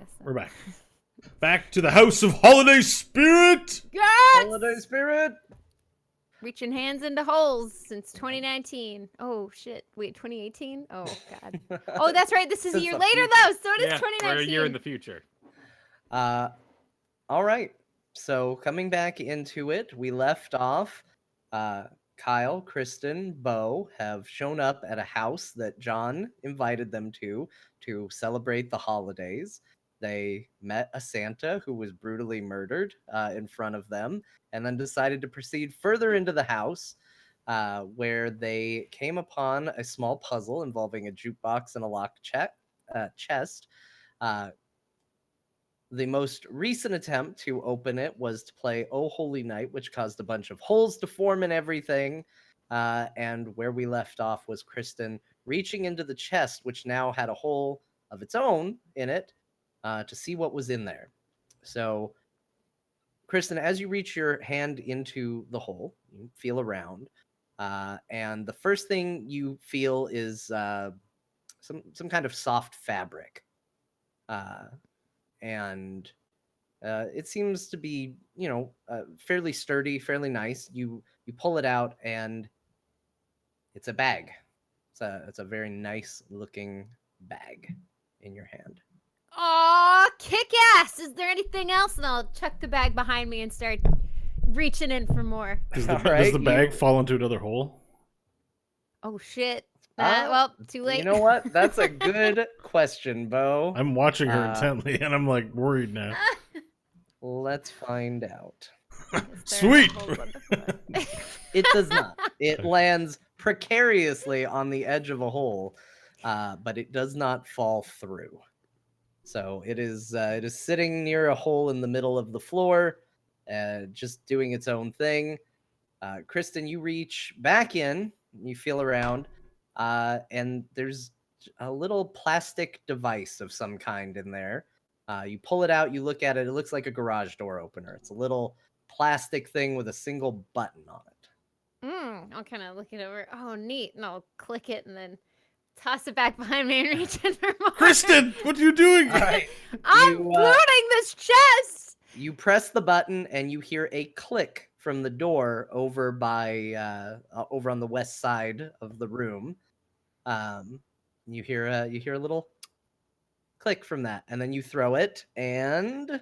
So. We're back. Back to the House of Holiday Spirit! Yes! Holiday Spirit! Reaching hands into holes since 2019. Oh, shit. Wait, 2018? Oh, God. Oh, that's right. This is a year later, though, so it is 2019. We're a year in the future. All right. So coming back into it, we left off. Kyle, Kristen, Bo have shown up at a house that John invited them to celebrate the holidays. They met a Santa who was brutally murdered in front of them, and then decided to proceed further into the house, where they came upon a small puzzle involving a jukebox and a locked chest. The most recent attempt to open it was to play Oh Holy Night, which caused a bunch of holes to form and everything. And where we left off was Kristen reaching into the chest, which now had a hole of its own in it, to see what was in there. So, Kristen, as you reach your hand into the hole, you feel around, and the first thing you feel is some kind of soft fabric. And it seems to be, fairly sturdy, fairly nice. You pull it out, and it's a bag. It's a very nice looking bag in your hand. Aw, kick ass! Is there anything else? And I'll chuck the bag behind me and start reaching in for more. Does the bag fall into another hole? Oh, shit. Well, too late. You know what? That's a good question, Bo. I'm watching her intently, and I'm like worried now. Let's find out. Sweet! It does not. It lands precariously on the edge of a hole, but it does not fall through. So it is sitting near a hole in the middle of the floor, just doing its own thing. Kristen, you reach back in, you feel around, and there's a little plastic device of some kind in there. You pull it out, you look at it, it looks like a garage door opener. It's a little plastic thing with a single button on it. I'll kind of look it over. Oh, neat. And I'll click it and then toss it back behind me and reach in for more. Kristen, what are you doing? All right. I'm booting this chest! You press the button and you hear a click from the door over by over on the west side of the room. You hear a little click from that, and then you throw it, and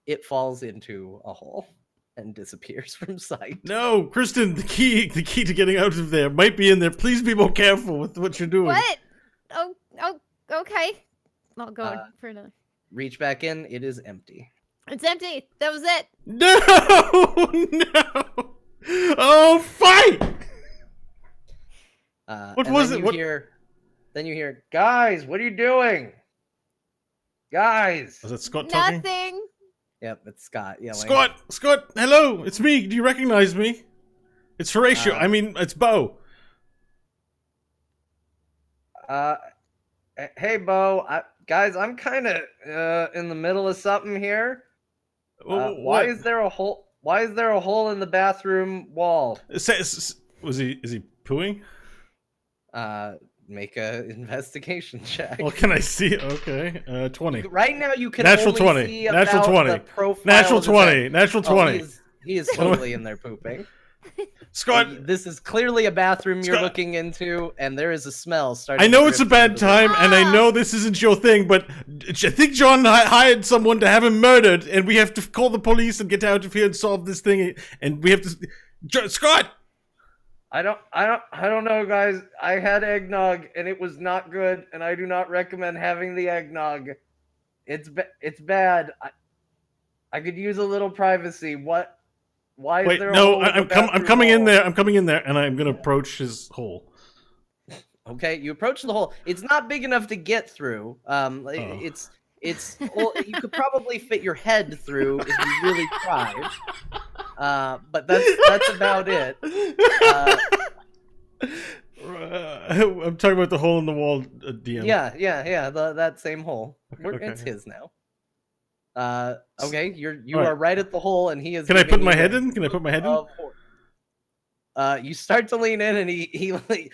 it falls into a hole and disappears from sight. No, Kristen, the key to getting out of there might be in there. Please be more careful with what you're doing. What? Oh, okay. I'll go in for another. Reach back in. It is empty. It's empty. That was it. No! No! Oh, fight! What was it? Then you hear, guys, what are you doing? Guys. Was that Scott talking? Nothing. Yep, it's Scott yelling. Scott, hello, it's me. Do you recognize me? It's Horatio. It's Bo. Hey, Bo. Guys, I'm kind of in the middle of something here. Why is there a hole? Why is there a hole in the bathroom wall? Is he pooing? Make a investigation check. Well, can I see? Okay, 20. Right now, you can Natural only 20. see Natural about 20. the profile Natural of the 20. bed. Natural 20. He is totally in there pooping. Scott, This is clearly a bathroom you're Scott, looking into, and there is a smell starting. I know to it's a drift bad into the time, room. and I know this isn't your thing, but I think John hired someone to have him murdered, and we have to call the police and get out of here and solve this thing, and we have to. Scott. I don't know, guys. I had eggnog and it was not good, and I do not recommend having the eggnog. It's bad. I could use a little privacy. What? Why is there? No, I'm coming in there. I'm coming in there, and I'm gonna approach his hole. Okay, you approach the hole. It's not big enough to get through. It's well, you could probably fit your head through if you really tried. But that's about it. I'm talking about the hole in the wall, DM. Yeah. That same hole. Okay. It's his now. Okay, you are right at the hole, and he is. Can I put giving my you head a in? Can I put my head in? you start to lean in, and he like,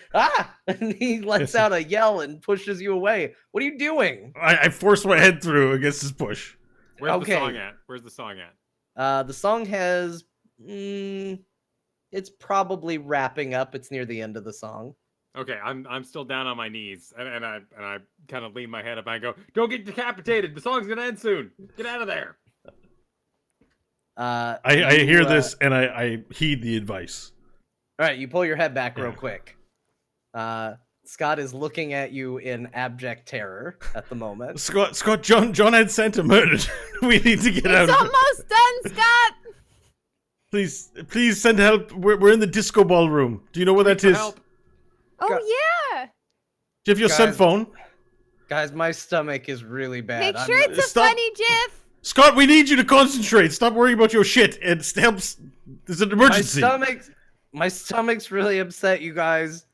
and he lets out a yell and pushes you away. What are you doing? I force my head through against his push. Where's Okay. the song at? Where's the song at? The song has, it's probably wrapping up. It's near the end of the song. Okay, I'm still down on my knees, and I kind of lean my head up. And I go, "Don't get decapitated. The song's gonna end soon. Get out of there." I hear this and I heed the advice. All right, you pull your head back real Yeah. quick. Scott is looking at you in abject terror at the moment. Scott, John had Santa murdered. We need to get out It's of it. almost done, Scott. Please send help. We're in the disco ballroom. Do you know where that For is? help. Oh Go- yeah. Do you have your cell Guys, phone? Guys, my stomach is really bad. Make I'm sure not- it's a Stop. funny GIF. Scott, we need you to concentrate. Stop worrying about your shit. It helps. There's an emergency. My stomach's really upset, you guys.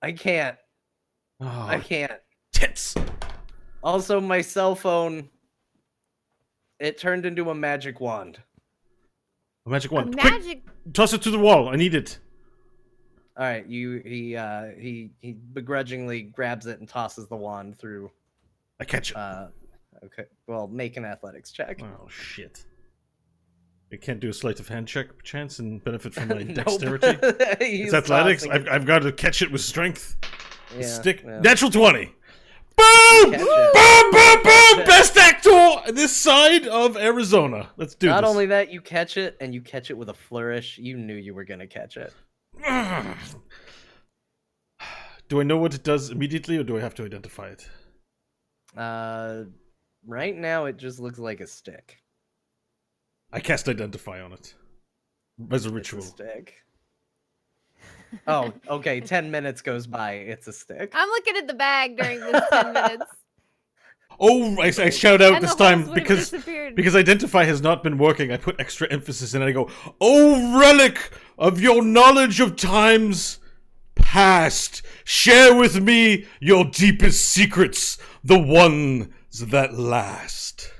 I can't. Oh, I can't. tits. Also, my cell phone, it turned into a magic wand. A magic A wand. Quick, magic. toss it to the wall. I need it. All right, he begrudgingly grabs it and tosses the wand through. I catch it. Okay, well, make an athletics check. Oh shit. I can't do a sleight of hand check, perchance, and benefit from my Nope. dexterity. He's It's athletics. tossing it. I've got to catch it with strength. Yeah, Stick. yeah. Natural 20. Boom! Catch Boom! it. Boom! Boom! Catch it. Best actor this side of Arizona. Let's do Not this. only that, you catch it, and you catch it with a flourish. You knew you were gonna catch it. Do I know what it does immediately, or do I have to identify it? Right now it just looks like a stick. I cast identify on it as a It's ritual. a stick. Oh, okay. 10 minutes goes by. It's a stick. I'm looking at the bag during this 10 minutes. Oh, I shout out And this the holes time would've because disappeared. identify has not been working. I put extra emphasis in it. I go, "Oh, relic of your knowledge of times past, share with me your deepest secrets, the ones that last."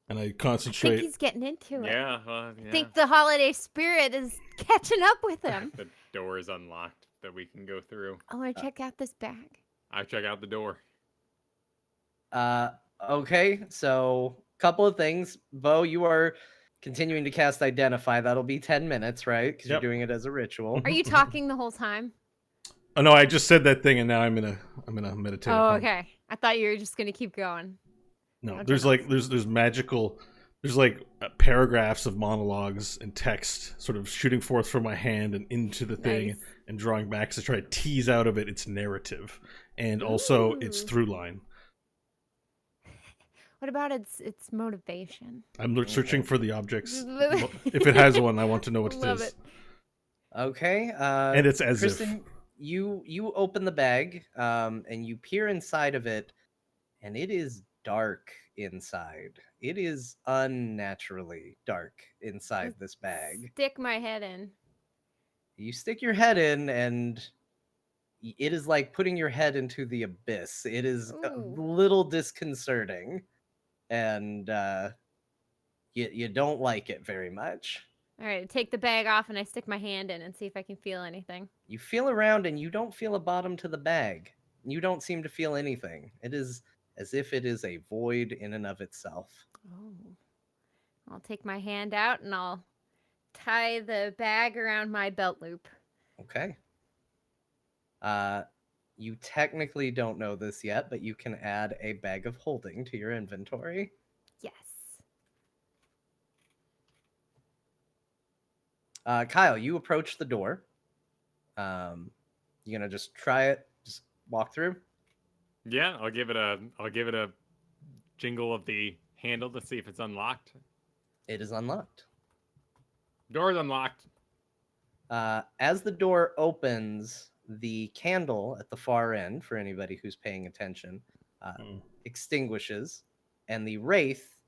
And I I think concentrate. he's getting into it. Yeah, I think the holiday spirit is catching up with him. the door is unlocked that we can go through. I want to check out this bag. I check out the door. Okay. So, couple of things. Bo, you are continuing to cast Identify. That'll be 10 minutes, right? Because Yep. you're doing it as a ritual. Are you talking the whole time? Oh no, I just said that thing, and now I'm in a meditative. Oh, mode. okay. I thought you were just gonna keep going. No, Okay. there's like there's magical, there's like paragraphs of monologues and text sort of shooting forth from my hand and into the thing Nice. and drawing back to try to tease out of it its narrative and also its Ooh. through line. What about its motivation? I'm searching for the objects. Love If it has one, I want to know what it Love is. it. Okay. And it's as Kristen, you open the bag, and you peer inside of it, and it is dark inside. It is unnaturally dark inside this bag. Stick my head in. You stick your head in, and it is like putting your head into the abyss. It is a Ooh. little disconcerting, and you don't like it very much. All right, I take the bag off and I stick my hand in and see if I can feel anything. You feel around, and you don't feel a bottom to the bag. You don't seem to feel anything. It is as if it is a void in and of itself. Oh. I'll take my hand out and I'll tie the bag around my belt loop. Okay. You technically don't know this yet, but you can add a bag of holding to your inventory. Yes. Kyle, you approach the door. You gonna just try it? Just walk through? Yeah, I'll give it a jingle of the handle to see if it's unlocked. It is unlocked. Door's unlocked. As the door opens, the candle at the far end, for anybody who's paying attention, extinguishes, and the wraith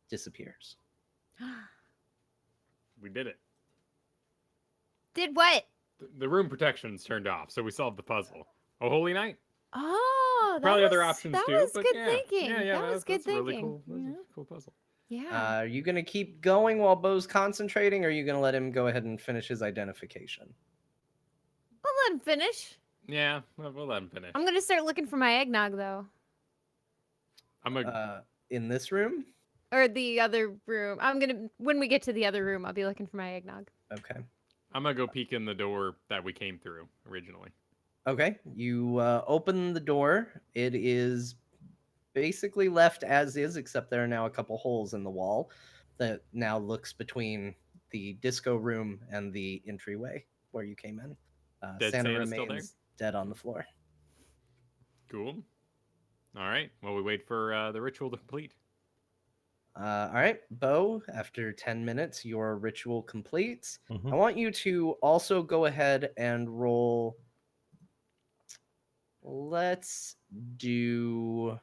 disappears. We did it. Did what? The room protection's turned off, so we solved the puzzle. Oh, holy night. Oh, Probably that other was, options that too. was but good yeah. thinking. Yeah, that was good that's a really thinking. cool, that's Yeah. a cool puzzle. Yeah. Are you going to keep going while Bo's concentrating, or are you going to let him go ahead and finish his identification? I'll let him finish. Yeah, we'll let him finish. I'm gonna start looking for my eggnog though, In this room? or the other room. When we get to the other room, I'll be looking for my eggnog. Okay. I'm gonna go peek in the door that we came through originally. Okay. You open the door. It is basically left as is, except there are now a couple holes in the wall that now looks between the disco room and the entryway where you came in. Dead Santa Santa still there? remains dead on the floor. Cool. All right. Well, we wait for the ritual to complete. All right, Bo, after 10 minutes, your ritual completes. Mhm. I want you to also go ahead and roll. Let's do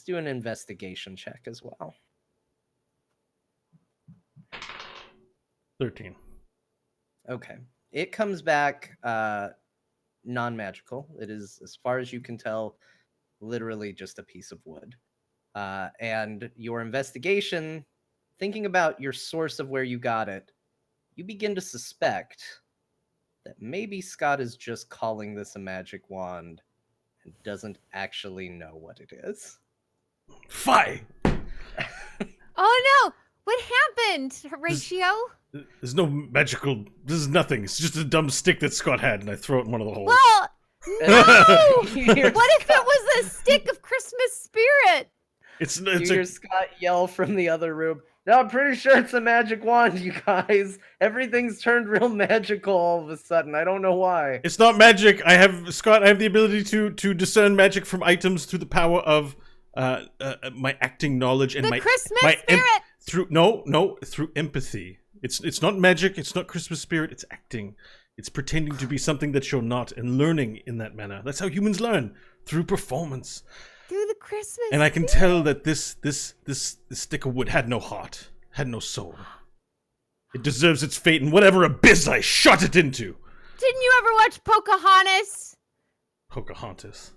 an investigation check as well. 13. Okay. It comes back non-magical. It is, as far as you can tell, literally just a piece of wood. And your investigation, thinking about your source of where you got it, you begin to suspect that maybe Scott is just calling this a magic wand and doesn't actually know what it is. Fi! Oh no! What happened, Horatio? There's no magical. This is nothing. It's just a dumb stick that Scott had, and I throw it in one of the holes. Well, no! You hear What if it was a stick of Christmas spirit? You hear Scott yell from the other room. No, I'm pretty sure it's a magic wand, you guys. Everything's turned real magical all of a sudden. I don't know why. It's not magic. I have the ability to discern magic from items through the power of my acting knowledge and The my Christmas my spirit! through empathy. It's not magic. It's not Christmas spirit. It's acting. It's pretending to be something that you're not and learning in that manner. That's how humans learn, through performance. Through the Christmas And I can spirit. tell that this stick of wood had no heart, had no soul. It deserves its fate in whatever abyss I shot it into. Didn't you ever watch Pocahontas? Pocahontas.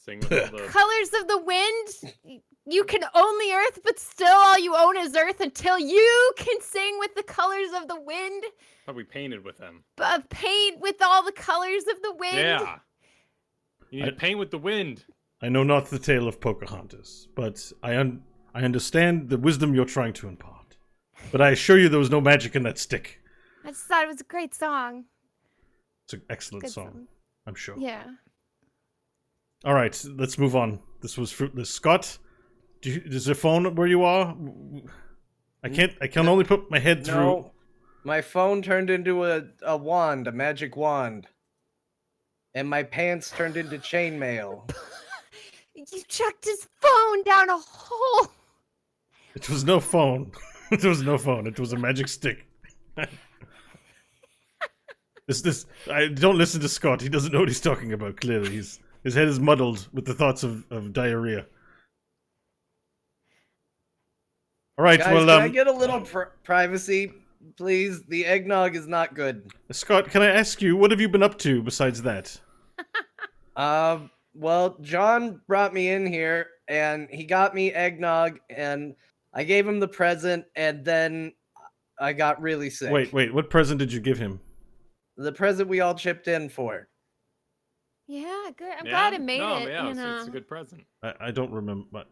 Sing with all the... Colors of the Wind? You can own the earth, but still all you own is earth until you can sing with the colors of the wind. Probably painted with them. Paint with all the colors of the wind. Yeah. You need to paint with the wind. I know not the tale of Pocahontas, but I understand the wisdom you're trying to impart. But I assure you there was no magic in that stick. I just thought it was a great song. It's an excellent Good song, I'm sure. Yeah. All right, let's move on. This was fruitless. Scott, is there a phone where you are? I can only put my head through. No, my phone turned into a wand, a magic wand. And my pants turned into chainmail. You chucked his phone down a hole. It was no phone. It was no phone. It was a magic stick. I don't listen to Scott. He doesn't know what he's talking about. Clearly, his head is muddled with the thoughts of diarrhea. All right. Guys, well, can I get a little privacy, please? The eggnog is not good. Scott, can I ask you what have you been up to besides that? Well, John brought me in here, and he got me eggnog, and I gave him the present, and then I got really sick. Wait. What present did you give him? The present we all chipped in for. Yeah, good. I'm glad it made it. Yeah, you it's know. a good present. I don't remember. What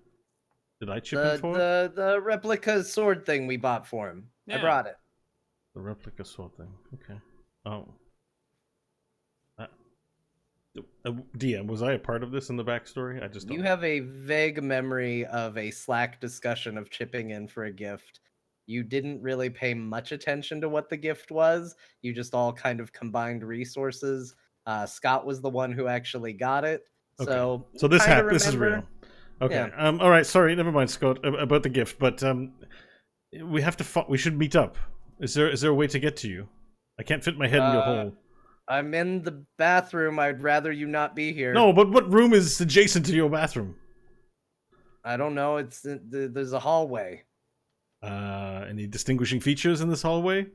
did I chip in for? The replica sword thing we bought for him. I Yeah. brought it. The replica sword thing. Okay. Oh. DM, was I a part of this in the backstory? I just don't. You have a vague memory of a Slack discussion of chipping in for a gift. You didn't really pay much attention to what the gift was. You just all kind of combined resources. Scott was the one who actually got it. Okay. So this kinda happened. This is remember. real. Okay. Yeah. All right. Sorry. Never mind, Scott, about the gift. But we have to. We should meet up. Is there a way to get to you? I can't fit my head in your hole. I'm in the bathroom. I'd rather you not be here. No, but what room is adjacent to your bathroom? I don't know. There's a hallway. Any distinguishing features in this hallway?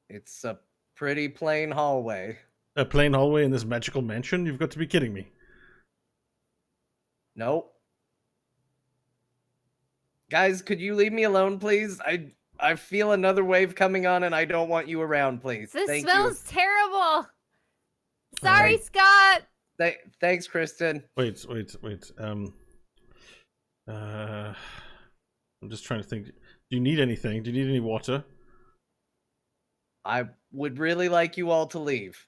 It's a pretty plain hallway. A plain hallway in this magical mansion? You've got to be kidding me. Nope. Guys, could you leave me alone, please? I feel another wave coming on, and I don't want you around, please. This Thank smells terrible. Sorry, Alright. Scott. you. Thanks, Kristen. Wait. I'm just trying to think. Do you need anything? Do you need any water? I would really like you all to leave.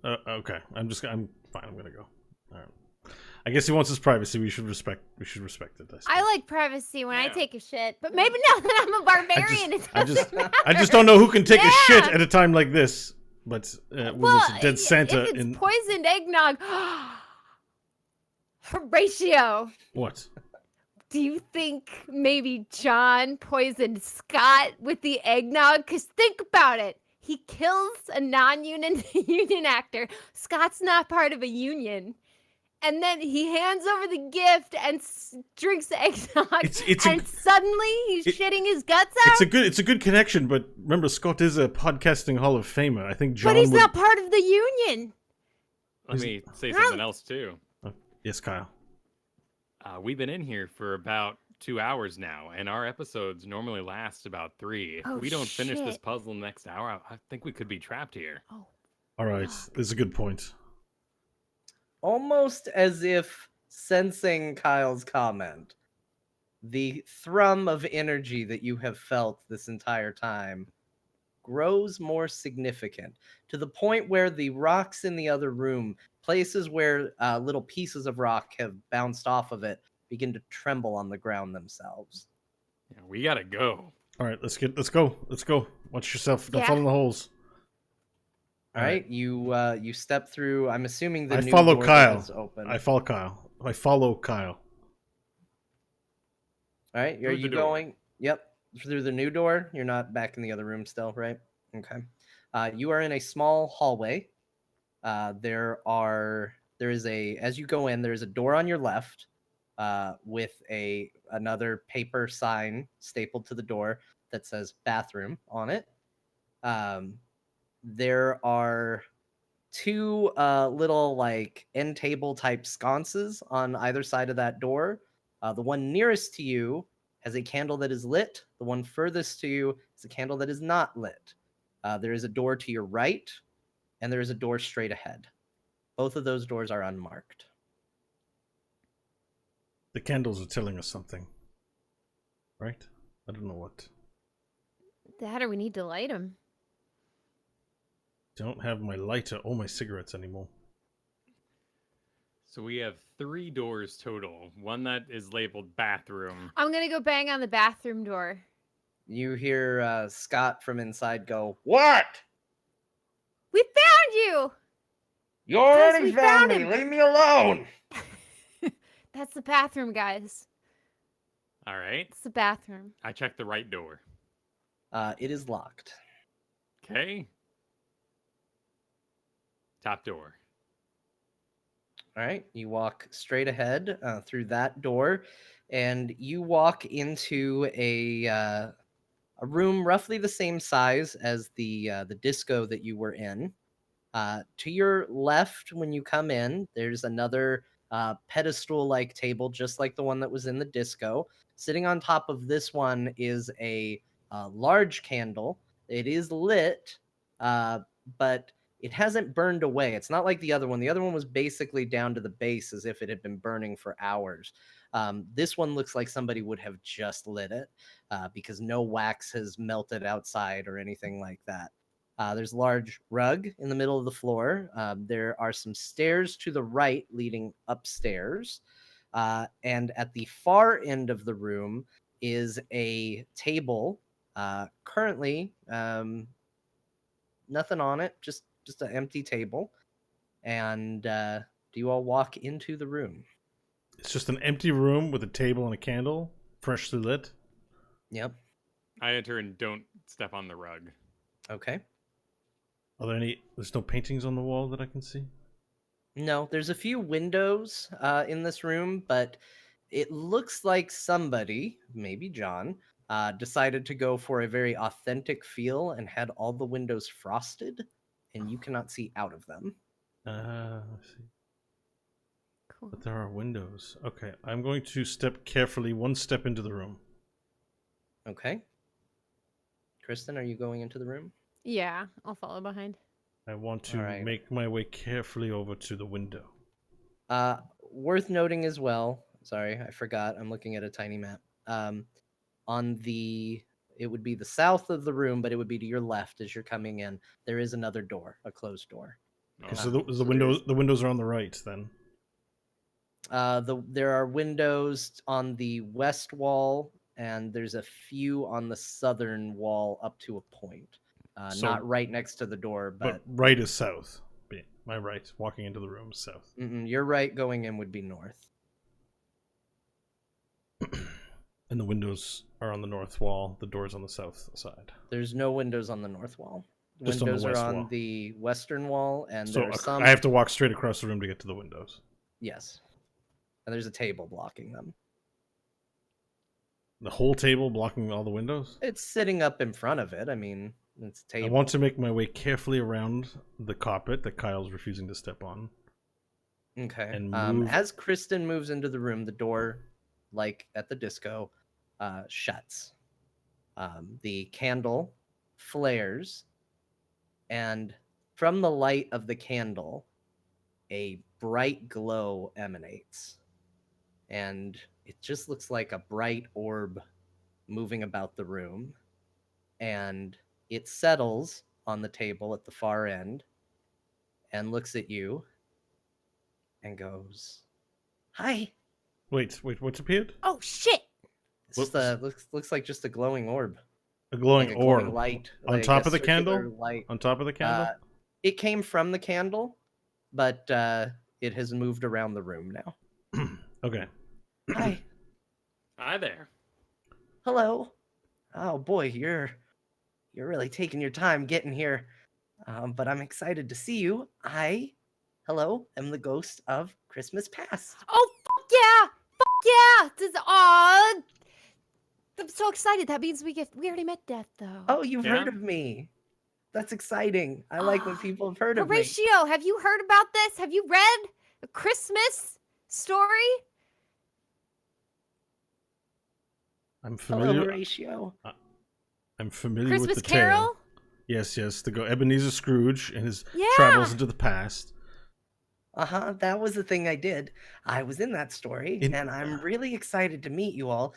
Okay. I'm fine. I'm gonna go. All right. I guess he wants his privacy. We should respect it. I like privacy when I Yeah. take a shit, but maybe now that I'm a barbarian, it doesn't matter. I just don't know who can take a shit Yeah. at a time like this. But when Well, there's a dead Santa if it's in poisoned eggnog, Horatio, what? do you think maybe John poisoned Scott with the eggnog? Because think about it. He kills a non-union union actor. Scott's not part of a union. And then he hands over the gift and drinks the eggnog. And suddenly he's shitting his guts out. It's a good connection, but remember Scott is a podcasting Hall of Famer. I think John But he's not part of the union. Let me say something else too. Yes, Kyle. We've been in here for about 2 hours now, and our episodes normally last about 3. If Oh, we don't finish this shit. puzzle in the next hour, I think we could be trapped here. Oh, All right, this is a good point. Almost as if sensing Kyle's comment, the thrum of energy that you have felt this entire time grows more significant to the point where the rocks in the other room, places where little pieces of rock have bounced off of it, begin to tremble on the ground themselves. Yeah, we gotta go. All right, let's go. Watch yourself. Don't fall in the holes. All right, you step through. I'm assuming the I new follow door Kyle. that is open. I follow Kyle. All right, are Through the you door. going? Yep, through the new door. You're not back in the other room still, right? Okay. You are in a small hallway. There is a as you go in, there is a door on your left, with another paper sign stapled to the door that says bathroom on it. There are two little like end table type sconces on either side of that door. The one nearest to you has a candle that is lit. The one furthest to you is a candle that is not lit. There is a door to your right, and there is a door straight ahead. Both of those doors are unmarked. The candles are telling us something, right? I don't know what. that or we need to light him. Don't have my lighter or my cigarettes anymore. So we have 3 doors total. One that is labeled bathroom. I'm going to go bang on the bathroom door. You hear Scott from inside go, "What? We found you! You Guys, already we found found me. him." Leave me alone." That's the bathroom, guys. All right. It's the bathroom. I checked the right door. It is locked. Okay. Top door. All right, you walk straight ahead through that door, and you walk into a room roughly the same size as the disco that you were in. To your left, when you come in, there's another pedestal-like table, just like the one that was in the disco. Sitting on top of this one is a large candle. It is lit, but it hasn't burned away. It's not like the other one. The other one was basically down to the base as if it had been burning for hours. This one looks like somebody would have just lit it because no wax has melted outside or anything like that. There's a large rug in the middle of the floor. There are some stairs to the right leading upstairs. And at the far end of the room is a table. Currently, nothing on it, just an empty table. And do you all walk into the room? It's just an empty room with a table and a candle, freshly lit. Yep. I enter and don't step on the rug. Okay. Are there any? There's no paintings on the wall that I can see. No, there's a few windows in this room, but it looks like somebody, maybe John, decided to go for a very authentic feel and had all the windows frosted, and you cannot see out of them. I see. Cool. But there are windows. Okay, I'm going to step carefully, one step into the room. Okay. Kristen, are you going into the room? Yeah, I'll follow behind. I want to Alright. make my way carefully over to the window. Worth noting as well. Sorry, I forgot. I'm looking at a tiny map. It would be the south of the room, but it would be to your left as you're coming in. There is another door, a closed door. Okay, Oh. so the So windows the windows are on the right then. There are windows on the west wall, and there's a few on the southern wall up to a point. So- Not right next to the door, But but right is south. My right, walking into the room is south. your right going in would be north. And the windows are on the north wall. The door's on the south side. There's no windows on the north wall. Just on the Windows are west on wall. the western wall, and So there are some. I have to walk straight across the room to get to the windows. Yes, and there's a table blocking them. The whole table blocking all the windows? It's sitting up in front of it. I mean, it's a table. I want to make my way carefully around the carpet that Kyle's refusing to step on. Okay. and move- As Kristen moves into the room, the door, like at the disco, shuts. The candle flares, and from the light of the candle, a bright glow emanates. And it just looks like a bright orb moving about the room. And it settles on the table at the far end and looks at you and goes, "Hi." Wait, what's appeared? Oh shit! It's just looks like just a glowing orb. A glowing Like a orb glowing light. on like top a of the circular candle? Light. On top of the candle? It came from the candle, but it has moved around the room now. Okay. Hi. Hi there. Hello. Oh boy, you're really taking your time getting here. But I'm excited to see you. Hello, am the ghost of Christmas Past. Oh fuck yeah! Fuck yeah! This aw. I'm so excited. That means we already met Death though. Oh, you've Yeah. heard of me. That's exciting. I like when people have heard of me. Horatio, have you heard about this? Have you read a Christmas story? I'm Hello, familiar. Horatio. I'm familiar Christmas with the Carol? tale. Yes, the Ebenezer Scrooge and his Yeah. travels into the past. That was the thing I did. I was in that story, and I'm really excited to meet you all.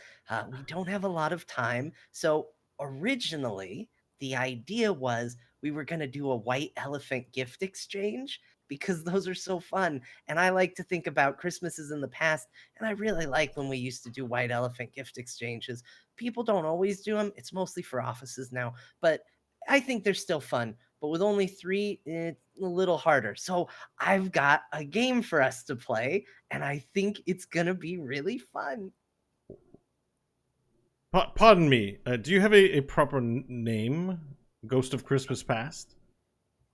We don't have a lot of time, so originally the idea was we were going to do a white elephant gift exchange because those are so fun. And I like to think about Christmases in the past, and I really like when we used to do white elephant gift exchanges. People don't always do them, it's mostly for offices now, but I think they're still fun. But with only 3, it's a little harder. So I've got a game for us to play, and I think it's going to be really fun. Pardon me. Do you have a proper name? Ghost of Christmas Past?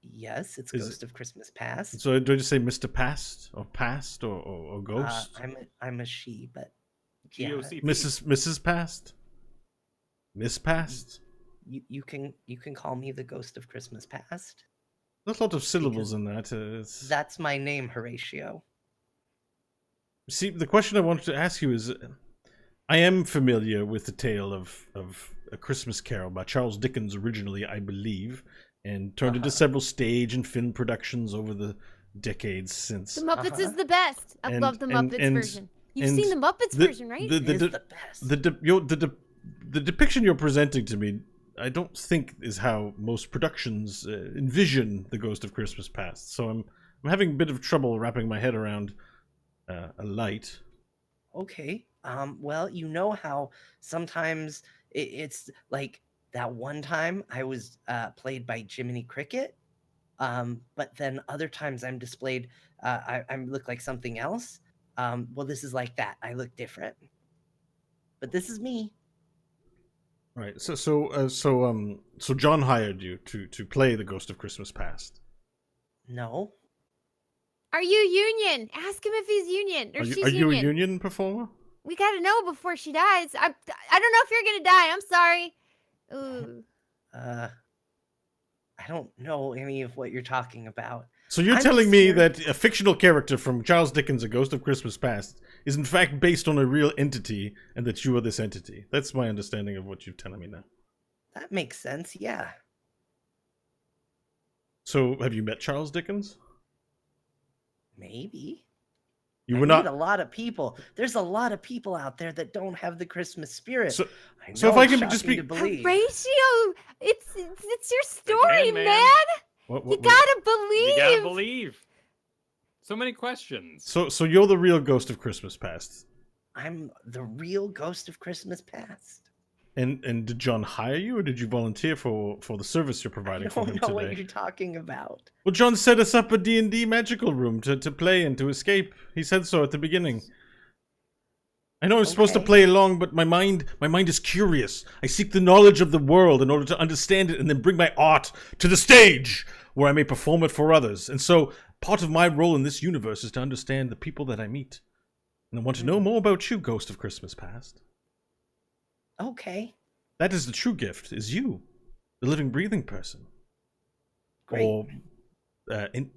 Yes, it's Is Ghost of Christmas Past. So do I just say Mr. Past or Past or Ghost? I'm a she, but yeah, GOCP. Mrs. Past? Miss Past? you can call me the Ghost of Christmas Past. There's a lot of syllables in that. That's my name, Horatio. See, the question I wanted to ask you is, I am familiar with the tale of A Christmas Carol by Charles Dickens originally, I believe, and turned into several stage and film productions over the decades since. The Muppets is the best. I love the Muppets version. You've seen the Muppets version, right? It is the best. The depiction you're presenting to me, I don't think is how most productions envision the Ghost of Christmas Past. So I'm having a bit of trouble wrapping my head around a light. Okay. Well, you know how sometimes it's like that one time I was played by Jiminy Cricket, but then other times I'm displayed. I look like something else. Well, this is like that. I look different, but this is me. Right. So John hired you to play the Ghost of Christmas Past. No. Are you union? Ask him if he's union or she's Are you a union. union performer? We gotta know before she dies. I don't know if you're gonna die. I'm sorry. Ooh. I don't know any of what you're talking about. So you're I'm telling just me here- that a fictional character from Charles Dickens' A Ghost of Christmas Past is in fact based on a real entity, and that you are this entity. That's my understanding of what you're telling me now. That makes sense, yeah. So have you met Charles Dickens? Maybe. You I were meet a not. lot of people. There's a lot of people out there that don't have the Christmas spirit. So, I know so if I it's can just shocking be- to believe. Horatio, it's your They story, can, man. man. what, You what- gotta believe. You gotta believe. So many questions. So you're the real Ghost of Christmas Past. I'm the real Ghost of Christmas Past. And did John hire you, or did you volunteer for the service you're I providing for him don't know what today? you're talking about. Well, John set us up a D&D magical room to play and to escape. He said so at the beginning. I know I'm supposed to Okay. play along, but my mind is curious. I seek the knowledge of the world in order to understand it and then bring my art to the stage where I may perform it for others. And so part of my role in this universe is to understand the people that I meet. And I want to know more about you, Ghost of Christmas Past. Okay, That is the true gift, is you, the living, breathing person. great. Or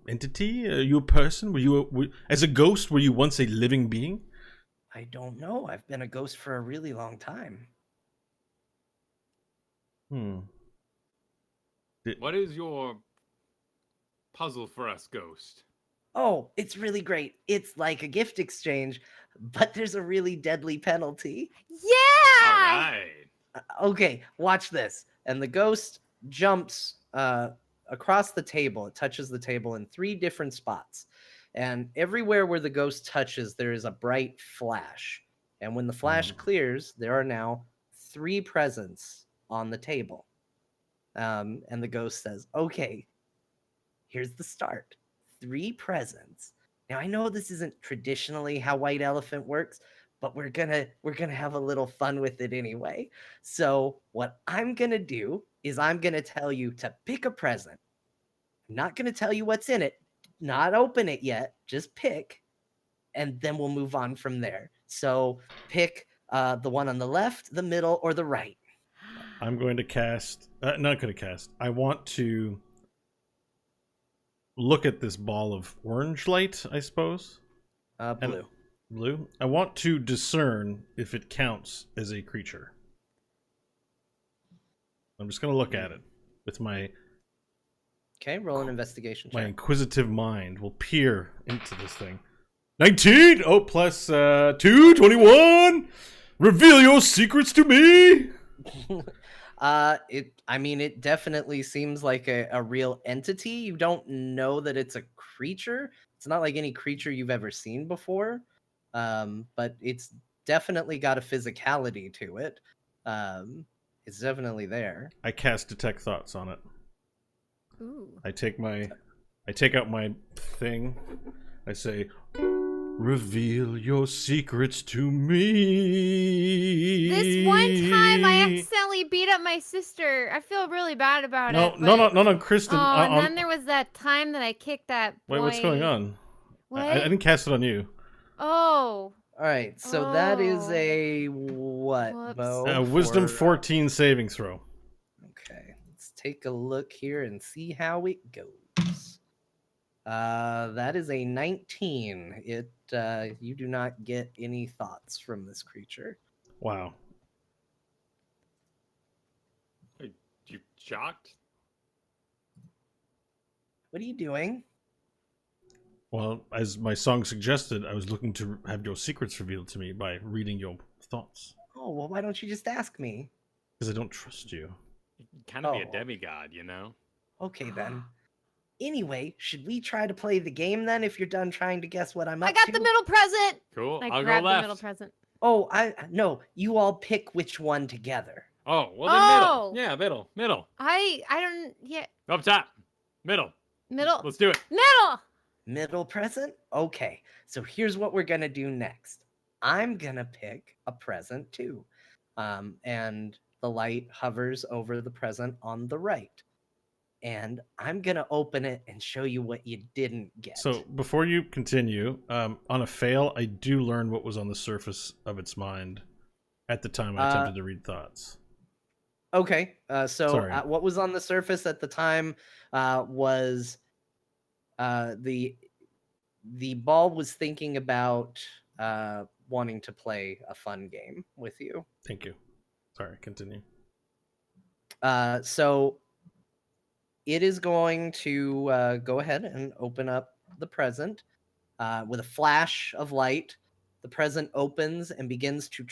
entity? Are you a person? As a ghost, were you once a living being? I don't know. I've been a ghost for a really long time. What is your puzzle for us, Ghost? Oh, it's really great. It's like a gift exchange, but there's a really deadly penalty. Yeah. All right. Okay, watch this. And the ghost jumps across the table. It touches the table in 3 different spots. And everywhere where the ghost touches, there is a bright flash. And when the flash clears, there are now 3 presents on the table. And the ghost says, okay, here's the start. 3 presents. Now I know this isn't traditionally how White Elephant works, but we're gonna have a little fun with it anyway. So what I'm gonna do is I'm gonna tell you to pick a present. I'm not gonna tell you what's in it, not open it yet, just pick, and then we'll move on from there. So pick the one on the left, the middle, or the right. I'm going to cast... not going to cast. I want to look at this ball of orange light, I suppose. Blue. Blue. I want to discern if it counts as a creature. I'm just going to look at it with my Okay, roll an investigation check. inquisitive mind. Will peer into this thing. 19! Oh, plus 2, 21! Reveal your secrets to me! It definitely seems like a real entity. You don't know that it's a creature. It's not like any creature you've ever seen before. But it's definitely got a physicality to it. It's definitely there. I cast Detect Thoughts on it. Ooh. I take out my thing. I say, reveal your secrets to me. This one time I accidentally beat up my sister. I feel really bad about No, it. no, Kristen. Oh, and then there was that time that I kicked that boy. Wait, what's going on? What? I didn't cast it on you. Oh. All right, so that is Oh. a what, Whoops. Bo? Wisdom for- 14 saving throw. Okay, let's take a look here and see how it goes. That is a 19. You do not get any thoughts from this creature. Wow. You shocked? What are you doing? Well, as my song suggested, I was looking to have your secrets revealed to me by reading your thoughts. Oh, well, why don't you just ask me? Because I don't trust you. You can kind of be a Oh. demigod, you know? Okay, then. Anyway, should we try to play the game then if you're done trying to guess what I'm up I got to? the middle present. Cool. I I'll go grabbed the middle left. present. Oh, no, you all pick which one together. Oh, well then Oh. middle. Yeah, middle. I don't. Yeah. Up top. Middle. Middle. Let's do it. Middle. Middle present? Okay, so here's what we're gonna do next. I'm gonna pick a present too. And the light hovers over the present on the right. And I'm gonna open it and show you what you didn't get. So before you continue, on a fail, I do learn what was on the surface of its mind at the time I attempted to read thoughts. Okay, Sorry. what was on the surface at the time was The ball was thinking about wanting to play a fun game with you. Thank you. Sorry, continue. So it is going to go ahead and open up the present with a flash of light. The present opens and begins to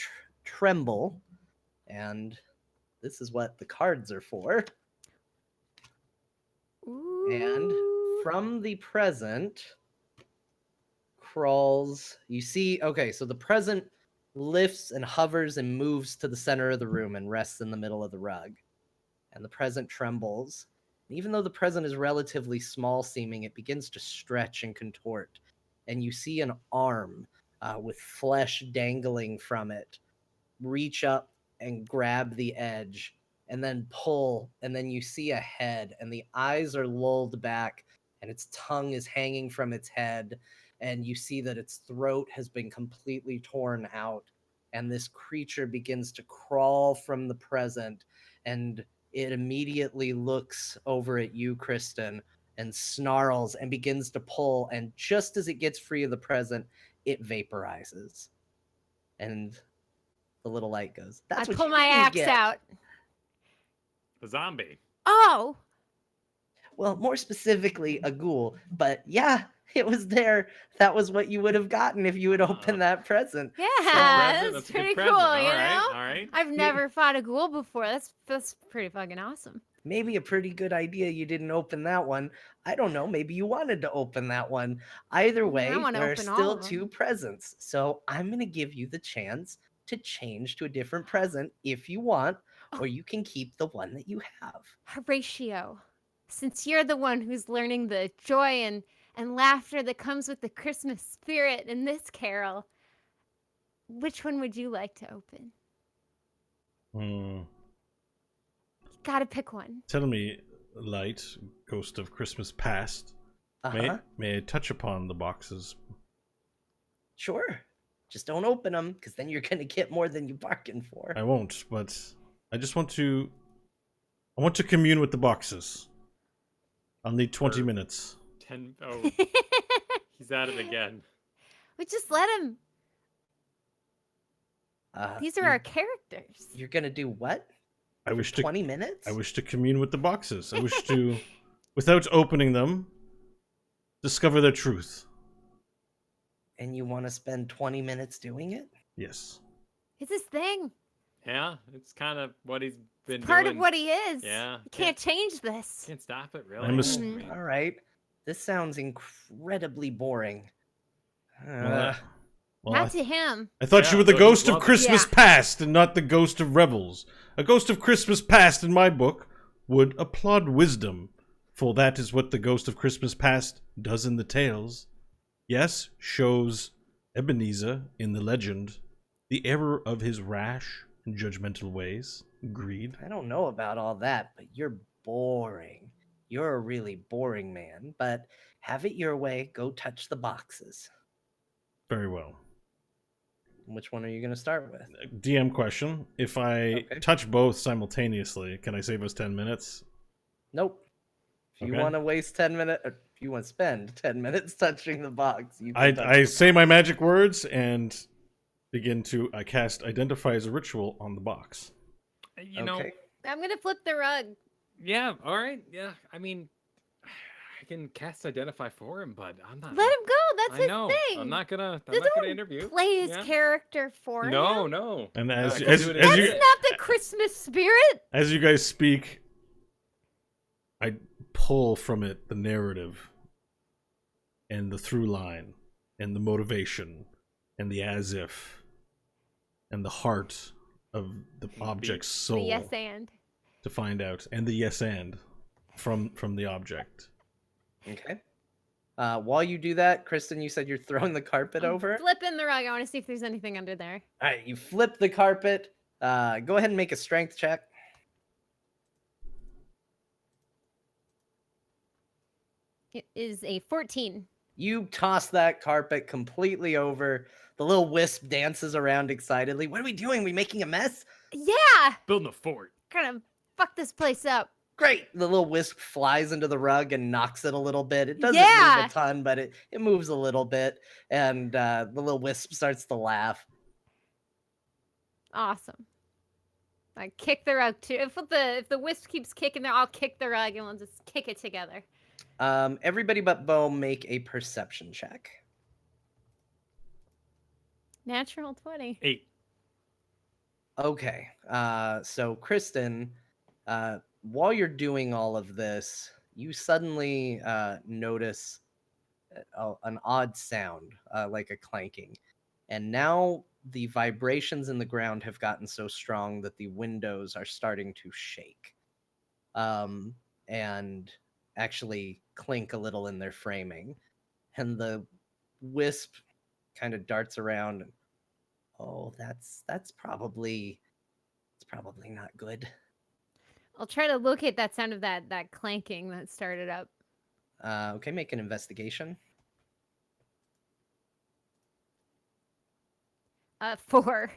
tremble, and this is what the cards are for. And Ooh. from the present crawls, you see, okay, so the present lifts and hovers and moves to the center of the room and rests in the middle of the rug. And the present trembles. And even though the present is relatively small seeming, it begins to stretch and contort. And you see an arm with flesh dangling from it reach up and grab the edge and then pull, and then you see a head, and the eyes are lulled back, and its tongue is hanging from its head, and you see that its throat has been completely torn out, and this creature begins to crawl from the present, and it immediately looks over at you, Kristen, and snarls and begins to pull, and just as it gets free of the present, it vaporizes. And the little light goes, I that's what pull you my didn't axe get. out. The zombie. Oh, Well, more specifically, a ghoul. But yeah, it was there. That was what you would have gotten if you had opened that present. yeah, Present, that's a good pretty present. cool, All you right, know? all right. I've never fought a ghoul before. That's pretty fucking awesome. Maybe a pretty good idea you didn't open that one. I don't know. Maybe you wanted to open that one. Either way, wanna there are open all still of 'em. 2 presents. So I'm going to give you the chance to change to a different present if you want, or you can keep the one that you have. Horatio, since you're the one who's learning the joy and laughter that comes with the Christmas spirit in this carol, which one would you like to open? Hmm. Gotta pick one. Tell me, Light, Ghost of Christmas Past, Uh-huh. may I touch upon the boxes? Sure. Just don't open them, because then you're going to get more than you bargained for. I won't, but I just want to... I want to commune with the boxes. I'll need 20 Or- minutes. 10. Oh, he's at it again. We just let him. These are you- our characters. You're going to do what? I wish to 20 minutes? I wish to commune with the boxes. I wish to, without opening them, discover their truth. And you want to spend 20 minutes doing it? Yes. It's his thing. Yeah, it's kind of what he's been Part doing. of what he is. Yeah. You can't change this. Can't stop it, really. I'm a I mean, All right. This sounds incredibly boring. Well, Not to him. I thought Yeah, you were the no, ghost he'd of love it. Christmas Yeah. past and not the ghost of revels. A ghost of Christmas past in my book would applaud wisdom, for that is what the ghost of Christmas past does in the tales. Yes, shows Ebenezer in the legend the error of his rash and judgmental ways, greed. I don't know about all that, but you're boring. You're a really boring man, but have it your way. Go touch the boxes. Very well. Which one are you going to start with? DM question. If I Okay. touch both simultaneously, can I save us 10 minutes? Nope. If you Okay. want to waste 10 minutes, or if you want to spend 10 minutes touching the box, you can touch I the say my magic words and begin to cast Identify as a Ritual on the box. you know, Okay. I'm gonna flip the rug. yeah, all right. Yeah, I mean, I can cast Identify for him, but I'm not. Let him go. That's I his know. thing. I'm not gonna Just don't interview. play his Yeah. character for No, him. no. And I as can as, do it as in you That's not the Christmas spirit. as you guys speak, I pull from it the narrative and the through line and the motivation and the as if and the heart of the object's The soul yes and. to find out, and the yes and from the object. Okay. While you do that, Kristen, you said you're throwing the carpet over. All Flipping the rug. I want to see if there's anything under there. right, you flip the carpet. Go ahead and make a strength check. It is a 14. You toss that carpet completely over. The little wisp dances around excitedly. What are we doing? We making a mess? Yeah. Building a fort. Gonna fuck this place up. Great. The little wisp flies into the rug and knocks it a little bit. It doesn't move Yeah. a ton, but it moves a little bit. And the little wisp starts to laugh. Awesome. I kick the rug too. If the wisp keeps kicking there, I'll kick the rug and we'll just kick it together. Everybody but Bo make a perception check. Natural 20. 8. Okay. So Kristen, while you're doing all of this, you suddenly notice an odd sound, like a clanking. And now the vibrations in the ground have gotten so strong that the windows are starting to shake. And actually clink a little in their framing. And the wisp kind of darts around. Oh, that's probably not good. I'll try to locate that sound of that clanking that started up. Okay, make an investigation. 4.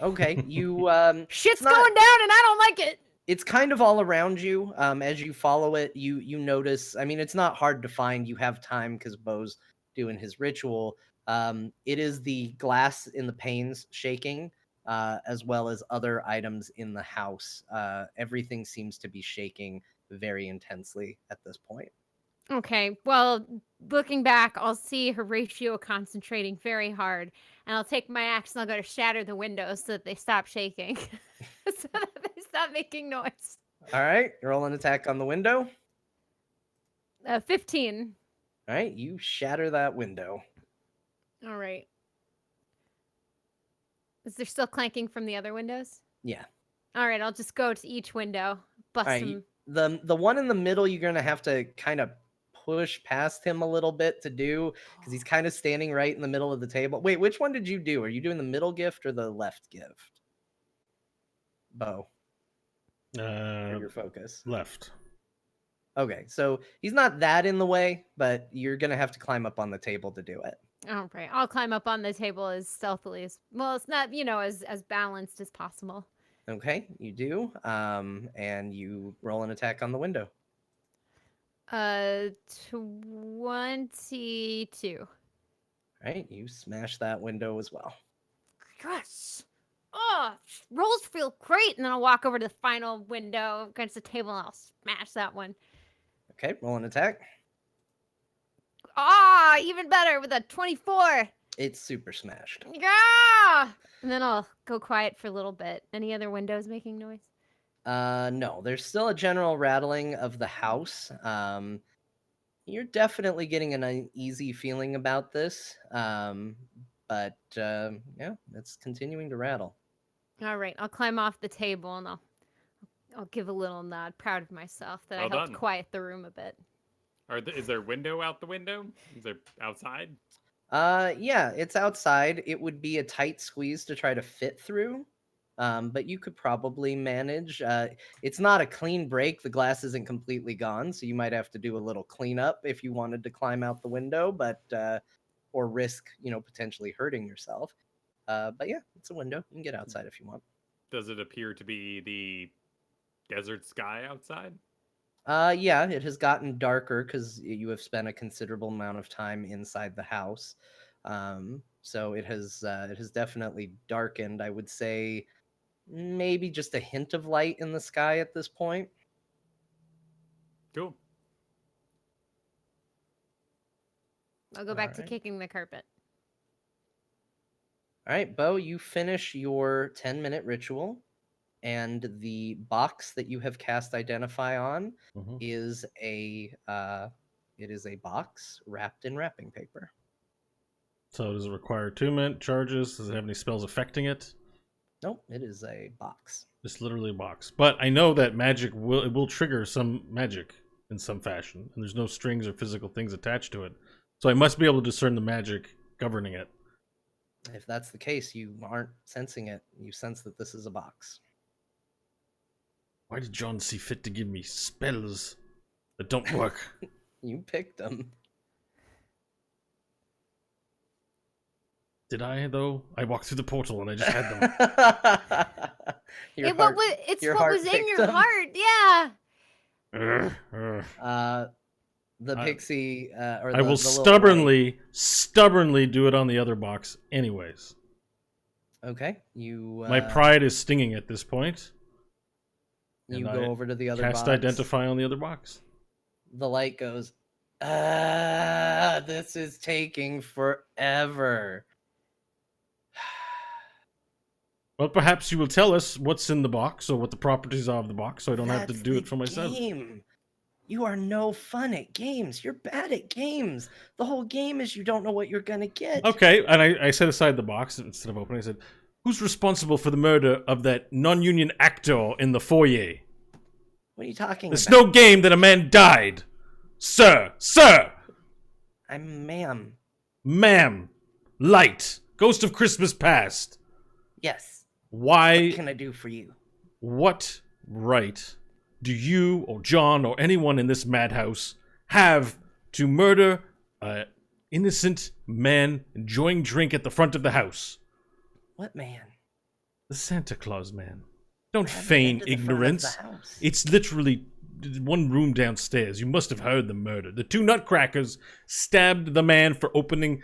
Okay, you Shit's not- going down and I don't like it. it's kind of all around you. As you follow it, you notice. I mean, it's not hard to find. You have time because Bo's doing his ritual. It is the glass in the panes shaking, as well as other items in the house. Everything seems to be shaking very intensely at this point. Okay, well, looking back, I'll see Horatio concentrating very hard, and I'll take my axe and I'll go to shatter the windows so that they stop shaking, so that they stop making noise. All right, roll an attack on the window. 15. All right, you shatter that window. All right. Is there still clanking from the other windows? Yeah. All right, I'll just go to each window, bust All right, them. the one in the middle, you're gonna have to kind of push past him a little bit to do because he's kind of standing right in the middle of the table. Wait, which one did you do? Are you doing the middle gift or the left gift? Bo, for your focus. Left. Okay, so he's not that in the way, but you're gonna have to climb up on the table to do it. All right, I'll climb up on the table as stealthily as well. It's not, as balanced as possible. Okay, you do. And you roll an attack on the window. 22. All right, you smash that window as well. Yes. Oh, rolls feel great. And then I'll walk over to the final window against the table and I'll smash that one. Okay, roll an attack. Ah, even better with a 24. It's super smashed. Yeah. And then I'll go quiet for a little bit. Any other windows making noise? No, there's still a general rattling of the house. You're definitely getting an uneasy feeling about this. But yeah, it's continuing to rattle. All right, I'll climb off the table and I'll give a little nod, proud of myself that Well I helped done. quiet the room a bit. Is there window out the window? Is there outside? Yeah, it's outside. It would be a tight squeeze to try to fit through. But you could probably manage. It's not a clean break. The glass isn't completely gone, so you might have to do a little cleanup if you wanted to climb out the window, but or risk, potentially hurting yourself. But yeah, it's a window. You can get outside if you want. Does it appear to be the desert sky outside? Yeah, it has gotten darker because you have spent a considerable amount of time inside the house. So it has definitely darkened. I would say maybe just a hint of light in the sky at this point. Cool. I'll go back to Alright. kicking the carpet. All right, Bo, you finish your 10-minute ritual, and the box that you have cast Identify on Mhm. is a box wrapped in wrapping paper. So does it require attunement, charges? Does it have any spells affecting it? Nope, it is a box. Just literally a box. But I know that magic will trigger some magic in some fashion, and there's no strings or physical things attached to it. So I must be able to discern the magic governing it. If that's the case, you aren't sensing it. You sense that this is a box. Why did John see fit to give me spells that don't work? You picked them. Did I, though? I walked through the portal and I just had them. Your It's heart- what your was heart in picked your them? heart. Yeah. The pixie, or I will the little light- stubbornly do it on the other box anyways. Okay, you. My pride is stinging at this point. You and go I over to the other cast box. identify on the other box. The light goes. This is taking forever. Well, perhaps you will tell us what's in the box or what the properties are of the box, so I don't have to That's do the it for myself. Game. You are no fun at games. You're bad at games. The whole game is you don't know what you're gonna get. Okay, and I set aside the box instead of opening. I said, "Who's responsible for the murder of that non-union actor in the foyer? What are you talking There's about? no game that a man died, sir, sir, Ma'am. ma'am, light, ghost of Christmas past. Yes. Why? What can I do for you? What right do you or John or anyone in this madhouse have to murder an innocent man enjoying drink at the front of the house? What man? The Santa Claus man. Don't I haven't feign been to the front of the ignorance. house. It's literally one room downstairs. You must have heard the murder. The two nutcrackers stabbed the man for opening.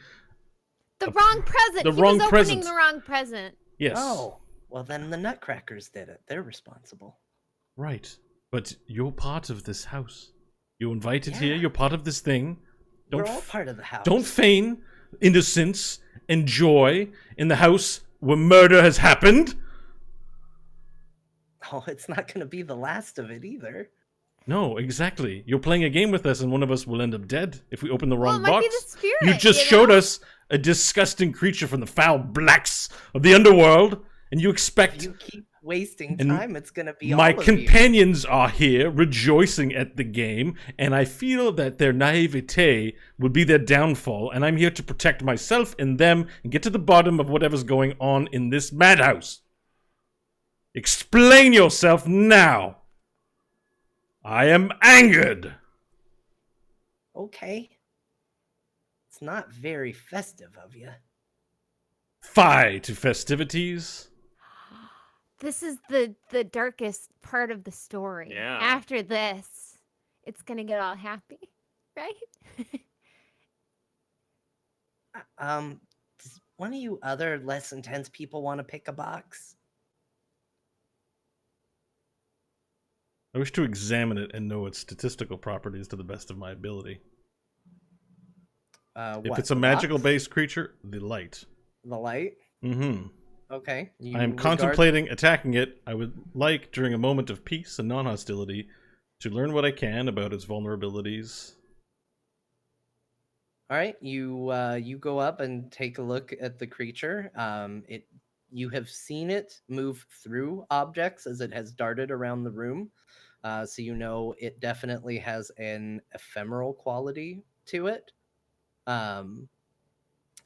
The wrong present. The He wrong was opening present. the wrong present. Yes. Oh, well then the Nutcrackers did it. They're responsible. Right. But you're part of this house. You're invited Yeah. here. You're part of this thing. We're all part of the house. Don't feign innocence and joy in the house where murder has happened. Oh, it's not going to be the last of it either. No, exactly. You're playing a game with us, and one of us will end up dead if we open the Well, wrong it might box. be the spirit. You just you showed know? us a disgusting creature from the foul blacks of the underworld, and you If expect you keep wasting And time, it's going to be my all of you. companions are here rejoicing at the game, and I feel that their naivete will be their downfall, and I'm here to protect myself and them and get to the bottom of whatever's going on in this madhouse. Explain yourself now. I am angered. Okay. It's not very festive of you. Fie to festivities. This is the darkest part of the story. Yeah. After this, it's gonna get all happy, right? Does one of you other less intense people want to pick a box? I wish to examine it and know its statistical properties to the best of my ability. If What, it's a the magical-based creature, the light. box? The light? Mm-hmm. Okay. You I am regard- contemplating attacking it. I would like, during a moment of peace and non-hostility, to learn what I can about its vulnerabilities. All right, you go up and take a look at the creature. You have seen it move through objects as it has darted around the room, so you know it definitely has an ephemeral quality to it.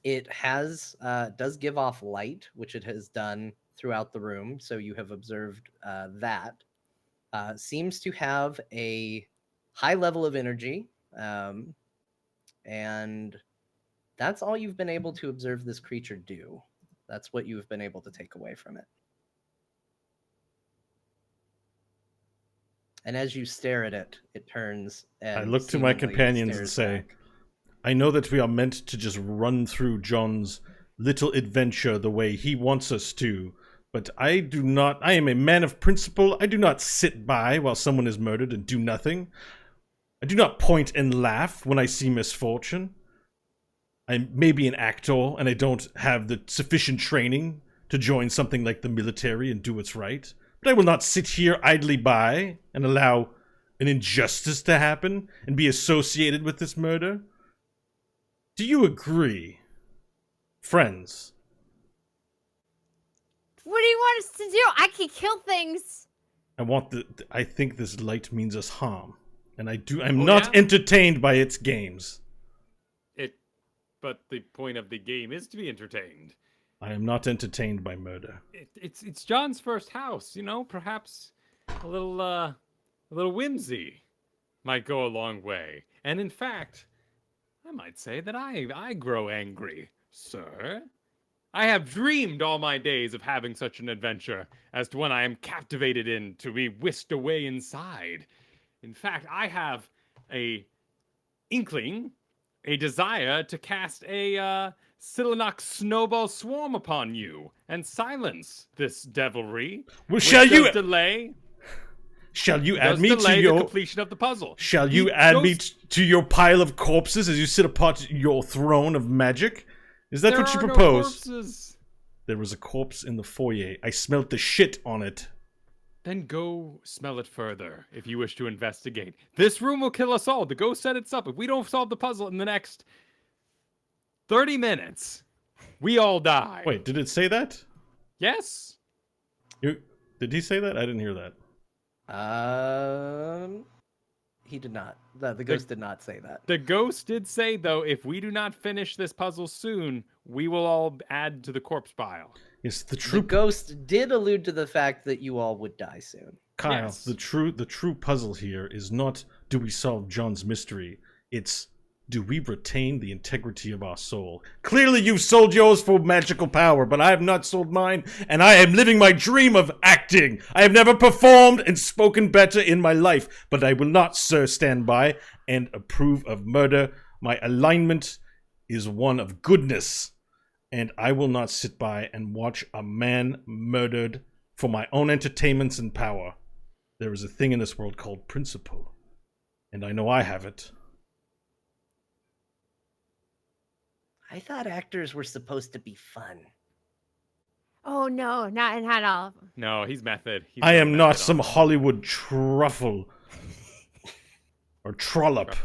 It has does give off light, which it has done throughout the room. So you have observed that. Seems to have a high level of energy. And that's all you've been able to observe this creature do. That's what you've been able to take away from it. And as you stare at it, it turns and I look to my seemingly companions and stares say, back. I know that we are meant to just run through John's little adventure the way he wants us to, but I am a man of principle. I do not sit by while someone is murdered and do nothing. I do not point and laugh when I see misfortune. I may be an actor, and I don't have the sufficient training to join something like the military and do what's right. But I will not sit here idly by and allow an injustice to happen and be associated with this murder. Do you agree, friends? What do you want us to do? I can kill things. I think this light means us harm. And I'm Oh, not yeah? entertained by its games. But the point of the game is to be entertained. I am not entertained by murder. It's John's first house, you know. Perhaps a little whimsy might go a long way. And in fact, I might say that I grow angry, sir. I have dreamed all my days of having such an adventure as to one I am captivated in to be whisked away inside. In fact, I have a inkling, a desire to cast a Silinox snowball swarm upon you and silence this devilry. Well, which shall you does delay add me to the your completion of the puzzle. Shall The you add me ghost- to your pile of corpses as you sit upon your throne of magic? Is that there what you are no propose? corpses. There was a corpse in the foyer. I smelt the shit on it. Then go smell it further if you wish to investigate. This room will kill us all. The ghost set it up. If we don't solve the puzzle in the next 30 minutes, we all die. Wait, did it say that? Yes? Did he say that? I didn't hear that. He did not. The ghost did not say that. The ghost did say, though, if we do not finish this puzzle soon, we will all add to the corpse pile. Yes, the The true ghost did allude to the fact that you all would die soon. Kyle. Yes. The true puzzle here is not do we solve John's mystery. It's do we retain the integrity of our soul? Clearly, you've sold yours for magical power, but I have not sold mine, and I am living my dream of acting. I have never performed and spoken better in my life, but I will not, sir, stand by and approve of murder. My alignment is one of goodness, and I will not sit by and watch a man murdered for my own entertainments and power. There is a thing in this world called principle, and I know I have it. I thought actors were supposed to be fun. Oh no, not all of them. No, he's method. He's I got am not method some on. Hollywood truffle or trollop.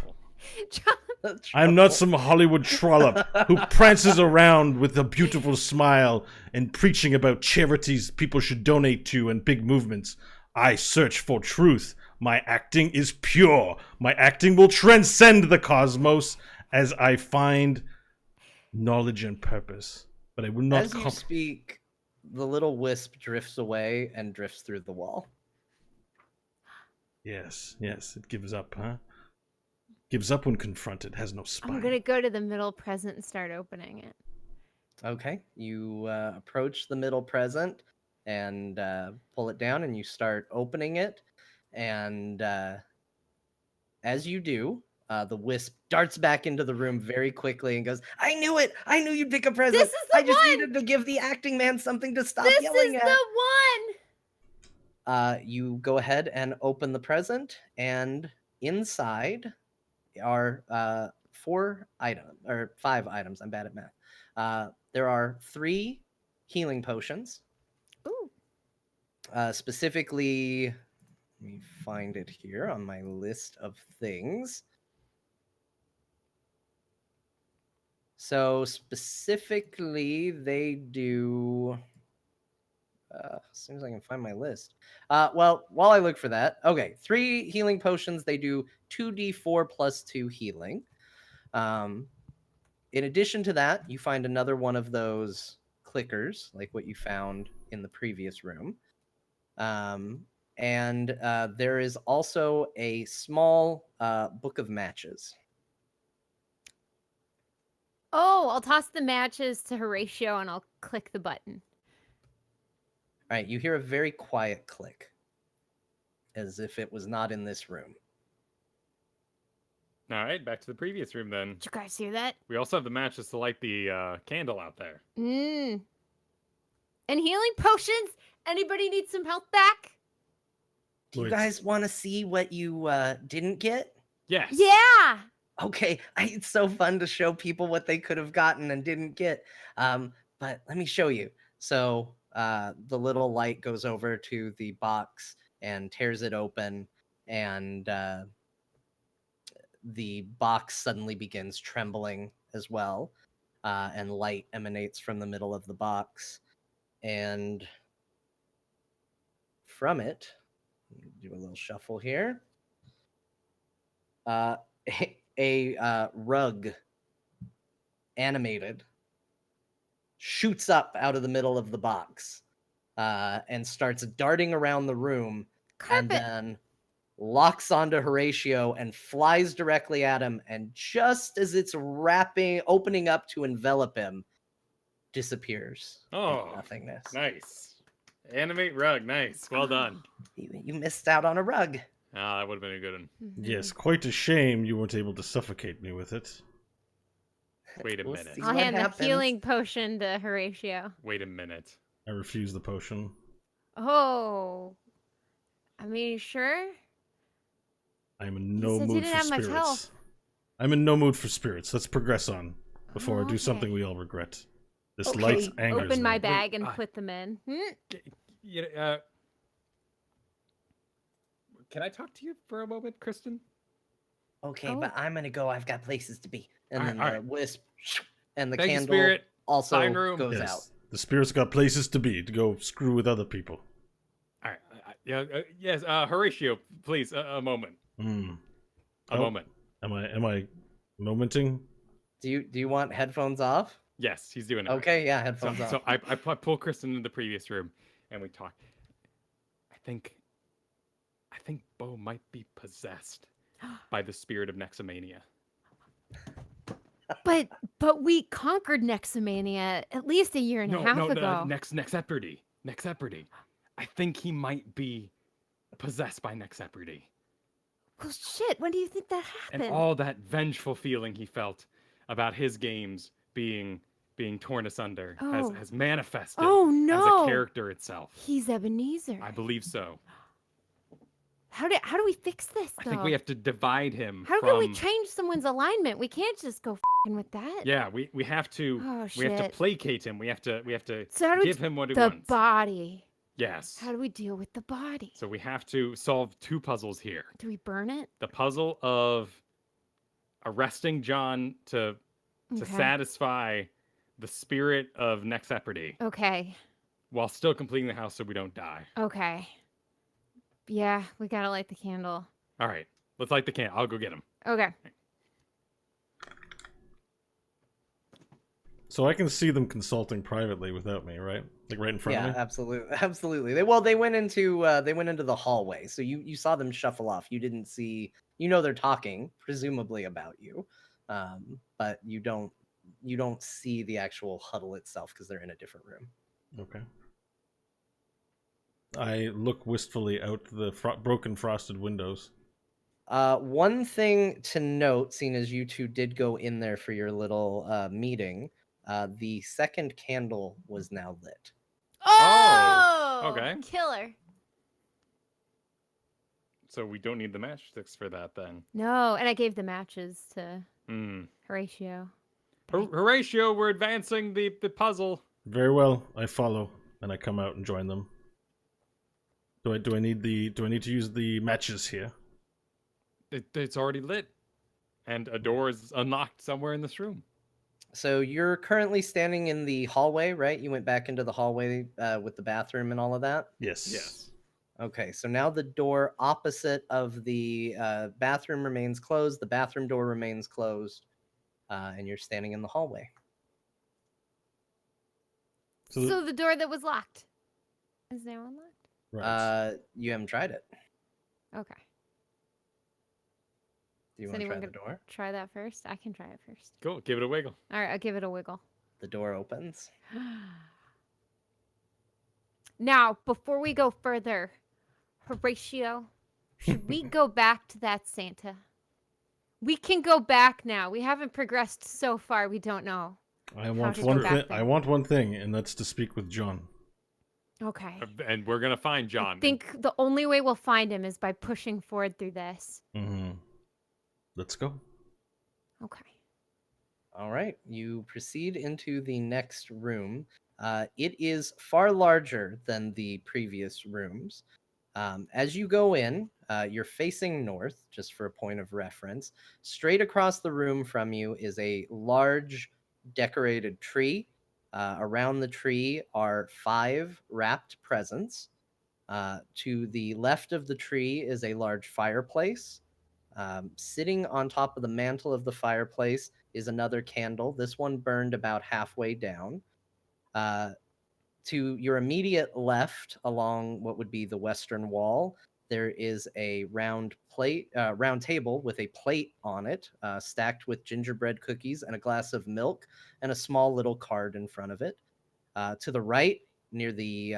Truffle. I'm not some Hollywood trollop who prances around with a beautiful smile and preaching about charities people should donate to and big movements. I search for truth. My acting is pure. My acting will transcend the cosmos as I find knowledge and purpose. But I will not As you speak, the little wisp drifts away and drifts through the wall. Yes, it gives up, huh? Gives up when confronted, has no spine. I'm gonna go to the middle present and start opening it. Okay, you approach the middle present and pull it down, and you start opening it. And as you do, the wisp darts back into the room very quickly and goes, "I knew it! I knew you'd pick a present. This is the I just one! needed to give the acting man something to stop This yelling is at." the one! You go ahead and open the present, and inside are 5 items. I'm bad at math. There are 3 healing potions. Ooh. Specifically, let me find it here on my list of things. So specifically, they do. As soon as I can find my list. Well, while I look for that, okay, 3 healing potions. They do 2d4 plus 2 healing. In addition to that, you find another one of those clickers, like what you found in the previous room. And there is also a small book of matches. Oh, I'll toss the matches to Horatio and I'll click the button. All right, you hear a very quiet click, as if it was not in this room. All right, back to the previous room then. Did you guys hear that? We also have the matches to light the candle out there. And healing potions? Anybody need some health back? Do you Wait. guys want to see what you didn't get? Yes. Yeah! Okay, it's so fun to show people what they could have gotten and didn't get. But let me show you. So the little light goes over to the box and tears it open, and the box suddenly begins trembling as well, and light emanates from the middle of the box, and from it, do a little shuffle here. A rug, animated, shoots up out of the middle of the box and starts darting around the room, and Carpet! then locks onto Horatio and flies directly at him, and just as it's opening up to envelop him, disappears Oh, into nothingness. nice. Animate rug, nice. Well done. You missed out on a rug. Ah, that would have been a good one. Yes, quite a shame you weren't able to suffocate me with it. Wait a We'll minute. see I'll what hand happens. the healing potion to Horatio. Wait a minute. I refuse the potion. Oh. I mean, sure? I'm in You no said you mood didn't for have much spirits. health. I'm in no mood for spirits. Let's progress on before Oh, I do something okay. we all regret. This Okay, light angers open my me. bag and Wait, put them in. Can I talk to you for a moment, Kristen? Okay, Oh. but I'm gonna go. I've got places to be. And All then right, all the right. wisp and the Thank you, candle Spirit. also Sign room. goes out. Yes, the spirits got places to be to go screw with other people. All right. Yes. Horatio, please, a moment. Hmm. A moment. Am I momenting? Do you want headphones off? Yes, he's doing it. Okay, yeah, Right. headphones off. So I pull Kristen into the previous room, and we talk. I think Bo might be possessed by the spirit of Nexomania. But we conquered Nexomania at least a year and a half ago. Nexeperdy. I think he might be possessed by Nexeperdy. Well, shit, when do you think that happened? And all that vengeful feeling he felt about his games being torn asunder Oh. has manifested Oh, as no. a character itself. He's Ebenezer. I believe so. How do we fix this, though? I think we have to divide him How from... can we change someone's alignment? We can't just go f***ing with that. Yeah, we have to Oh, we have to shit. placate him. We have to So how do we give him what he the wants. body. Yes. How do we deal with the body? So we have to solve two puzzles here. Do we burn it? The puzzle of arresting John to Okay. satisfy the spirit of Nexeperdy Okay. while still completing the house so we don't die. Okay. Yeah, we gotta light the candle. All right, let's light the candle. I'll go get him. Okay. So I can see them consulting privately without me, right? Like right in front Yeah, of me. absolutely. They went into the hallway, so you saw them shuffle off. You didn't see. They're talking, presumably about you, but you don't see the actual huddle itself because they're in a different room. Okay. I look wistfully out the broken frosted windows. One thing to note, seeing as you two did go in there for your little meeting, the second candle was now lit. Oh! okay. Killer. So we don't need the matchsticks for that then. No, and I gave the matches to Hmm. Horatio. Horatio, we're advancing the puzzle. Very well, I follow and I come out and join them. Do I need to use the matches here? It's already lit, and a door is unlocked somewhere in this room. So you're currently standing in the hallway, right? You went back into the hallway with the bathroom and all of that? Yes. Yes. Okay, so now the door opposite of the bathroom remains closed, the bathroom door remains closed, and you're standing in the hallway. So the door that was locked is now unlocked? Right. You haven't tried it. Okay. Do you Is want to try anyone the door? Try that first? I can try it first. Cool. Give it a wiggle. All right, I'll give it a wiggle. The door opens. Now, before we go further, Horatio, should we go back to that Santa? We can go back now. We haven't progressed so far. We don't know. I want to go one back thing. there. I want one thing, and that's to speak with John. Okay. And we're gonna find John. I think the only way we'll find him is by pushing forward through this. Mm-hmm. Let's go. Okay. All right, you proceed into the next room. It is far larger than the previous rooms. As you go in, you're facing north, just for a point of reference. Straight across the room from you is a large decorated tree. Around the tree are 5 wrapped presents. To the left of the tree is a large fireplace. Sitting on top of the mantle of the fireplace is another candle. This one burned about halfway down. To your immediate left, along what would be the western wall, there is a round table with a plate on it, stacked with gingerbread cookies and a glass of milk, and a small little card in front of it. To the right near the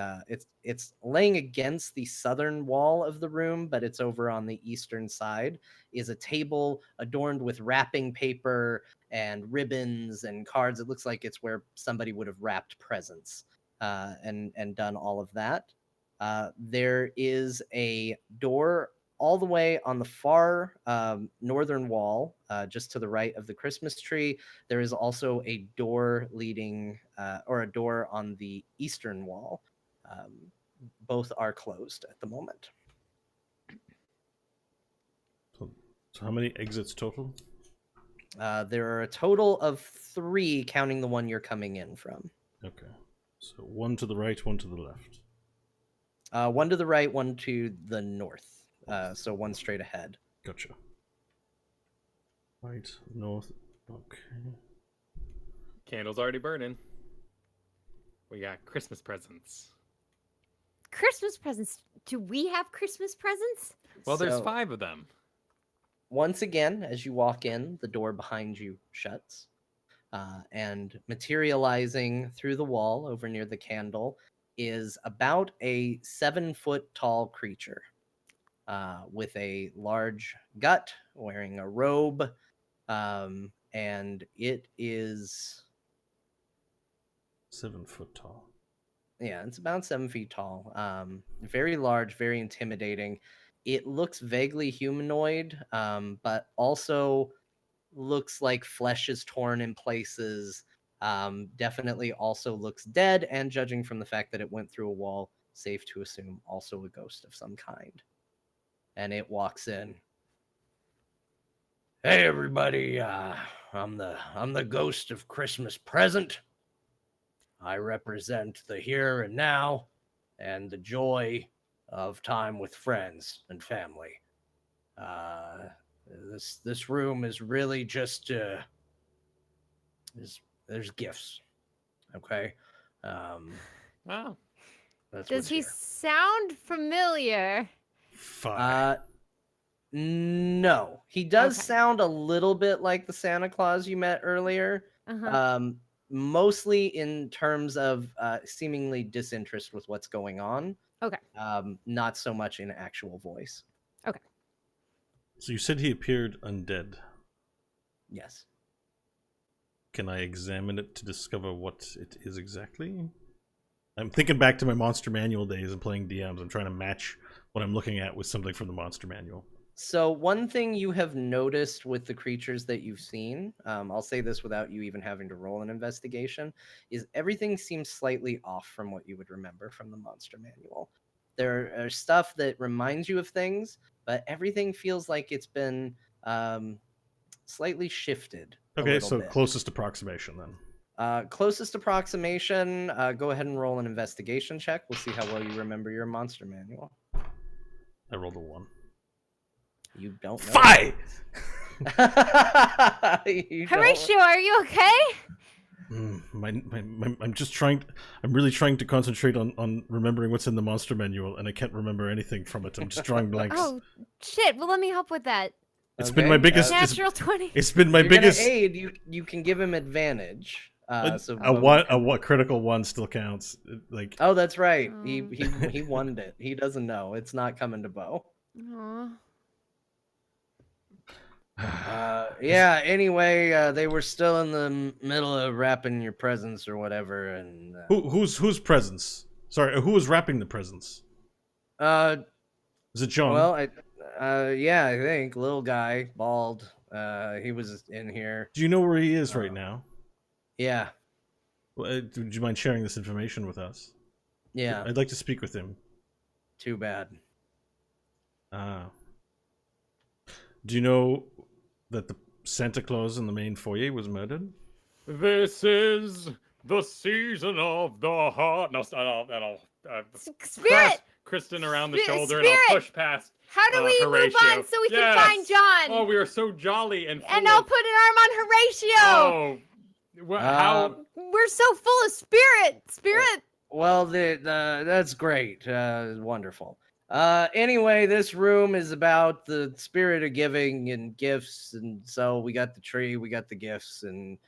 it's laying against the southern wall of the room, but it's over on the eastern side, is a table adorned with wrapping paper and ribbons and cards. It looks like it's where somebody would have wrapped presents and done all of that. There is a door all the way on the far northern wall, just to the right of the Christmas tree. There is also a door leading, or a door on the eastern wall. Both are closed at the moment. So how many exits total? There are a total of 3, counting the one you're coming in from. Okay. So one to the right, one to the left. One to the right, one to the north. So one straight ahead. Gotcha. Right, north. Okay. Candles already burning. We got Christmas presents. Christmas presents. Do we have Christmas presents? Well, there's So, 5 of them. Once again, as you walk in, the door behind you shuts. And materializing through the wall over near the candle is about a 7-foot-tall creature with a large gut, wearing a robe, and it is 7 foot tall. Yeah, it's about 7 feet tall. Very large, very intimidating. It looks vaguely humanoid, but also looks like flesh is torn in places. Definitely also looks dead, and judging from the fact that it went through a wall, safe to assume also a ghost of some kind. And it walks in. Hey everybody, I'm the ghost of Christmas present. I represent the here and now and the joy of time with friends and family. This room is really just there's gifts. Okay. Oh, That's Does what's he here. sound familiar? Fine. No. He does Okay. sound a little bit like the Santa Claus you met earlier. Uh-huh. Mostly in terms of seemingly disinterest with what's going on. Okay. Not so much in actual voice. So you said he appeared undead. Yes. Can I examine it to discover what it is exactly? I'm thinking back to my Monster Manual days and playing DMs. I'm trying to match what I'm looking at with something from the Monster Manual. So one thing you have noticed with the creatures that you've seen, I'll say this without you even having to roll an investigation, is everything seems slightly off from what you would remember from the Monster Manual. There are stuff that reminds you of things, but everything feels like it's been slightly shifted. Okay, a so little bit. closest approximation then. Closest approximation, go ahead and roll an investigation check. We'll see how well you remember your Monster Manual. I rolled a 1. You don't know. 5! You don't- Horatio, are you okay? I'm just trying. I'm really trying to concentrate on remembering what's in the Monster Manual, and I can't remember anything from it. I'm just drawing blanks. Oh, shit. Well, let me help with that. It's been my biggest. Natural 20. It's been my You're biggest. gonna aid. You can give him advantage. So a critical 1 still counts. Like Oh, that's right. He won it. He doesn't know. It's not coming to Bo. Aw. Yeah. Anyway, they were still in the middle of wrapping your presents or whatever, and whose presents? Sorry, who was wrapping the presents? Is it John? well, yeah, I think little guy, bald. He was in here. Do you know where he is right now? Yeah. Would you mind sharing this information with us? Yeah. I'd like to speak with him. Too bad. Do you know that the Santa Claus in the main foyer was murdered? this is the season of the heart. No, Spirit! Kristen around the Spirit! shoulder, and I'll push past. How do we move Horatio. on so we can find John? Oh, we are so jolly and. And full I'll of- put an arm on Horatio. Oh, how? We're so full of spirit. Spirit. Well, that's great. Wonderful. Anyway, this room is about the spirit of giving and gifts, and so we got the tree, we got the gifts, and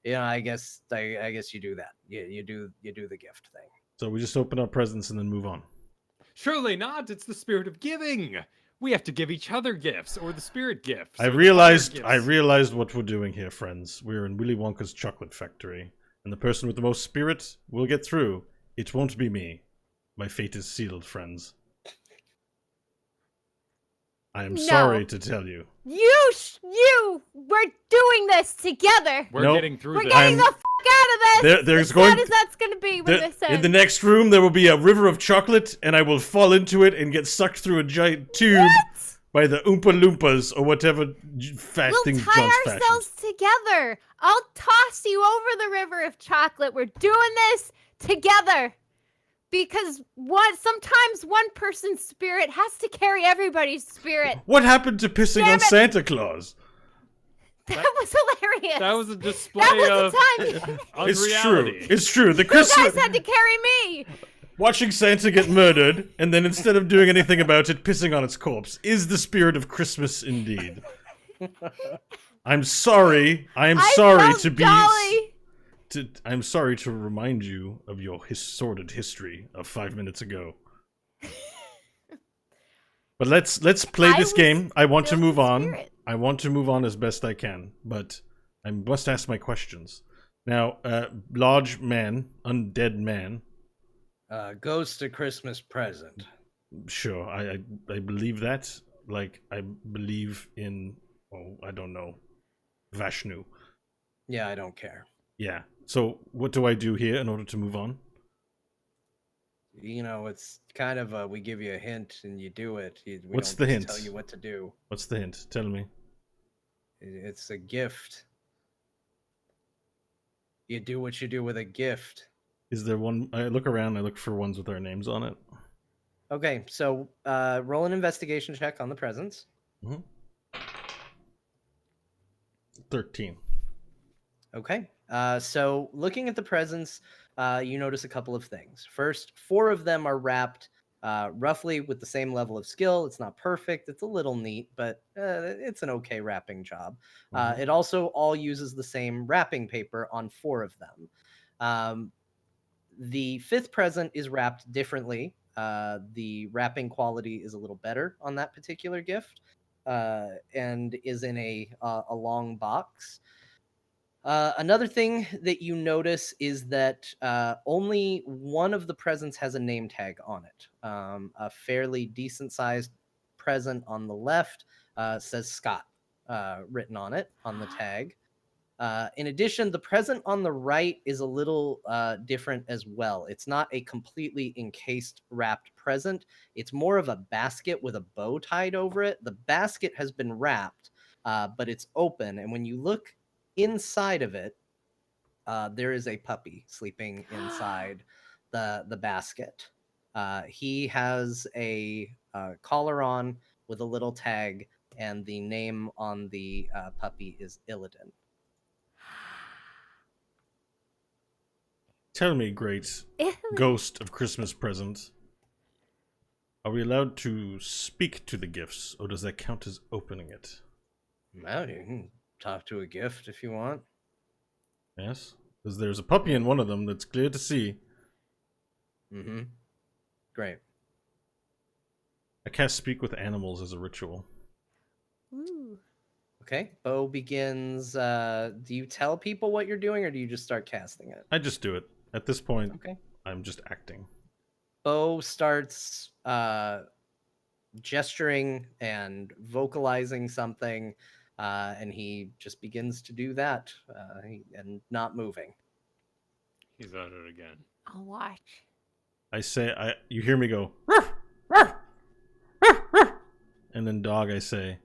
I guess you do that. You do the gift thing. So we just open our presents and then move on. Surely not. It's the spirit of giving. We have to give each other gifts, or the spirit gifts. I or the realized fire gifts. what we're doing here, friends. We're in Willy Wonka's chocolate factory, and the person with the most spirit will get through. It won't be me. My fate is sealed, friends. I am sorry to tell you. We're doing this together. We're Nope. getting through We're this. getting the f out of this. There's as going sad as that's gonna be when this ends. in the next room. There will be a river of chocolate, and I will fall into it and get sucked through a giant tube by the Oompa Loompas or whatever fat We'll thing tie John's ourselves together. I'll toss you over the river of chocolate. We're doing this together. Because sometimes one person's spirit has to carry everybody's spirit. What happened to pissing Damn on it. Santa Claus? That was hilarious. That was a display That of was the time unreality. It's true. The you Christmas guys had to carry me. watching Santa get murdered and then instead of doing anything about it, pissing on its corpse is the spirit of Christmas indeed. I'm sorry. I am sorry felt to be. jolly. I'm sorry to remind you of your sordid history of 5 minutes ago. But let's play I this was game. I want to filled move with on. spirit. I want to move on as best I can, but I must ask my questions. Now, large man, undead man. Ghost of Christmas present. Sure, I believe that. Like I believe in I don't know, Vashnu. Yeah, I don't care. Yeah. So what do I do here in order to move on? You know, it's kind of we give you a hint and you do it. We What's don't the just hint? tell you what to do. What's the hint? Tell me. It's a gift. You do what you do with a gift. Is there one? I look around. I look for ones with our names on it. Okay, so roll an investigation check on the presents. 13. Okay. So looking at the presents, you notice a couple of things. First, 4 of them are wrapped roughly with the same level of skill. It's not perfect. It's a little neat, but it's an okay wrapping job. It also all uses the same wrapping paper on 4 of them. The 5th present is wrapped differently. The wrapping quality is a little better on that particular gift and is in a long box. Another thing that you notice is that only one of the presents has a name tag on it. A fairly decent sized present on the left says Scott written on it on the tag. In addition, the present on the right is a little different as well. It's not a completely encased wrapped present. It's more of a basket with a bow tied over it. The basket has been wrapped, but it's open. And when you look inside of it, there is a puppy sleeping inside the basket. He has a collar on with a little tag, and the name on the puppy is Illidan. Tell me, great ghost of Christmas present. Are we allowed to speak to the gifts, or does that count as opening it? Well, you can talk to a gift if you want. Yes? Because there's a puppy in one of them that's clear to see. Mm-hmm. Great. I cast Speak with Animals as a ritual. Ooh. Okay. Bo begins. Do you tell people what you're doing, or do you just start casting it? I just do it. At this point, Okay. I'm just acting. Bo starts gesturing and vocalizing something, and he just begins to do that and not moving. He's at it again. I'll watch. I say, you hear me go, ruff, ruff, ruff, ruff. And then dog, I say,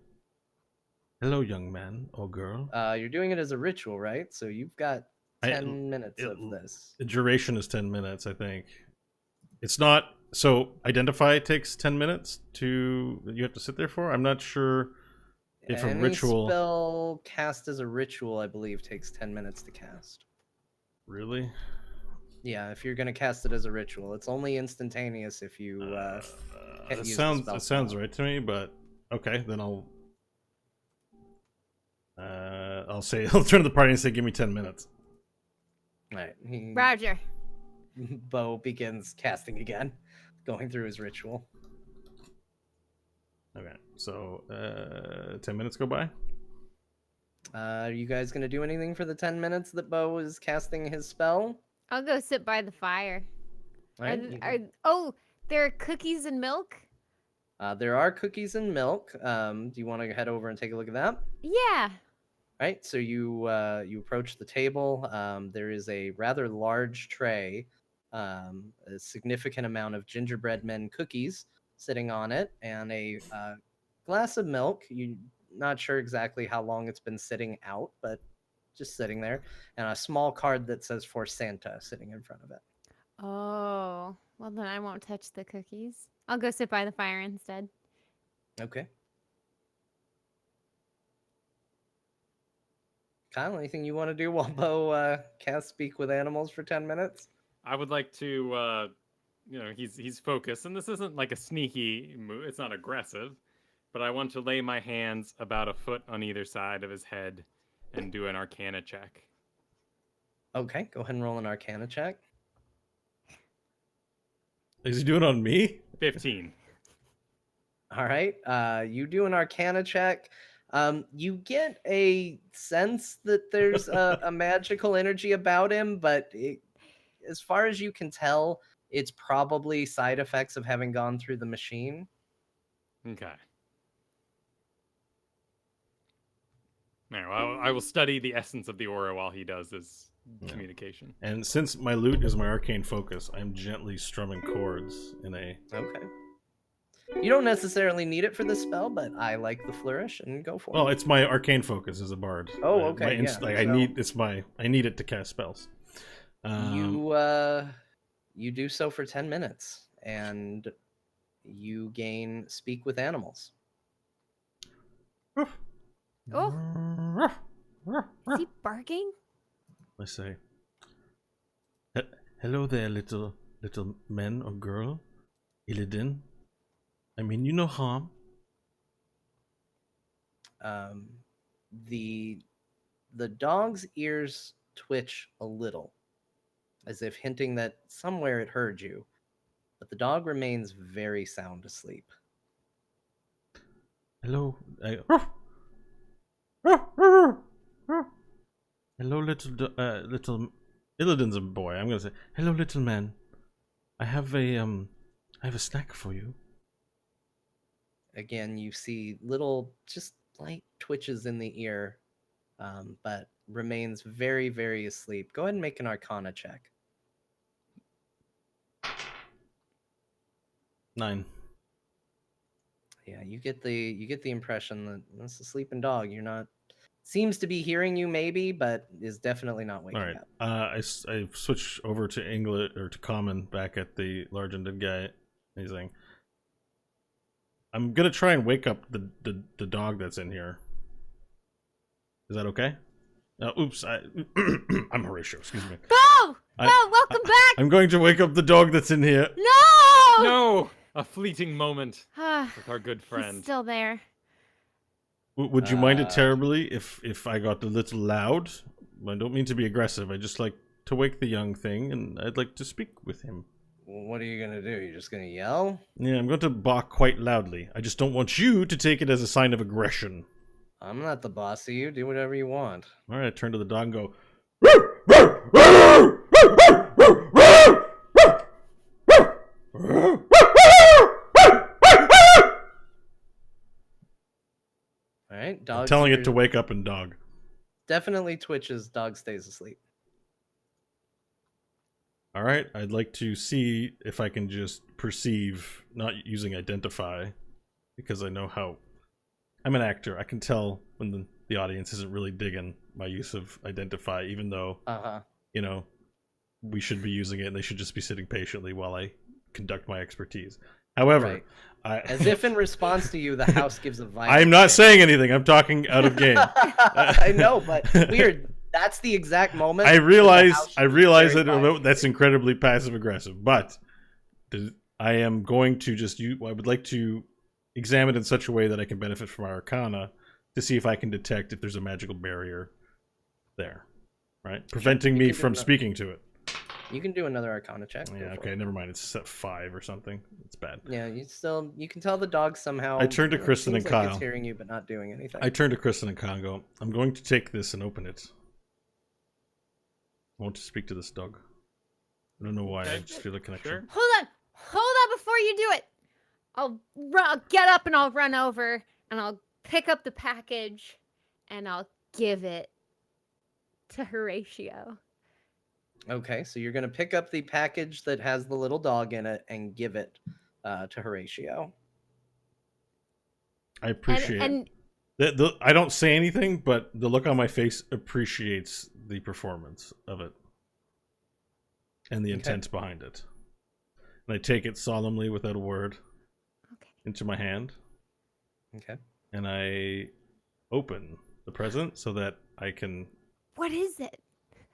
hello, young man or girl. You're doing it as a ritual, right? So you've got 10 minutes of this. The duration is 10 minutes, I think. It's not, so identify takes 10 minutes you have to sit there for? I'm not sure if Any a ritual... spell cast as a ritual, I believe, takes 10 minutes to cast. Really? Yeah, if you're going to cast it as a ritual. It's only instantaneous if you can't It use sounds the spell it sounds slot. right to me, but okay, then I'll say I'll turn to the party and say give me 10 minutes. Right. Roger. Bo begins casting again, going through his ritual. Okay, so 10 minutes go by. Are you guys gonna do anything for the 10 minutes that Bo is casting his spell? I'll go sit by the fire. Right? Oh, there are cookies and milk? There are cookies and milk. Do you want to head over and take a look at that? Yeah. Right. So you approach the table. There is a rather large tray, a significant amount of gingerbread men cookies sitting on it, and a glass of milk. You're not sure exactly how long it's been sitting out, but just sitting there, and a small card that says "For Santa" sitting in front of it. Oh, well then I won't touch the cookies. I'll go sit by the fire instead. Okay. Kyle, anything you want to do while Bo casts Speak with Animals for 10 minutes? I would like to, he's focused, and this isn't like a sneaky move. It's not aggressive, but I want to lay my hands about a foot on either side of his head and do an Arcana check. Okay, go ahead and roll an Arcana check. Is he doing it on me? 15. All right, you do an Arcana check. You get a sense that there's a magical energy about him, but as far as you can tell, it's probably side effects of having gone through the machine. Okay. Now, I will study the essence of the aura while he does his communication. And since my lute is my arcane focus, I'm gently strumming chords in a... Okay. You don't necessarily need it for the spell, but I like the flourish and go for it. Well, it's my arcane focus as a bard. Oh, okay, I need it to cast spells. You do so for 10 minutes, and you gain Speak with Animals. Oh, is he barking? I say, hello there, little man or girl, Illidan. I mean, you no harm. The dog's ears twitch a little, as if hinting that somewhere it heard you, but the dog remains very sound asleep. Hello, hello, little Illidan's a boy. I'm gonna say, hello, little man. I have a snack for you. Again, you see little, just light twitches in the ear, but remains very, very asleep. Go ahead and make an Arcana check. 9. Yeah, you get the impression that that's a sleeping dog. You're not, seems to be hearing you maybe, but is definitely not waking All right. up. I switch over to English or to Common back at the large undead guy. He's saying, I'm gonna try and wake up the dog that's in here. Is that okay? Oops, I'm Horatio. Excuse me. Bo! Welcome back! I'm going to wake up the dog that's in here. No! No! A fleeting moment with our good friend. He's still there. Would you mind it terribly if I got a little loud? I don't mean to be aggressive. I just like to wake the young thing, and I'd like to speak with him. What are you gonna do? You're just gonna yell? Yeah, I'm going to bark quite loudly. I just don't want you to take it as a sign of aggression. I'm not the boss of you. Do whatever you want. All right, I turn to the dog and go. All right, I'm dog. telling it to wake up and dog. Definitely twitches. Dog stays asleep. All right, I'd like to see if I can just perceive, not using identify, because I know how... I'm an actor. I can tell when the audience isn't really digging my use of identify, even though, you know, we should be using it and they should just be sitting patiently while I conduct my expertise. However, right. As if in response to you, the house gives a violent I'm not saying anything. I'm talking out of game. I know, but weird. That's the exact moment. I realize that that's incredibly passive aggressive, but I am going to just I would like to examine it in such a way that I can benefit from our Arcana to see if I can detect if there's a magical barrier there, right? Preventing me from speaking to it. You can do another Arcana check. Go Yeah, for okay, it. never mind. It's set 5 or something. It's bad. Yeah, you can tell the dog somehow. I turned to Kristen seems and like Kyle. It's hearing you, but not doing anything. I turn to Kristen and Congo. I'm going to take this and open it. I want to speak to this dog. I don't know why. I Okay. just feel a connection. Sure. Hold on before you do it. I'll get up and I'll run over and I'll pick up the package and I'll give it to Horatio. Okay, so you're gonna pick up the package that has the little dog in it and give it to Horatio. I appreciate and it. I don't say anything, but the look on my face appreciates the performance of it and the intent behind it. And I take it solemnly without a word into my hand. Okay. And I open the present so that I can. What is it?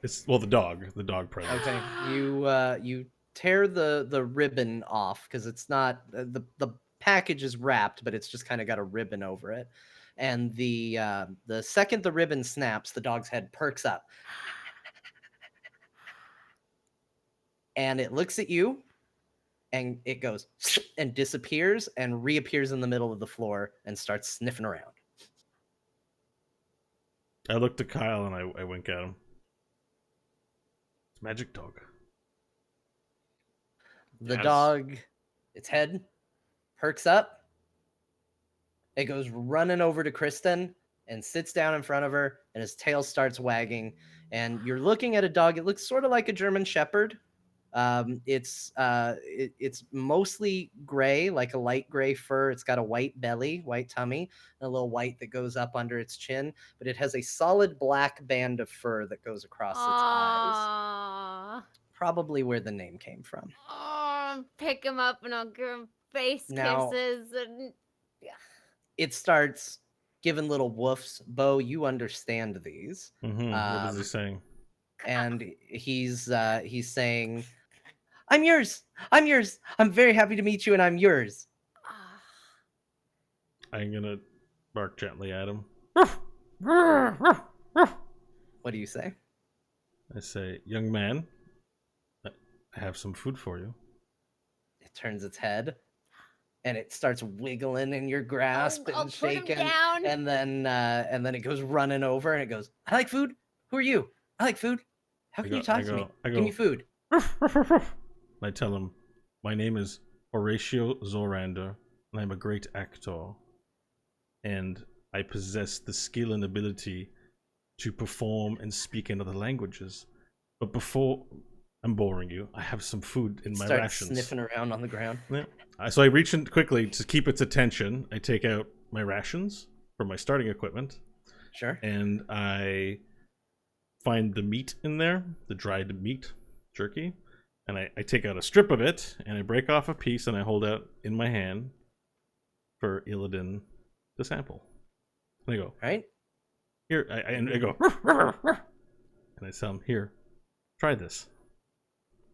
It's the dog present. Okay. You tear the ribbon off because it's not the package is wrapped, but it's just kind of got a ribbon over it. And the second the ribbon snaps, the dog's head perks up. And it looks at you and it goes and disappears and reappears in the middle of the floor and starts sniffing around. I look to Kyle and I wink at him. It's Magic Dog. The Yes. dog, its head perks up. It goes running over to Kristen and sits down in front of her, and his tail starts wagging. And you're looking at a dog. It looks sort of like a German Shepherd. It's mostly gray, like a light gray fur. It's got a white belly, white tummy, and a little white that goes up under its chin. But it has a solid black band of fur that goes across its eyes. Probably where the name came from. Oh, pick him up and I'll give him face Now- kisses and It starts giving little woofs. Bo, you understand these. What is he saying? And he's saying, I'm yours. I'm very happy to meet you, and I'm yours. I'm gonna bark gently at him. What do you say? I say, young man, I have some food for you. It turns its head, and it starts wiggling in your grasp I'll and put him shaking. down. And then it goes running over, and it goes, I like food. Who are you? I like food. How can you talk to me? Give me food. I tell him, my name is Horatio Zorander, and I'm a great actor. And I possess the skill and ability to perform and speak in other languages. But before I'm boring you, I have some food in my Starts rations. sniffing around on the ground. Yeah. So I reach in quickly to keep its attention. I take out my rations for my starting equipment. Sure. And I find the meat in there, the dried meat, jerky. And I take out a strip of it, and I break off a piece, and I hold out in my hand for Illidan to sample. And I go, Right? here, and I go, and I tell him, here, try this.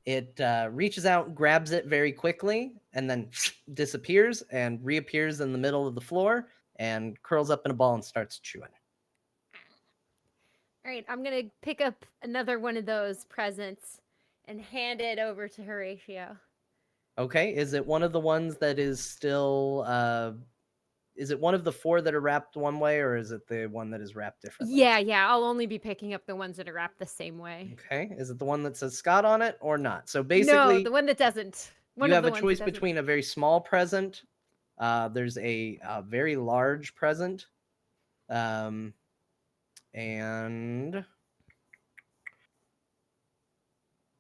It reaches out, grabs it very quickly, and then disappears and reappears in the middle of the floor and curls up in a ball and starts chewing. All right, I'm gonna pick up another one of those presents and hand it over to Horatio. Okay, is it one of the ones that is still is it one of the 4 that are wrapped one way, or is it the one that is wrapped differently? Yeah, I'll only be picking up the ones that are wrapped the same way. Okay, is it the one that says Scott on it or not? So No, basically, the one that doesn't. One you of have the a ones choice that doesn't. between a very small present, there's a very large present, and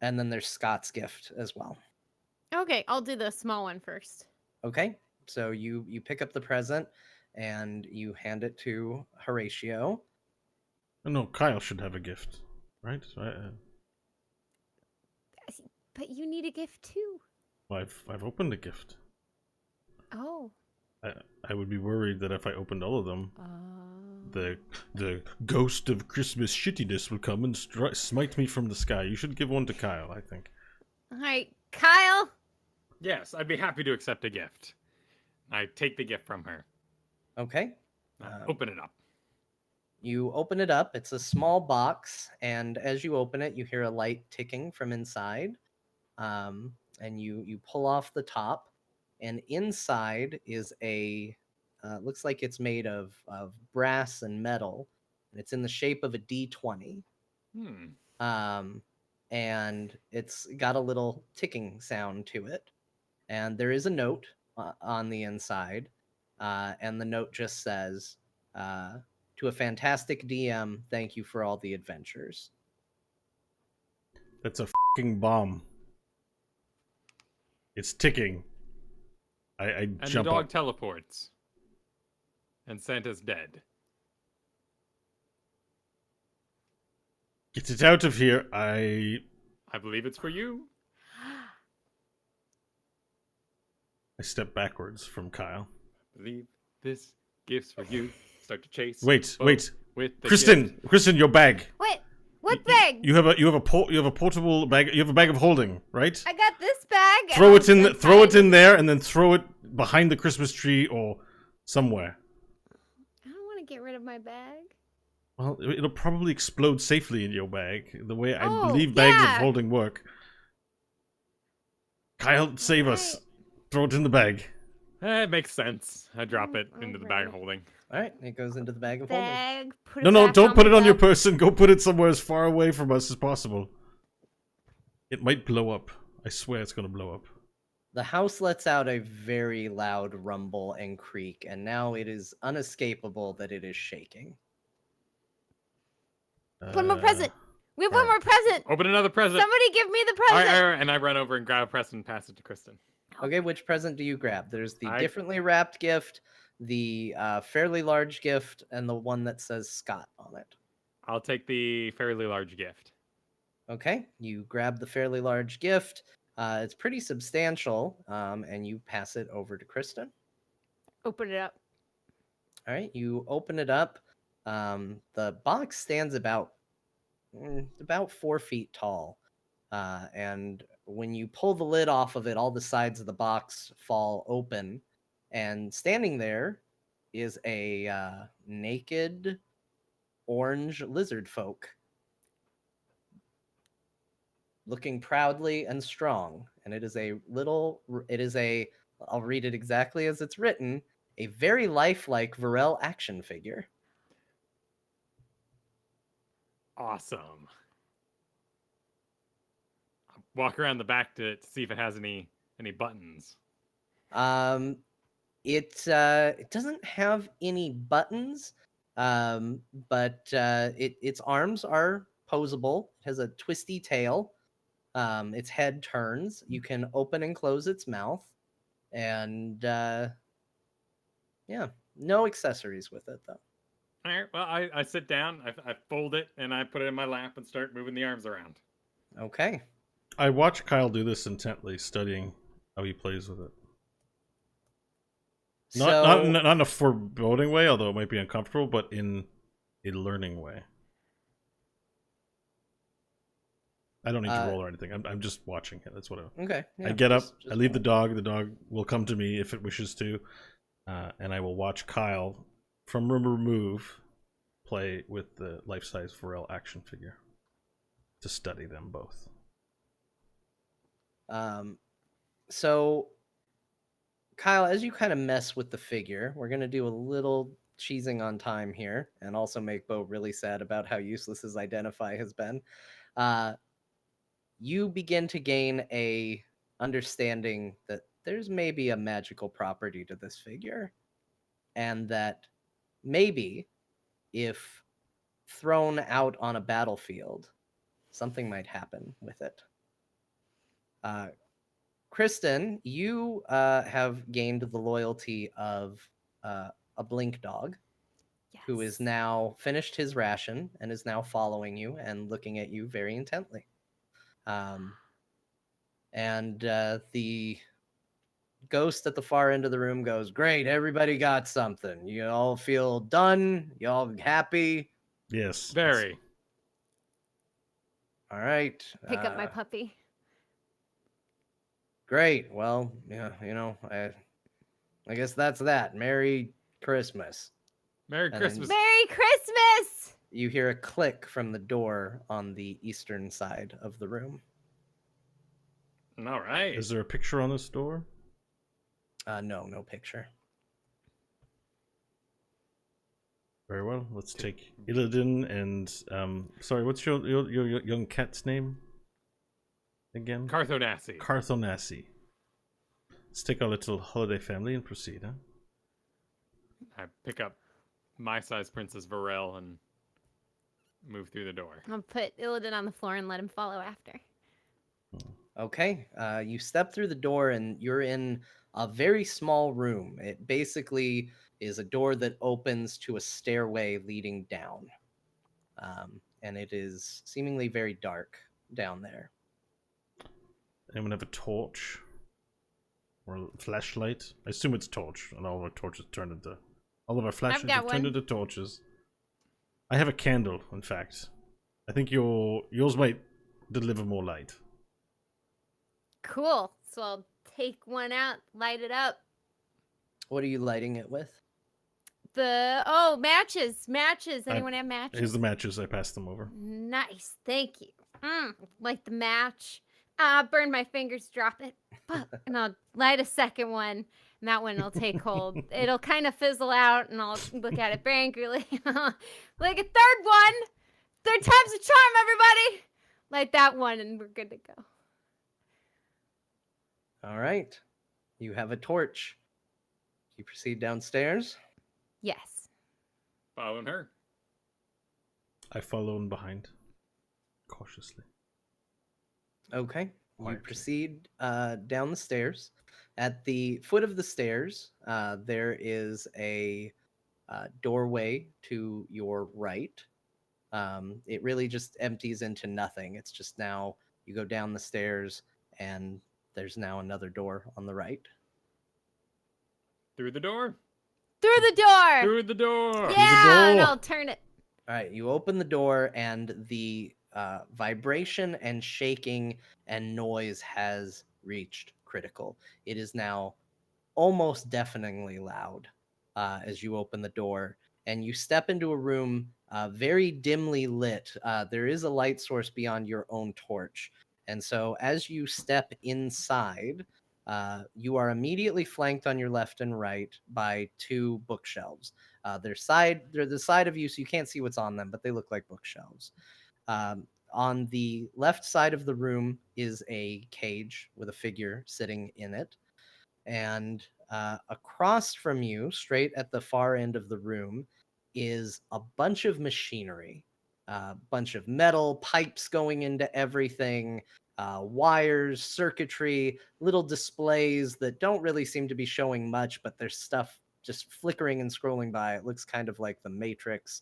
then there's Scott's gift as well. Okay, I'll do the small one first. Okay, so you pick up the present and you hand it to Horatio. No, Kyle should have a gift, right? But you need a gift too. Well, I've opened a gift. Oh. I would be worried that if I opened all of them, the ghost of Christmas shittiness will come and smite me from the sky. You should give one to Kyle, I think. All right, Kyle. Yes, I'd be happy to accept a gift. I take the gift from her. Okay. Open it up. You open it up. It's a small box, and as you open it, you hear a light ticking from inside. And you pull off the top, and inside is a looks like it's made of brass and metal, and it's in the shape of a D20. Hmm. And it's got a little ticking sound to it, and there is a note on the inside, and the note just says, "To a fantastic DM, thank you for all the adventures." That's a fucking bomb. It's ticking. I And the jump dog up. teleports. And Santa's dead. Get it out of here. I believe it's for you. step backwards from Kyle. I believe this gift's for you. Start to chase. Wait, boat wait. With the Kristen, gift. Kristen, your bag. What bag? You have a portable bag. You have a bag of holding, right? I got this bag. and Throw it I'll- in. Throw it in there, and then throw it behind the Christmas tree or somewhere. I don't want to get rid of my bag. Well, it'll probably explode safely in your bag. The way I Oh, believe bags of yeah. holding work. Kyle, save us. Right. Throw it in the bag. It makes sense. I drop it Oh, into the bag right. holding. All right, it goes into the bag of holding. Bag. Put it No, back don't put my it on your belt. person. Go put it somewhere as far away from us as possible. It might blow up. I swear it's gonna blow up. The house lets out a very loud rumble and creak, and now it is unescapable that it is shaking. One more present. We have one more present. Open another present. Somebody give me the All right, present. and I run over and grab a present and pass it to Kristen. Okay, which present do you grab? There's the I- differently wrapped gift, the fairly large gift, and the one that says Scott on it. I'll take the fairly large gift. Okay, you grab the fairly large gift. It's pretty substantial, and you pass it over to Kristen. Open it up. All right, you open it up. The box stands about 4 feet tall, and when you pull the lid off of it, all the sides of the box fall open, and standing there is a naked orange lizard folk, looking proudly and strong. And it is I'll read it exactly as it's written, a very lifelike Varel action figure. Awesome. I'll walk around the back to see if it has any buttons. It doesn't have any buttons, but its arms are posable. It has a twisty tail. Its head turns. You can open and close its mouth, and yeah, no accessories with it though. All right. Well, I sit down, I fold it, and I put it in my lap and start moving the arms around. Okay. I watch Kyle do this intently, studying how he plays with it. Not in a foreboding way, although it might be uncomfortable, but in a learning way. I don't need to roll or anything. I'm just watching it. That's what Okay. I get up. just I leave the roll. dog. The dog will come to me if it wishes to, and I will watch Kyle from remove play with the life-size Varel action figure to study them both. So Kyle, as you kind of mess with the figure, we're gonna do a little cheesing on time here, and also make Bo really sad about how useless his identify has been. You begin to gain a understanding that there's maybe a magical property to this figure, and that maybe if thrown out on a battlefield, something might happen with it. Kristen, you have gained the loyalty of a blink dog, who is Yes. now finished his ration and is now following you and looking at you very intently. And the ghost at the far end of the room goes, "Great, everybody got something. You all feel done? You all happy? Yes. Very. All right. Pick up my puppy. Great. Well, yeah, I guess that's that. Merry Christmas." Merry And then- Christmas. Merry Christmas! You hear a click from the door on the eastern side of the room. All right. Is there a picture on this door? No picture. Very well. Let's take Illidan and sorry, what's your young cat's name again? Carthonassi. Carthonassi. Let's take our little holiday family and proceed, huh? I pick up my size Princess Varel and move through the door. I'll put Illidan on the floor and let him follow after. Okay, you step through the door and you're in a very small room. It basically is a door that opens to a stairway leading down. And it is seemingly very dark down there. Anyone have a torch? Or a flashlight? I assume it's torch, and all of our torches turned into... All of our flashlights got have turned one. into torches. I have a candle, in fact. I think yours might deliver more light. Cool. So I'll take one out, light it up. What are you lighting it with? Matches. Anyone have matches? Here's the matches. I passed them over. Nice. Thank you. Light the match. Burn my fingers, drop it. And I'll light a second one. And that one will take hold. It'll kind of fizzle out, and I'll look at it very angrily. Like a third one. Third time's a charm, everybody. Light that one, and we're good to go. All right, you have a torch. You proceed downstairs. Yes. Following her. I follow in behind. Cautiously. Okay, you Quietly. proceed down the stairs. At the foot of the stairs, there is a doorway to your right. It really just empties into nothing. It's just now you go down the stairs and there's now another door on the right. Through the door. Through the door. Through the door. Yeah, and door. I'll turn it. All right, you open the door and the vibration and shaking and noise has reached critical. It is now almost deafeningly loud as you open the door and you step into a room very dimly lit. There is a light source beyond your own torch. And so as you step inside, you are immediately flanked on your left and right by two bookshelves. They're the side of you, so you can't see what's on them, but they look like bookshelves. On the left side of the room is a cage with a figure sitting in it. And across from you, straight at the far end of the room, is a bunch of machinery, a bunch of metal pipes going into everything, wires, circuitry, little displays that don't really seem to be showing much, but there's stuff just flickering and scrolling by. It looks kind of like the Matrix.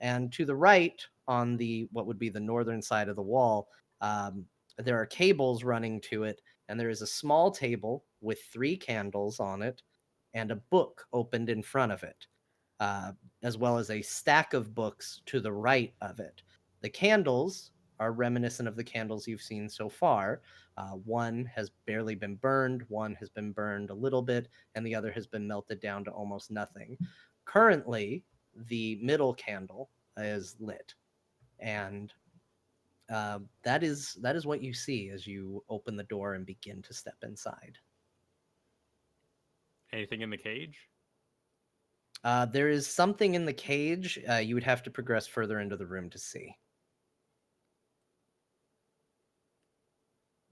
And to the right, on what would be the northern side of the wall, there are cables running to it, and there is a small table with 3 candles on it and a book opened in front of it, as well as a stack of books to the right of it. The candles are reminiscent of the candles you've seen so far. One has barely been burned, one has been burned a little bit, and the other has been melted down to almost nothing. Currently, the middle candle is lit, and that is what you see as you open the door and begin to step inside. Anything in the cage? There is something in the cage. You would have to progress further into the room to see.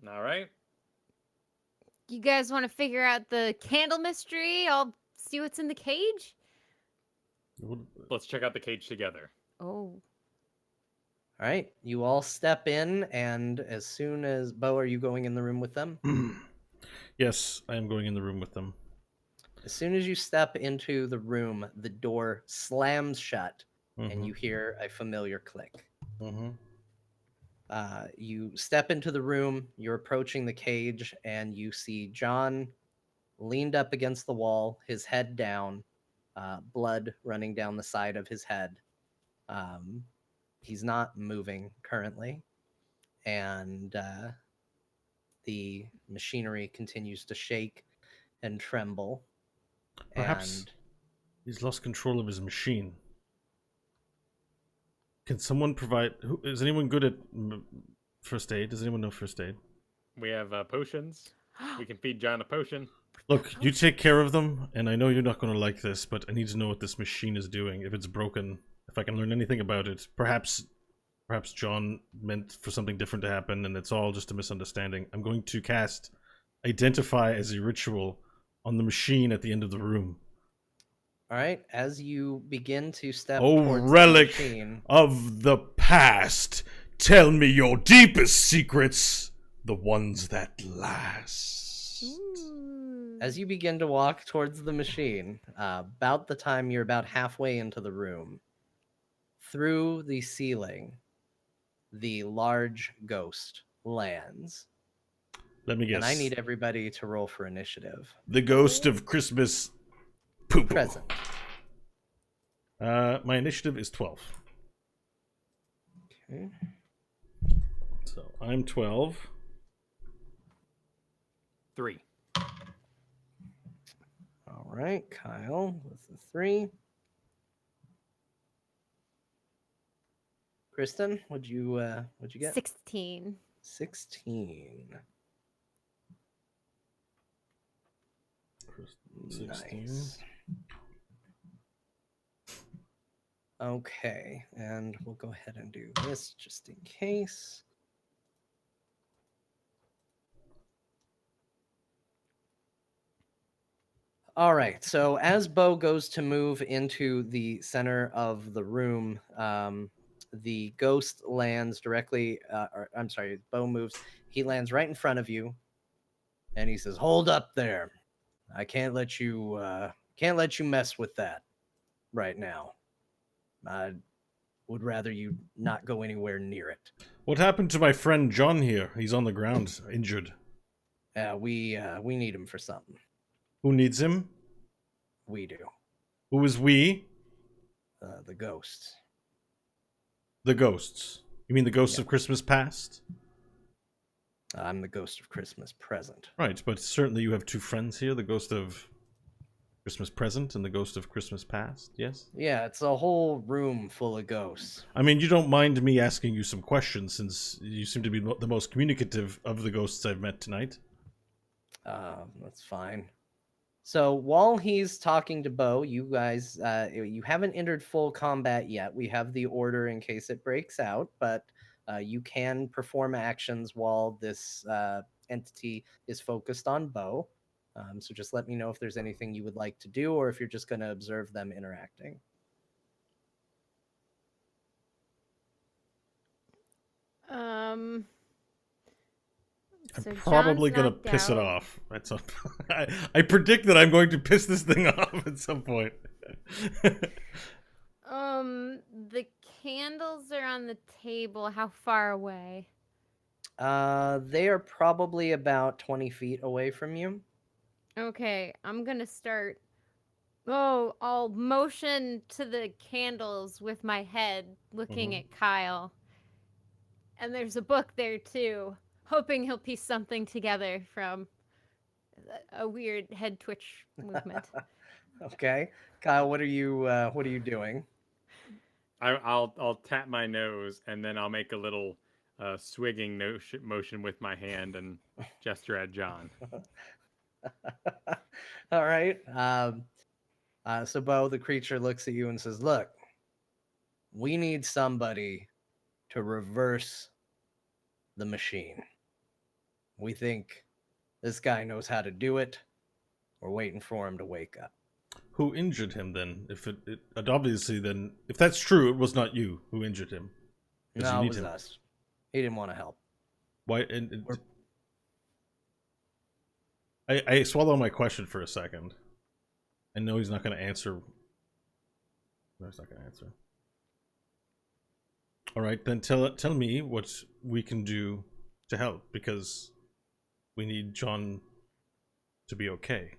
All right. You guys want to figure out the candle mystery? I'll see what's in the cage. Let's check out the cage together. Oh. All right, you all step in, and as soon as Bo, are you going in the room with them? Yes, I am going in the room with them. As soon as you step into the room, the door slams shut, Mm-hmm. and you hear a familiar click. Mm-hmm. You step into the room, you're approaching the cage, and you see John leaned up against the wall, his head down, blood running down the side of his head. He's not moving currently, and the machinery continues to shake and tremble. Perhaps And He's lost control of his machine. Can someone provide? Is anyone good at first aid? Does anyone know first aid? We have potions. We can feed John a potion. Look, you take care of them, and I know you're not going to like this, but I need to know what this machine is doing. If it's broken, if I can learn anything about it, perhaps John meant for something different to happen, and it's all just a misunderstanding. I'm going to cast Identify as a ritual on the machine at the end of the room. All right, as you begin to step Oh, towards relic the machine, of the past, tell me your deepest secrets, the ones that last. Ooh. as you begin to walk towards the machine, about the time you're about halfway into the room, through the ceiling, the large ghost lands. Let me guess. And I need everybody to roll for initiative. The ghost of Christmas poo-poo. Present. My initiative is 12. Okay. So I'm 12. 3. All right, Kyle with the 3. Kristen, what'd you get? 16. 16. 16. Nice. Okay, and we'll go ahead and do this just in case. All right, so as Bo goes to move into the center of the room, the ghost lands directly, or I'm sorry, Bo moves. He lands right in front of you, and he says, "Hold up there! I can't let you mess with that right now. I would rather you not go anywhere near it." What happened to my friend John here? He's on the ground, injured. We need him for something. Who needs him? We do. Who is we? The ghosts. The ghosts. You mean the ghosts Yeah. of Christmas past? I'm the ghost of Christmas present. Right, but certainly you have two friends here, the ghost of Christmas present and the ghost of Christmas past, yes? Yeah, it's a whole room full of ghosts. I mean, you don't mind me asking you some questions since you seem to be the most communicative of the ghosts I've met tonight. That's fine. So while he's talking to Bo, you guys, you haven't entered full combat yet. We have the order in case it breaks out, but you can perform actions while this entity is focused on Bo. So just let me know if there's anything you would like to do, or if you're just going to observe them interacting. I'm So probably John's going to knocked piss it out. off at some point. I predict that I'm going to piss this thing off at some point. The candles are on the table. How far away? They are probably about 20 feet away from you. Okay, I'm gonna start. Oh, I'll motion to the candles with my head, looking Mhm. at Kyle. And there's a book there too, hoping he'll piece something together from a weird head twitch movement. Okay, Kyle, what are you doing? I'll tap my nose and then I'll make a little swigging motion with my hand and gesture at John. All right. So Bo, the creature, looks at you and says, "Look, we need somebody to reverse the machine. We think this guy knows how to do it. We're waiting for him to wake up." Who injured him then? If it obviously then, if that's true, it was not you who injured him. 'Cause you No, it need was him. us. He didn't want to help. Why? I swallow my question for a second. I know he's not going to answer. No, he's not going to answer. All right, then tell me what we can do to help, because we need John to be okay,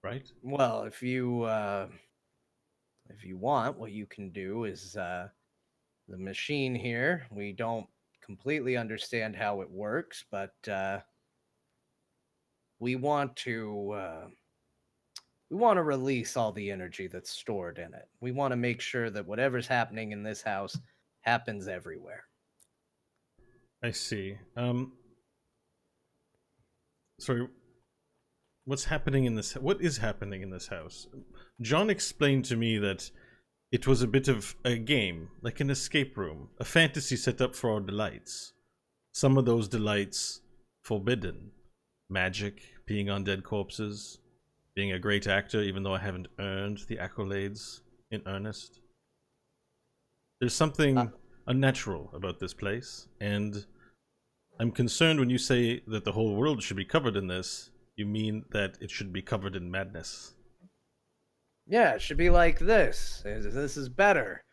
right? Well, if you want, what you can do is the machine here. We don't completely understand how it works, but we want to we want to release all the energy that's stored in it. We want to make sure that whatever's happening in this house happens everywhere. I see. Sorry. What's happening in this? What is happening in this house? John explained to me that it was a bit of a game, like an escape room, a fantasy set up for our delights. Some of those delights forbidden. Magic, peeing on dead corpses, being a great actor even though I haven't earned the accolades in earnest. There's something unnatural about this place, and I'm concerned when you say that the whole world should be covered in this, you mean that it should be covered in madness. Yeah, it should be like this. This is better.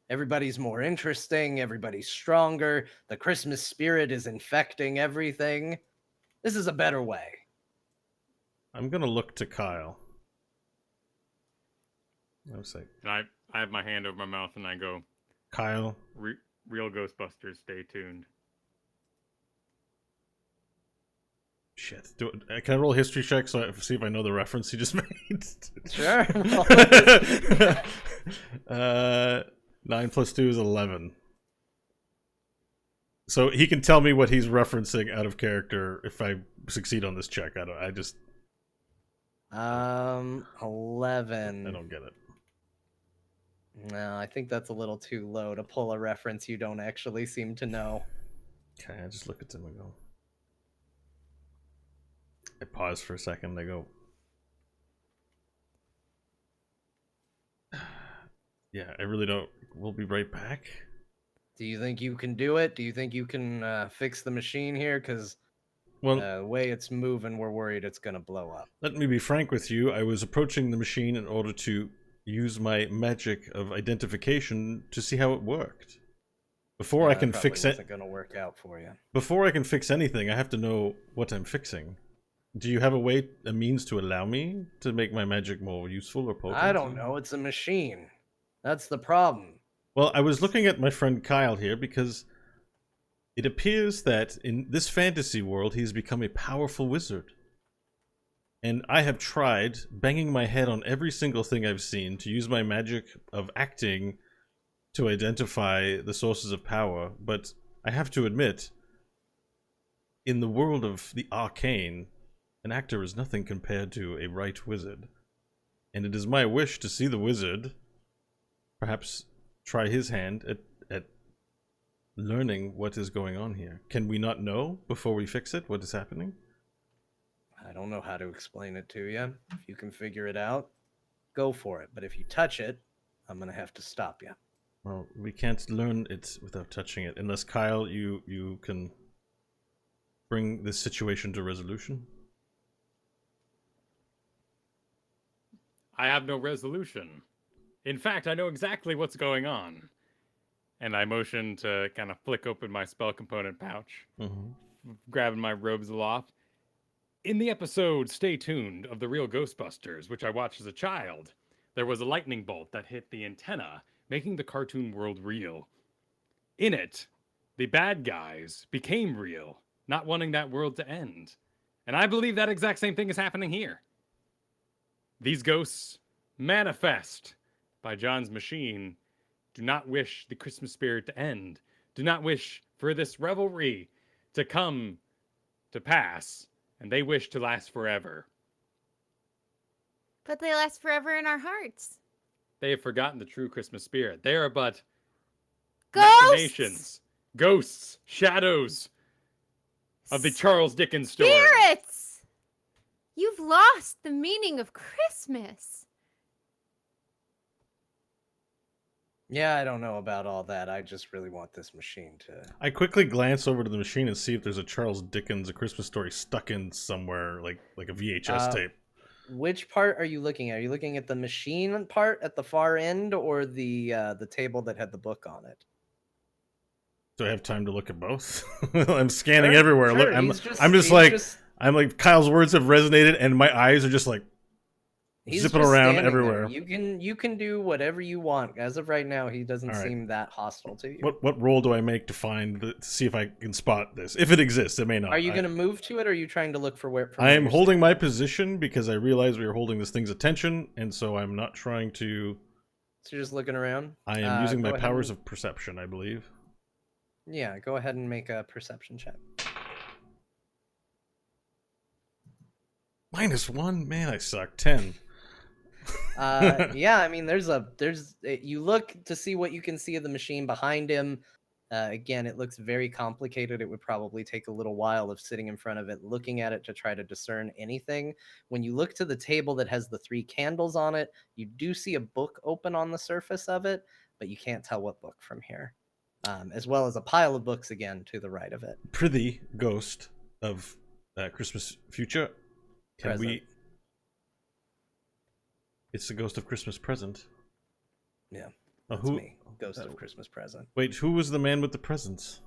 Everybody's more interesting, everybody's stronger, the Christmas spirit is infecting everything. This is a better way. I'm gonna look to Kyle. I was like, And I have my hand over my mouth and I go, Kyle, Real Ghostbusters, stay tuned. shit. Can I roll a history check so I see if I know the reference he just made? Sure. 9 plus 2 is 11. So he can tell me what he's referencing out of character if I succeed on this check. I just 11. I don't get it. No, I think that's a little too low to pull a reference you don't actually seem to know. Okay, I just look at him and go. I pause for a second. I go. Yeah, I really don't. We'll be right back. Do you think you can do it? Do you think you can fix the machine here? Because Well, the way it's moving, we're worried it's going to blow up. let me be frank with you. I was approaching the machine in order to use my magic of identification to see how it worked. Before I can fix it, It's going to work out for you. before I can fix anything, I have to know what I'm fixing. Do you have a means to allow me to make my magic more useful or potent? I don't know. It's a machine. That's the problem. Well, I was looking at my friend Kyle here because it appears that in this fantasy world he's become a powerful wizard. And I have tried banging my head on every single thing I've seen to use my magic of acting to identify the sources of power, but I have to admit, in the world of the arcane, an actor is nothing compared to a right wizard. And it is my wish to see the wizard perhaps try his hand at learning what is going on here. Can we not know before we fix it what is happening? I don't know how to explain it to you. If you can figure it out, go for it. But if you touch it, I'm going to have to stop you. Well, we can't learn it without touching it, unless Kyle, you can bring this situation to resolution. I have no resolution. In fact, I know exactly what's going on. And I motion to kind of flick open my spell component pouch, grabbing my robes aloft. In the episode Stay Tuned of The Real Ghostbusters, which I watched as a child, there was a lightning bolt that hit the antenna, making the cartoon world real. In it, the bad guys became real, not wanting that world to end. And I believe that exact same thing is happening here. These ghosts manifest by John's machine do not wish the Christmas spirit to end, do not wish for this revelry to come to pass, and they wish to last forever. But they last forever in our hearts. They have forgotten the true Christmas spirit. They are but Ghosts! machinations, ghosts, shadows of the Charles Dickens story. Spirits! You've lost the meaning of Christmas. Yeah, I don't know about all that. I just really want this machine to... I quickly glance over to the machine and see if there's a Charles Dickens A Christmas Story stuck in somewhere, like a VHS tape. Which part are you looking at? Are you looking at the machine part at the far end, or the table that had the book on it? Do I have time to look at both? I'm scanning Sure, everywhere. sure. Look, I'm like Kyle's words have resonated, and my eyes are just like, He's zipping just around standing there. everywhere. You can do whatever you want. As of right now, he doesn't All right. seem that hostile to you. What roll do I make to see if I can spot this? If it exists, it may not. Are you going to move to it, or are you trying to look for where? From I where am you're holding standing? my position because I realize we are holding this thing's attention, and so I'm not trying to. So you're just looking around. I am using my go ahead powers and- of perception, I believe. Yeah, go ahead and make a perception check. -1, man, I suck. 10. Yeah, I mean, you look to see what you can see of the machine behind him. Again, it looks very complicated. It would probably take a little while of sitting in front of it, looking at it to try to discern anything. When you look to the table that has the 3 candles on it, you do see a book open on the surface of it, but you can't tell what book from here. As well as a pile of books again to the right of it. Prithee, ghost of Christmas future. Can Present. we? It's the ghost of Christmas present. Yeah, Oh, that's me, ghost of Christmas present. Wait, who was the man with the presents?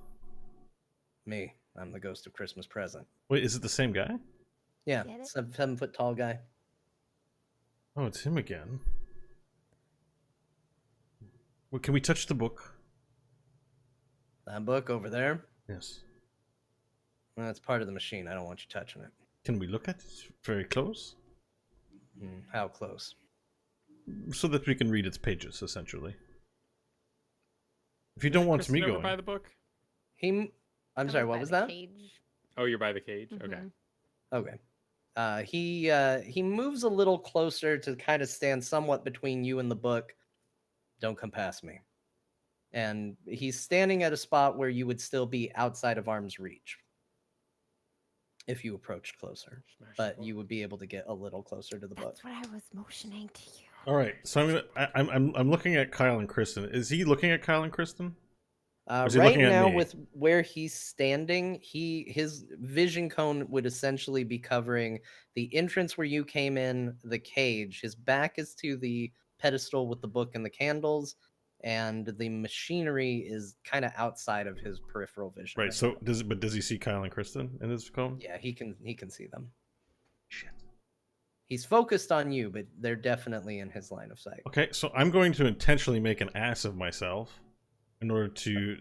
Me, I'm the ghost of Christmas present. Wait, is it the same guy? Yeah, Get it? 7-foot tall guy. Oh, it's him again. Well, can we touch the book? That book over there, Yes. well, that's part of the machine. I don't want you touching it. Can we look at it very close? How close? So that we can read its pages, essentially. If you don't want me Kristen over going. by the book? I'm sorry, what was that? Oh, you're by the cage? Mhm. Okay. Okay. He moves a little closer to kind of stand somewhat between you and the book. Don't come past me. And he's standing at a spot where you would still be outside of arm's reach if you approached closer. Smash the But book. you would be able to get a little closer to the book. That's what I was motioning to you. All right, so I'm looking at Kyle and Kristen. Is he looking at Kyle and Kristen? Or is he Right looking at now, me? with where he's standing, his vision cone would essentially be covering the entrance where you came in, the cage. His back is to the pedestal with the book and the candles, and the machinery is kind of outside of his peripheral vision. Right. So does he see Kyle and Kristen in his cone? Yeah, he can see them. Shit. He's focused on you, but they're definitely in his line of sight. Okay, so I'm going to intentionally make an ass of myself in order to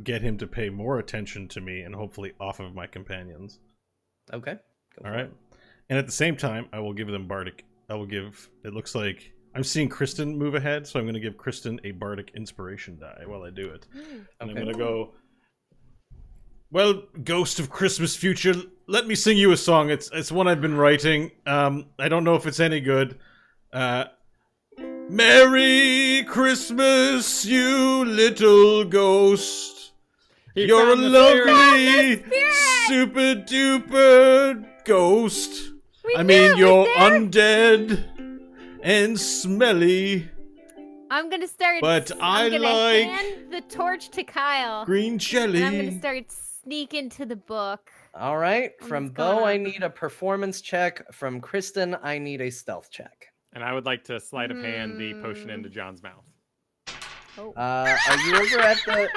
get him to pay more attention to me and hopefully off of my companions. Okay. Go All for right. it. And at the same time, I will give them bardic. I will give. It looks like I'm seeing Kristen move ahead, so I'm going to give Kristen a bardic inspiration die while I do it. And I'm Okay. going to go. Well, Ghost of Christmas Future, let me sing you a song. It's one I've been writing. I don't know if it's any good. Merry Christmas, you little ghost. He You're a found the spirit. lovely, spirit! super duper ghost. We I knew mean, it you're was there. undead and smelly. I'm gonna start. But I I'm gonna like hand the torch to Kyle, Green jelly. and I'm gonna start sneaking to the book. All right. What's From going Bo, I on? need a performance check. From Kristen, I need a stealth check. And I would like to sleight of hand the potion into John's mouth. Oh, Are you over at the?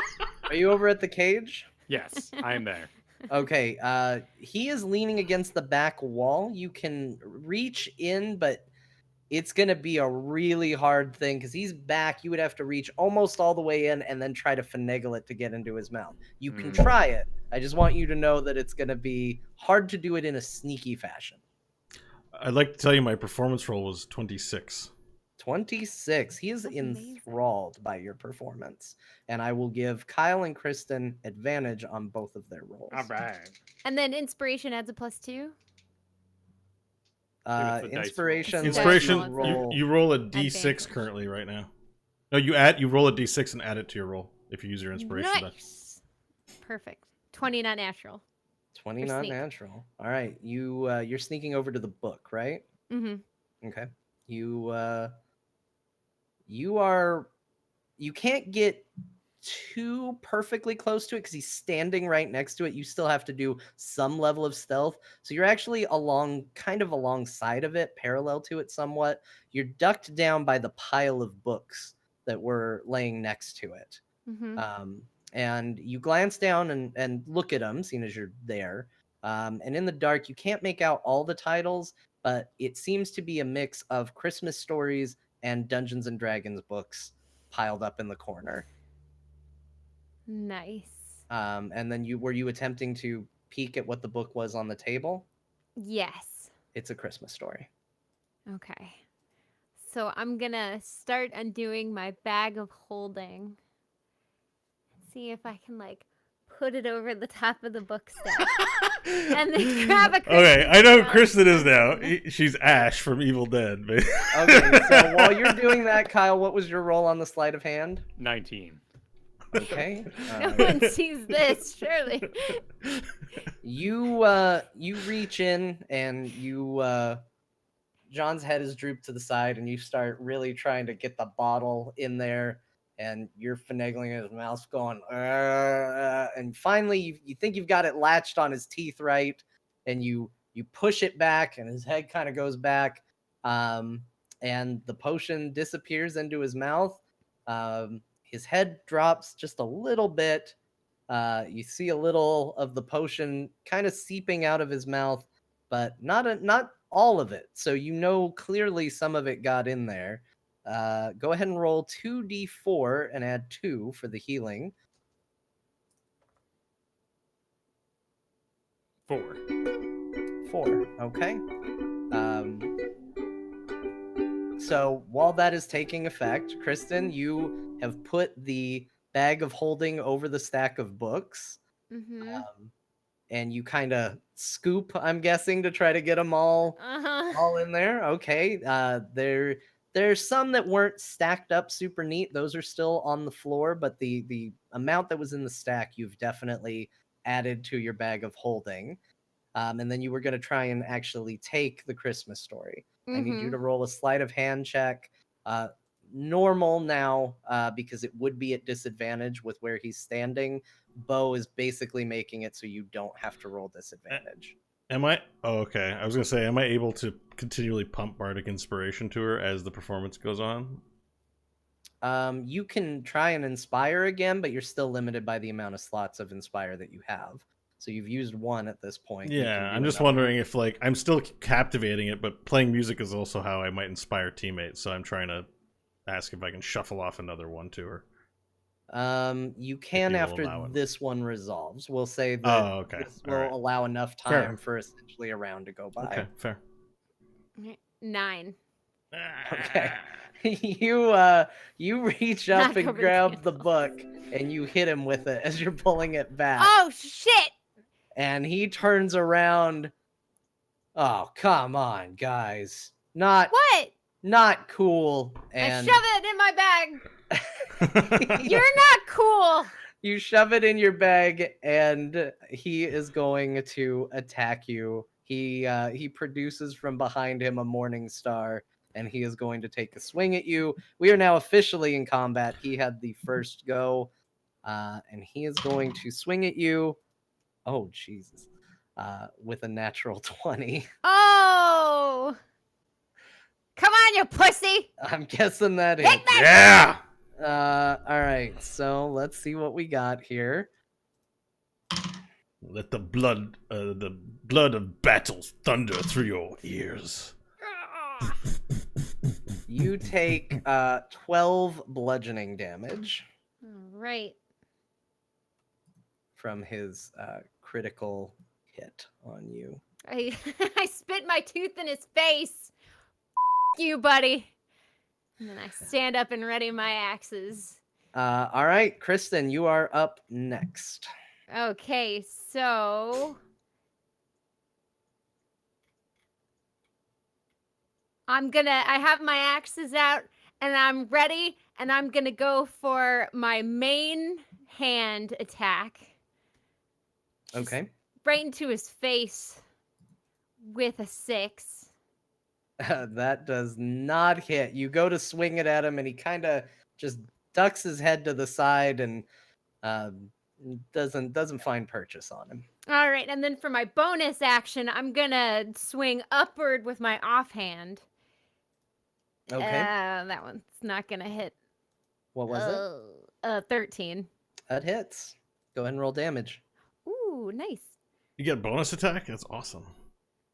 Are you over at the cage? Yes, I am there. Okay. He is leaning against the back wall. You can reach in, but it's gonna be a really hard thing because he's back. You would have to reach almost all the way in and then try to finagle it to get into his mouth. You can try it. I just want you to know that it's gonna be hard to do it in a sneaky fashion. I'd like to tell you my performance roll was 26. 26. He is That's amazing. enthralled by your performance, and I will give Kyle and Kristen advantage on both of their rolls. All right. and then inspiration adds a +2. Give us the dice roll. Inspiration. lets Inspiration, you roll. you roll a d6 Advantage. currently right now. No, you roll a d6 and add it to your roll if you use your inspiration die. Nice. Perfect. 20 not natural. 20 sneak. non-natural. All right, you're sneaking over to the book, right? Mm-hmm. Okay. You can't get too perfectly close to it because he's standing right next to it. You still have to do some level of stealth. So you're actually kind of alongside of it, parallel to it somewhat. You're ducked down by the pile of books that were laying next to it. Mm-hmm. And you glance down and look at them, seeing as you're there. And in the dark, you can't make out all the titles. but it seems to be a mix of Christmas stories and Dungeons and Dragons books piled up in the corner. Nice. And then were you attempting to peek at what the book was on the table? Yes. It's A Christmas Story. Okay. So I'm gonna start undoing my bag of holding. See if I can like put it over the top of the book stack. And then grab a Okay, I know Christmas Kristen is brown now. She's Ash from Evil Dead. But Okay, so while you're doing that, Kyle, what was your roll on the sleight of hand? 19. Okay. No one sees this, surely. You reach in and John's head is drooped to the side, and you start really trying to get the bottle in there, and you're finagling his mouth, going, and finally you think you've got it latched on his teeth right, and you push it back, and his head kind of goes back, and the potion disappears into his mouth. His head drops just a little bit. You see a little of the potion kind of seeping out of his mouth, but not all of it. So you know clearly some of it got in there. Go ahead and roll 2d4 and add 2 for the healing. 4. 4. Okay. So while that is taking effect, Kristen, you have put the bag of holding over the stack of books. Mm-hmm. And you kind of scoop, I'm guessing, to try to get them all in there. Okay. There's some that weren't stacked up super neat. Those are still on the floor, but the amount that was in the stack, you've definitely added to your bag of holding. And then you were going to try and actually take the Christmas Story. I need you to roll a sleight of hand check. Normal now, because it would be at disadvantage with where he's standing. Bo is basically making it so you don't have to roll disadvantage. am I? Oh, okay. I was gonna say, am I able to continually pump bardic inspiration to her as the performance goes on? You can try and inspire again, but you're still limited by the amount of slots of inspire that you have. So you've used one at this point. Yeah, I'm just wondering if, like, I'm still captivating it, but playing music is also how I might inspire teammates. So I'm trying to ask if I can shuffle off another one to her. You can you will after allow it. this one resolves. We'll say that this will Alright. allow enough Fair. time for essentially a round to go by. Okay, fair. 9. Okay. You reach up Knock and over the grab the candle. book and you hit him with it as you're pulling it back. Oh shit! And he turns around. Oh, come on, guys. Not cool. And I shove it in my bag. You're not cool. You shove it in your bag, and he is going to attack you. He produces from behind him a morning star, and he is going to take a swing at you. We are now officially in combat. He had the first go, and he is going to swing at you. Oh, Jesus. With a natural 20. Oh! Come on, you pussy! I'm guessing that hits. Yeah! All right, so let's see what we got here. Let the blood of battle thunder through your ears. You take 12 bludgeoning damage Right. from his critical hit on you. I spit my tooth in his face. You, buddy. And then I stand up and ready my axes. All right, Kristen, you are up next. Okay, so I have my axes out and I'm ready, and I'm gonna go for my main hand attack. Just Okay. right into his face with a 6. That does not hit. You go to swing it at him, and he kind of just ducks his head to the side and doesn't find purchase on him. All right, and then for my bonus action, I'm gonna swing upward with my offhand. Okay. That one's not gonna hit. What was it? 13. That hits. Go ahead and roll damage. Ooh, nice. You get a bonus attack? That's awesome.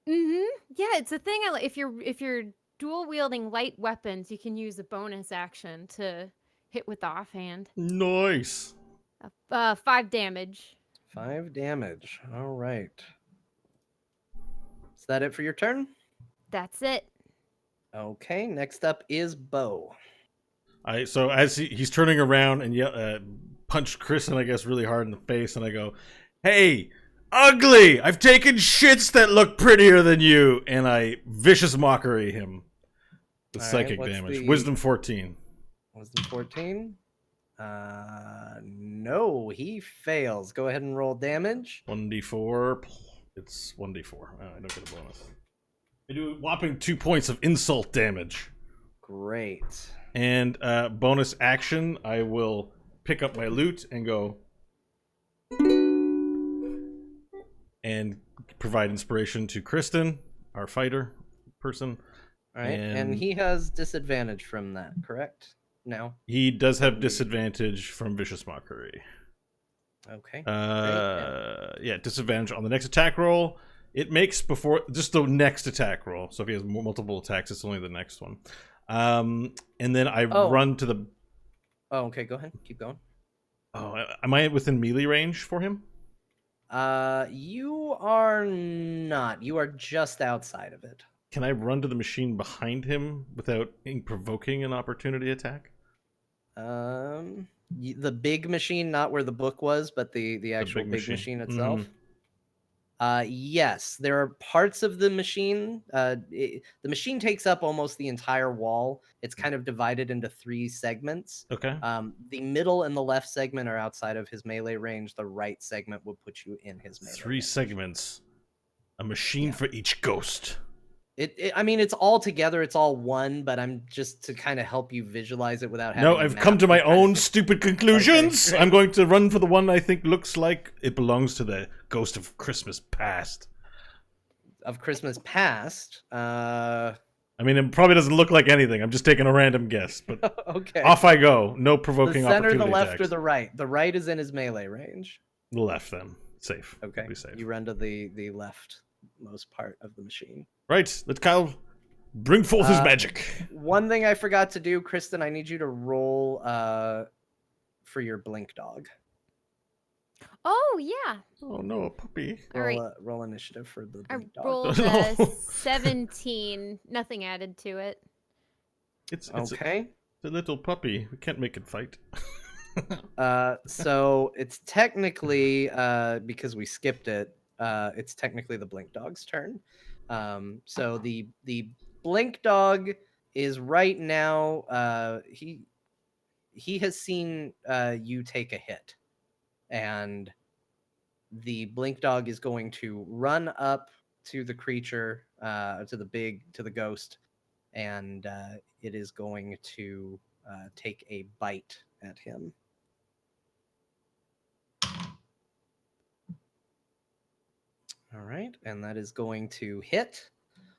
Yeah, it's a thing. If you're dual wielding light weapons, you can use a bonus action to hit with the offhand. Nice. 5 damage. 5 damage. All right. Is that it for your turn? That's it. Okay. Next up is Bo. So as he's turning around and punched Kristen, I guess, really hard in the face, and I go, "Hey, ugly! I've taken shits that look prettier than you," and I vicious mockery him with All right, psychic what's damage. the- Wisdom 14. Wisdom 14. No, he fails. Go ahead and roll damage. 1d4. It's 1d4. Oh, I don't get a bonus. I do a whopping 2 points of insult damage. Great. And bonus action, I will pick up my loot and go and provide inspiration to Kristen, our fighter person. All right, and he has disadvantage from that, correct? No. He does have disadvantage from vicious mockery. Okay. Yeah, disadvantage on the next attack roll. It makes before just the next attack roll. So if he has multiple attacks, it's only the next one. And then I run to the. Oh, okay. Go ahead. Keep going. Oh, am I within melee range for him? You are not. You are just outside of it. Can I run to the machine behind him without provoking an opportunity attack? The big machine, not where the book was, but the actual big machine itself. Yes, there are parts of the machine. The machine takes up almost the entire wall. It's kind of divided into 3 segments. Okay. The middle and the left segment are outside of his melee range. The right segment would put you in his melee 3 range. segments. A machine for each ghost. I mean, it's all together. It's all one, but I'm just to kind of help you visualize it without having. No, I've come to my own stupid conclusions. Okay, I'm going to run for the one I think looks like it belongs to the ghost of Christmas past. Of Christmas past? I mean, it probably doesn't look like anything. I'm just taking a random guess, but okay. Off I go. No provoking the center, opportunity the left, attacks. or the right? The right is in his melee range. The left, then. Safe. Okay. Be safe. You run to the leftmost part of the machine. Right. Let Kyle bring forth his magic. One thing I forgot to do, Kristen, I need you to roll for your blink dog. Oh, yeah. Oh, no, a puppy. All right. Roll initiative for the I blink dog. rolled a 17. Nothing added to it. It's okay. It's a little puppy. We can't make it fight. So it's technically, because we skipped it, it's technically the blink dog's turn. So the blink dog is right now, he has seen you take a hit, and the blink dog is going to run up to the creature, to the ghost, and it is going to take a bite at him. All right, and that is going to hit.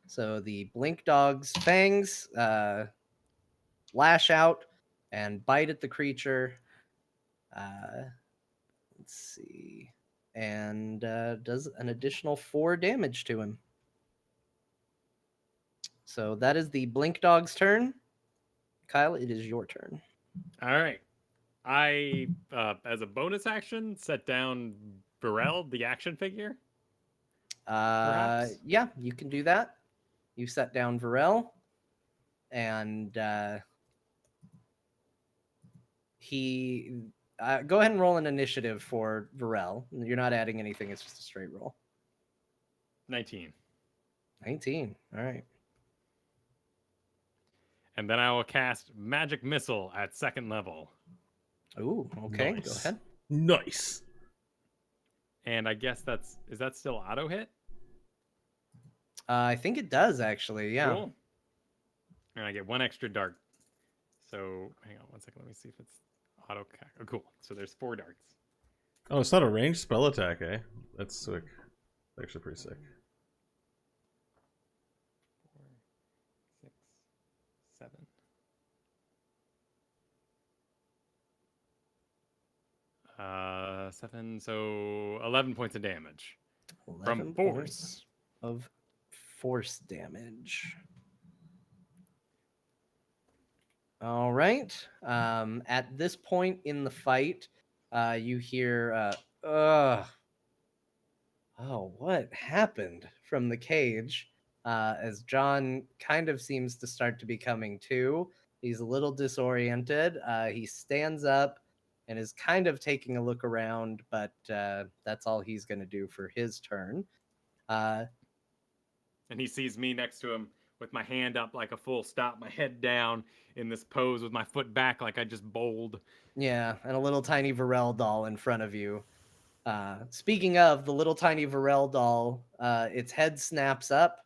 So the blink dog's fangs lash out and bite at the creature. Let's see. And does an additional 4 damage to him. So that is the blink dog's turn. Kyle, it is your turn. All right. I, as a bonus action, set down Burrell, the action figure. Perhaps? Yeah, you can do that. You set down Varel, and he. Go ahead and roll an initiative for Varel. You're not adding anything; it's just a straight roll. 19. 19. All right. And then I will cast Magic Missile at 2nd level. Ooh, okay. Nice. Go ahead. Nice. And I guess is that still auto hit? I think it does actually. Yeah. Cool. And I get 1 extra dart. So hang on 1 second. Let me see if it's auto. Oh, cool. So there's 4 darts. Oh, it's not a ranged spell attack, eh? That's sick. Actually pretty sick. 4, 6, 7. Seven, so 11 points of damage from force. Of force damage. All right. At this point in the fight, you hear, oh, what happened from the cage? As John kind of seems to start to be coming to. He's a little disoriented. He stands up and is kind of taking a look around, but that's all he's going to do for his turn. And he sees me next to him with my hand up like a full stop, my head down in this pose with my foot back like I just bowled. Yeah, and a little tiny Varel doll in front of you. Speaking of the little tiny Varel doll, its head snaps up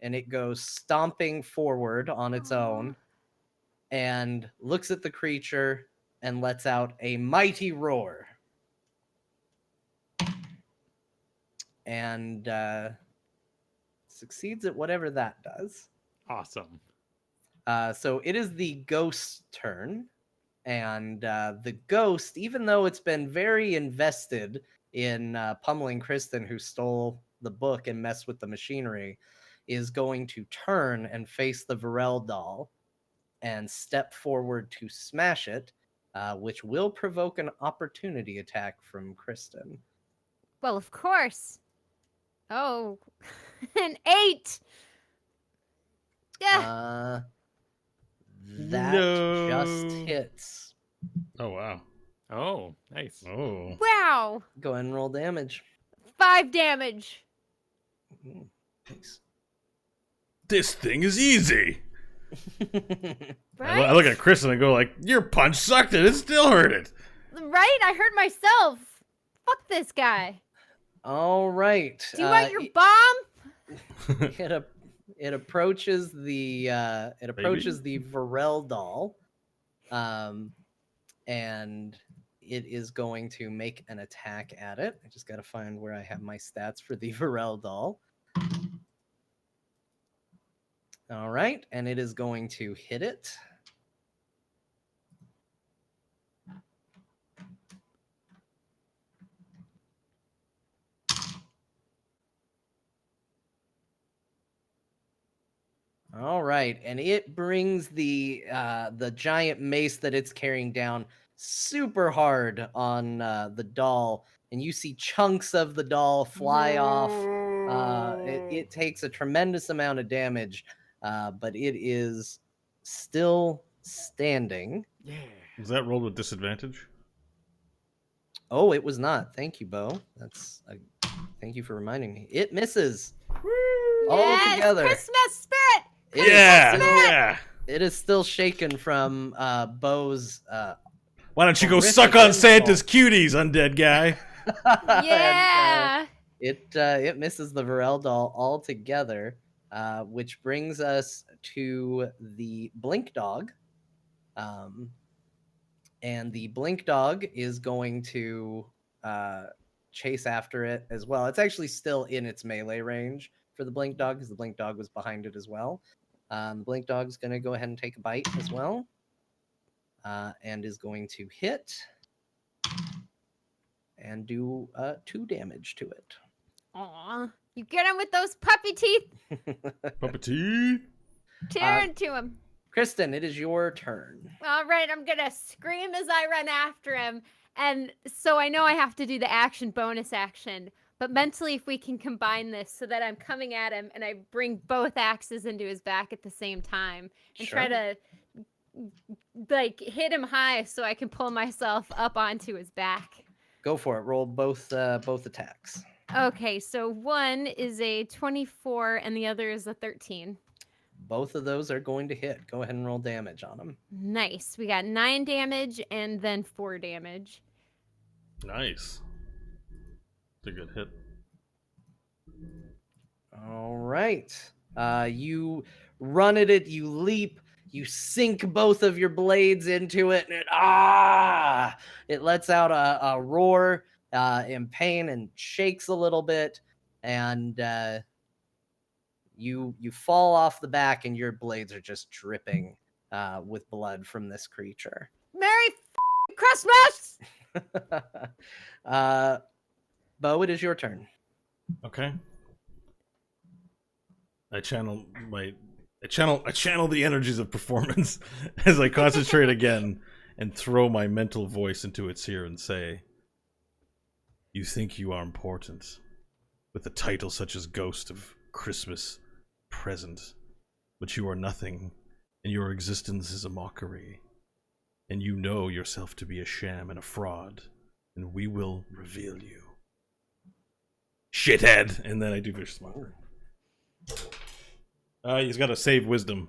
and it goes stomping forward on its own and looks at the creature and lets out a mighty roar. And succeeds at whatever that does. Awesome. So it is the ghost's turn. And the ghost, even though it's been very invested in pummeling Kristen, who stole the book and messed with the machinery, is going to turn and face the Varel doll and step forward to smash it, which will provoke an opportunity attack from Kristen. Well, of course. Oh, an 8. Yeah. That No. just hits. Oh wow. Oh, nice. Oh. Wow. Go ahead and roll damage. 5 damage. Nice. This thing is easy. Right? I look at Chris and I go like, "Your punch sucked and it still hurt it." Right? I hurt myself. Fuck this guy. All right. Do you want your bomb? It approaches the Varel doll, and it is going to make an attack at it. I just got to find where I have my stats for the Varel doll. All right, and it is going to hit it. All right, and it brings the giant mace that it's carrying down super hard on the doll, and you see chunks of the doll fly off. It takes a tremendous amount of damage, but it is still standing. Yeah. Was that rolled with disadvantage? Oh, it was not. Thank you, Bo. Thank you for reminding me. It misses. All Yes, together. Christmas spirit. Yeah. It is still shaken from Bo's. Why don't you go Horrific suck on insult. Santa's cuties, undead guy? Yeah. It misses the Varel doll altogether, which brings us to the Blink Dog. And the Blink Dog is going to chase after it as well. It's actually still in its melee range for the Blink Dog, because the Blink Dog was behind it as well. The Blink Dog is going to go ahead and take a bite as well, and is going to hit and do 2 damage to it. Aw. You get him with those puppy teeth. Puppety. Tear into him. Kristen, it is your turn. All right, I'm going to scream as I run after him. And so I know I have to do the action bonus action. But mentally, if we can combine this so that I'm coming at him and I bring both axes into his back at the same time and try to like hit him high so I can pull myself up onto his back. Go for it. Roll both attacks. Okay, so one is a 24 and the other is a 13. Both of those are going to hit. Go ahead and roll damage on them. Nice. We got 9 damage and then 4 damage. Nice. It's a good hit. All right. You run at it, you leap, you sink both of your blades into it, and it lets out a roar in pain and shakes a little bit, and you fall off the back, and your blades are just dripping with blood from this creature. Merry Christmas! Bo, it is your turn. Okay. I channel the energies of performance as I concentrate again and throw my mental voice into its ear and say, "You think you are important, with a title such as Ghost of Christmas Present, but you are nothing, and your existence is a mockery, and you know yourself to be a sham and a fraud, and we will reveal you. Shithead!" And then I do vicious mockery. He's got to save wisdom.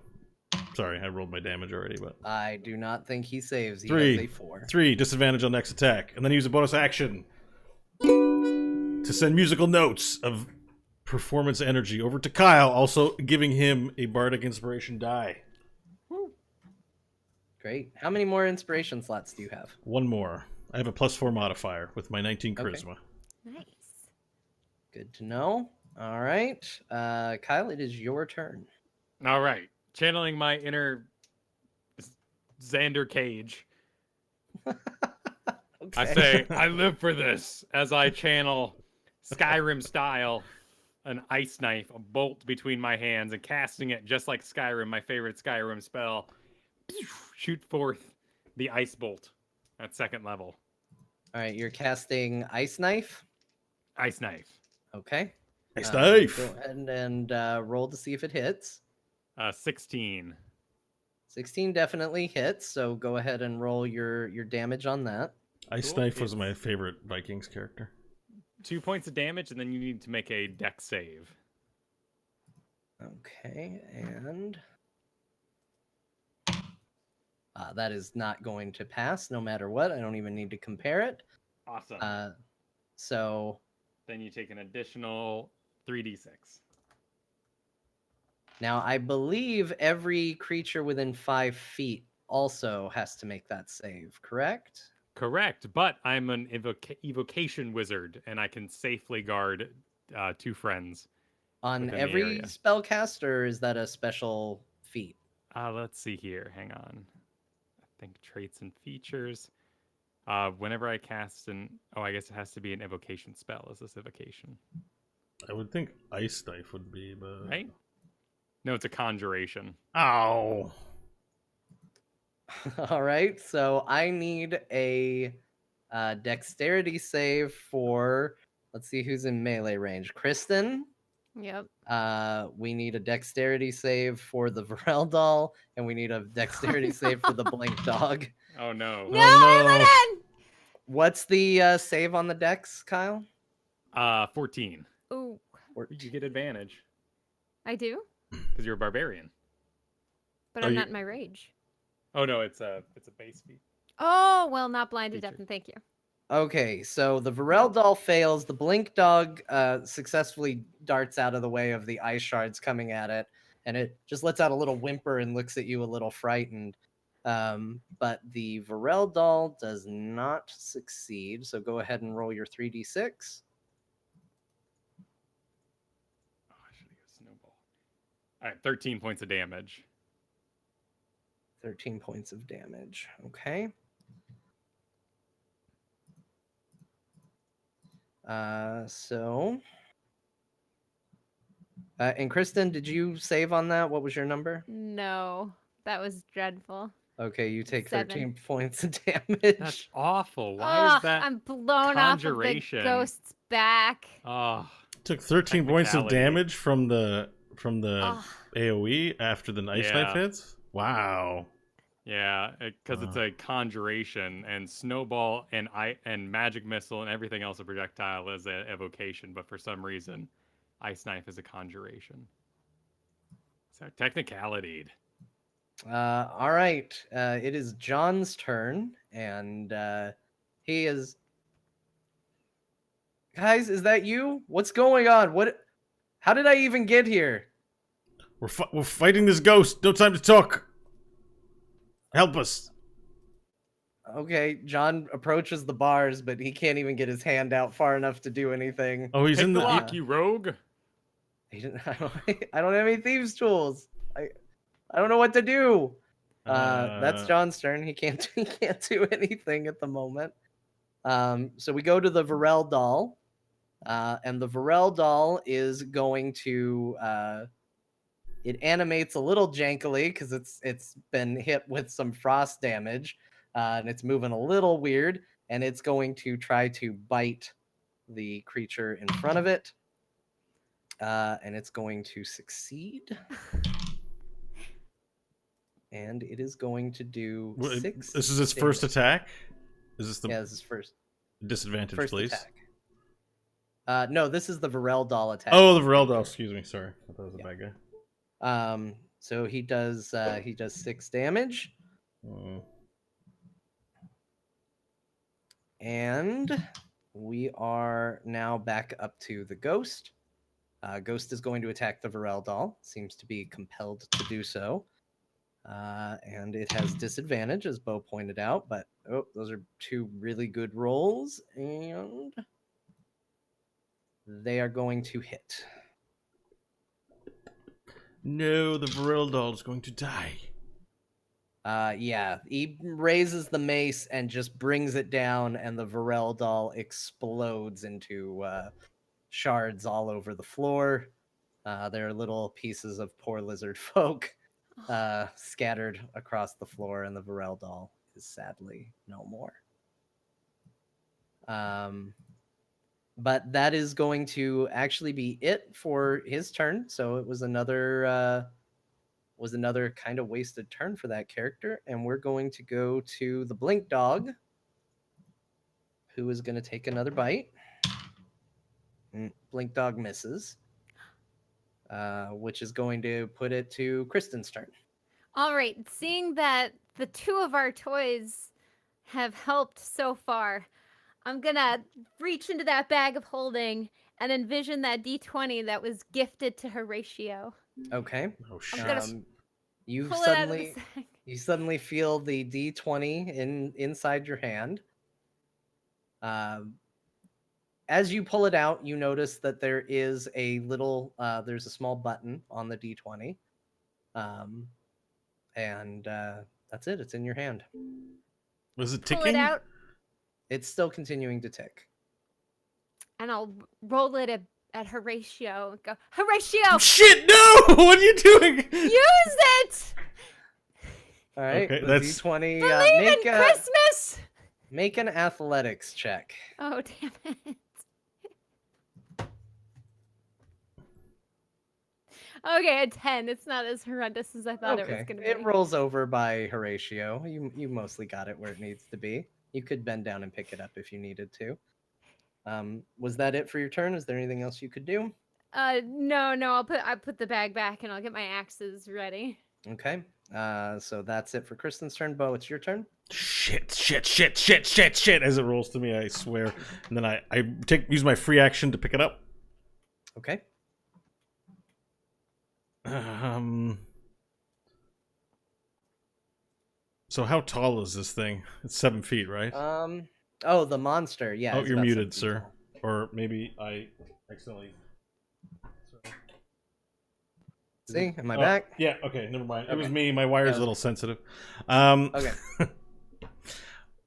Sorry, I rolled my damage already, but I do not think he saves. He Three. has a 4. 3 disadvantage on next attack, and then use a bonus action to send musical notes of performance energy over to Kyle, also giving him a bardic inspiration die. Great. How many more inspiration slots do you have? One more. I have a +4 modifier with my 19 Okay. charisma. Nice. Good to know. All right. Kyle, it is your turn. All right. Channeling my inner Xander Cage. I say, I live for this as I channel Skyrim style an ice knife, a bolt between my hands, and casting it just like Skyrim, my favorite Skyrim spell. Shoot forth the ice bolt at 2nd level. All right, you're casting Ice Knife. Ice knife. Okay. Nice knife. Go ahead and roll to see if it hits. 16. 16 definitely hits, so go ahead and roll your damage on that. Ice Cool. Knife was my favorite Vikings character. 2 points of damage, and then you need to make a dex save. Okay, and that is not going to pass no matter what. I don't even need to compare it. Awesome. So Then you take an additional 3d6. now I believe every creature within 5 feet also has to make that save, correct? Correct, but I'm an evocation wizard, and I can safely guard 2 friends. On Within the every area. spellcast, or is that a special feat? Let's see here. Hang on. I think traits and features. Whenever I cast I guess it has to be an evocation spell. Is this evocation? I would think Ice Knife would be, but... Right? No, it's a conjuration. Ow! All right, so I need a dexterity save for, let's see who's in melee range. Kristen. Yep. We need a dexterity save for the Varel doll, and we need a dexterity save for the Blink dog. Oh no. No, no. Illidan! What's the save on the dex, Kyle? 14. Ooh, You get advantage I do, because you're a barbarian. but Are I'm you- not in my rage. Oh no, it's a base feat. Oh, well, not blinded, Feature. deafened. Thank you. Okay, so the Varel doll fails. The Blink dog successfully darts out of the way of the ice shards coming at it, and it just lets out a little whimper and looks at you a little frightened. But the Varel doll does not succeed, so go ahead and roll your 3d6. Oh, I should have used snowball. All right, 13 points of damage. 13 points of damage. Okay. And Kristen, did you save on that? What was your number? No, that was dreadful. Okay, you take 13 7. points of damage. That's awful. Why Ugh, is that? I'm blown off of the conjuration? ghost's back. Oh, Took 13 points of Technicality. damage from the Ugh. AoE after the Ice Knife Yeah. hits? Wow. yeah, because it's a conjuration, and snowball and magic missile and everything else a projectile is an evocation, but for some reason, ice knife is a conjuration. So technicality. All right. It is John's turn, and he is. Guys, is that you? What's going on? How did I even get here? We're fighting this ghost. No time to talk. Help us. Okay, John approaches the bars, but he can't even get his hand out far enough to do anything. Oh, he's Pick in the the... lock, you rogue. He didn't, I don't have any thieves' tools. I don't know what to do. That's John's turn. He can't do anything at the moment. So we go to the Varel doll, and the Varel doll is going to It animates a little jankily because it's been hit with some frost damage, and it's moving a little weird. And it's going to try to bite the creature in front of it, and it's going to succeed. And it is going to do 6. This is its first damage. attack. Is this the Yeah, this is first disadvantage, please? attack. No, this is the Varel doll attack. Oh, the Varel doll. Excuse me. Sorry, I thought it was a bad guy. So he does 6 damage, and we are now back up to the ghost. Ghost is going to attack the Varel doll. Seems to be compelled to do so. And it has disadvantage, as Bo pointed out, but those are 2 really good rolls, and they are going to hit. No, the Varel doll is going to die. Yeah, he raises the mace and just brings it down, and the Varel doll explodes into shards all over the floor. There are little pieces of poor lizard folk scattered across the floor, and the Varel doll is sadly no more. But that is going to actually be it for his turn. So it was another kind of wasted turn for that character, and we're going to go to the Blink Dog, who is going to take another bite. Blink Dog misses, which is going to put it to Kristen's turn. All right, seeing that the 2 of our toys have helped so far, I'm gonna reach into that bag of holding and envision that D20 that was gifted to Horatio. Okay. Oh I'm shit! gonna You pull it out of the suddenly feel the D20 inside your hand. As you pull it out, you notice that there is there's a small button on the D20. And that's it. It's in your hand. Was it pull ticking? it out, It's still continuing to tick. and I'll roll it at Horatio and go, Horatio, Shit! No! What are you doing? use it! All right. Okay, the that's- D20. Believe in Christmas! Make an athletics check. Oh, damn it. Okay, a 10. It's not as horrendous as I thought it was going to be. It rolls over by Horatio. You mostly got it where it needs to be. You could bend down and pick it up if you needed to. Was that it for your turn? Is there anything else you could do? No. I put the bag back and I'll get my axes ready. Okay. So that's it for Kristen's turn. Bo, it's your turn. Shit! As it rolls to me, I swear. And then I use my free action to pick it up. Okay. So how tall is this thing? It's 7 feet, right? Oh, the monster. Yeah. Oh, it's you're about muted, 7 feet sir. Or maybe I accidentally. See, am I Oh, back? Yeah. Okay. Never mind. It was Okay. me. My wire's Yeah. a little sensitive. Okay.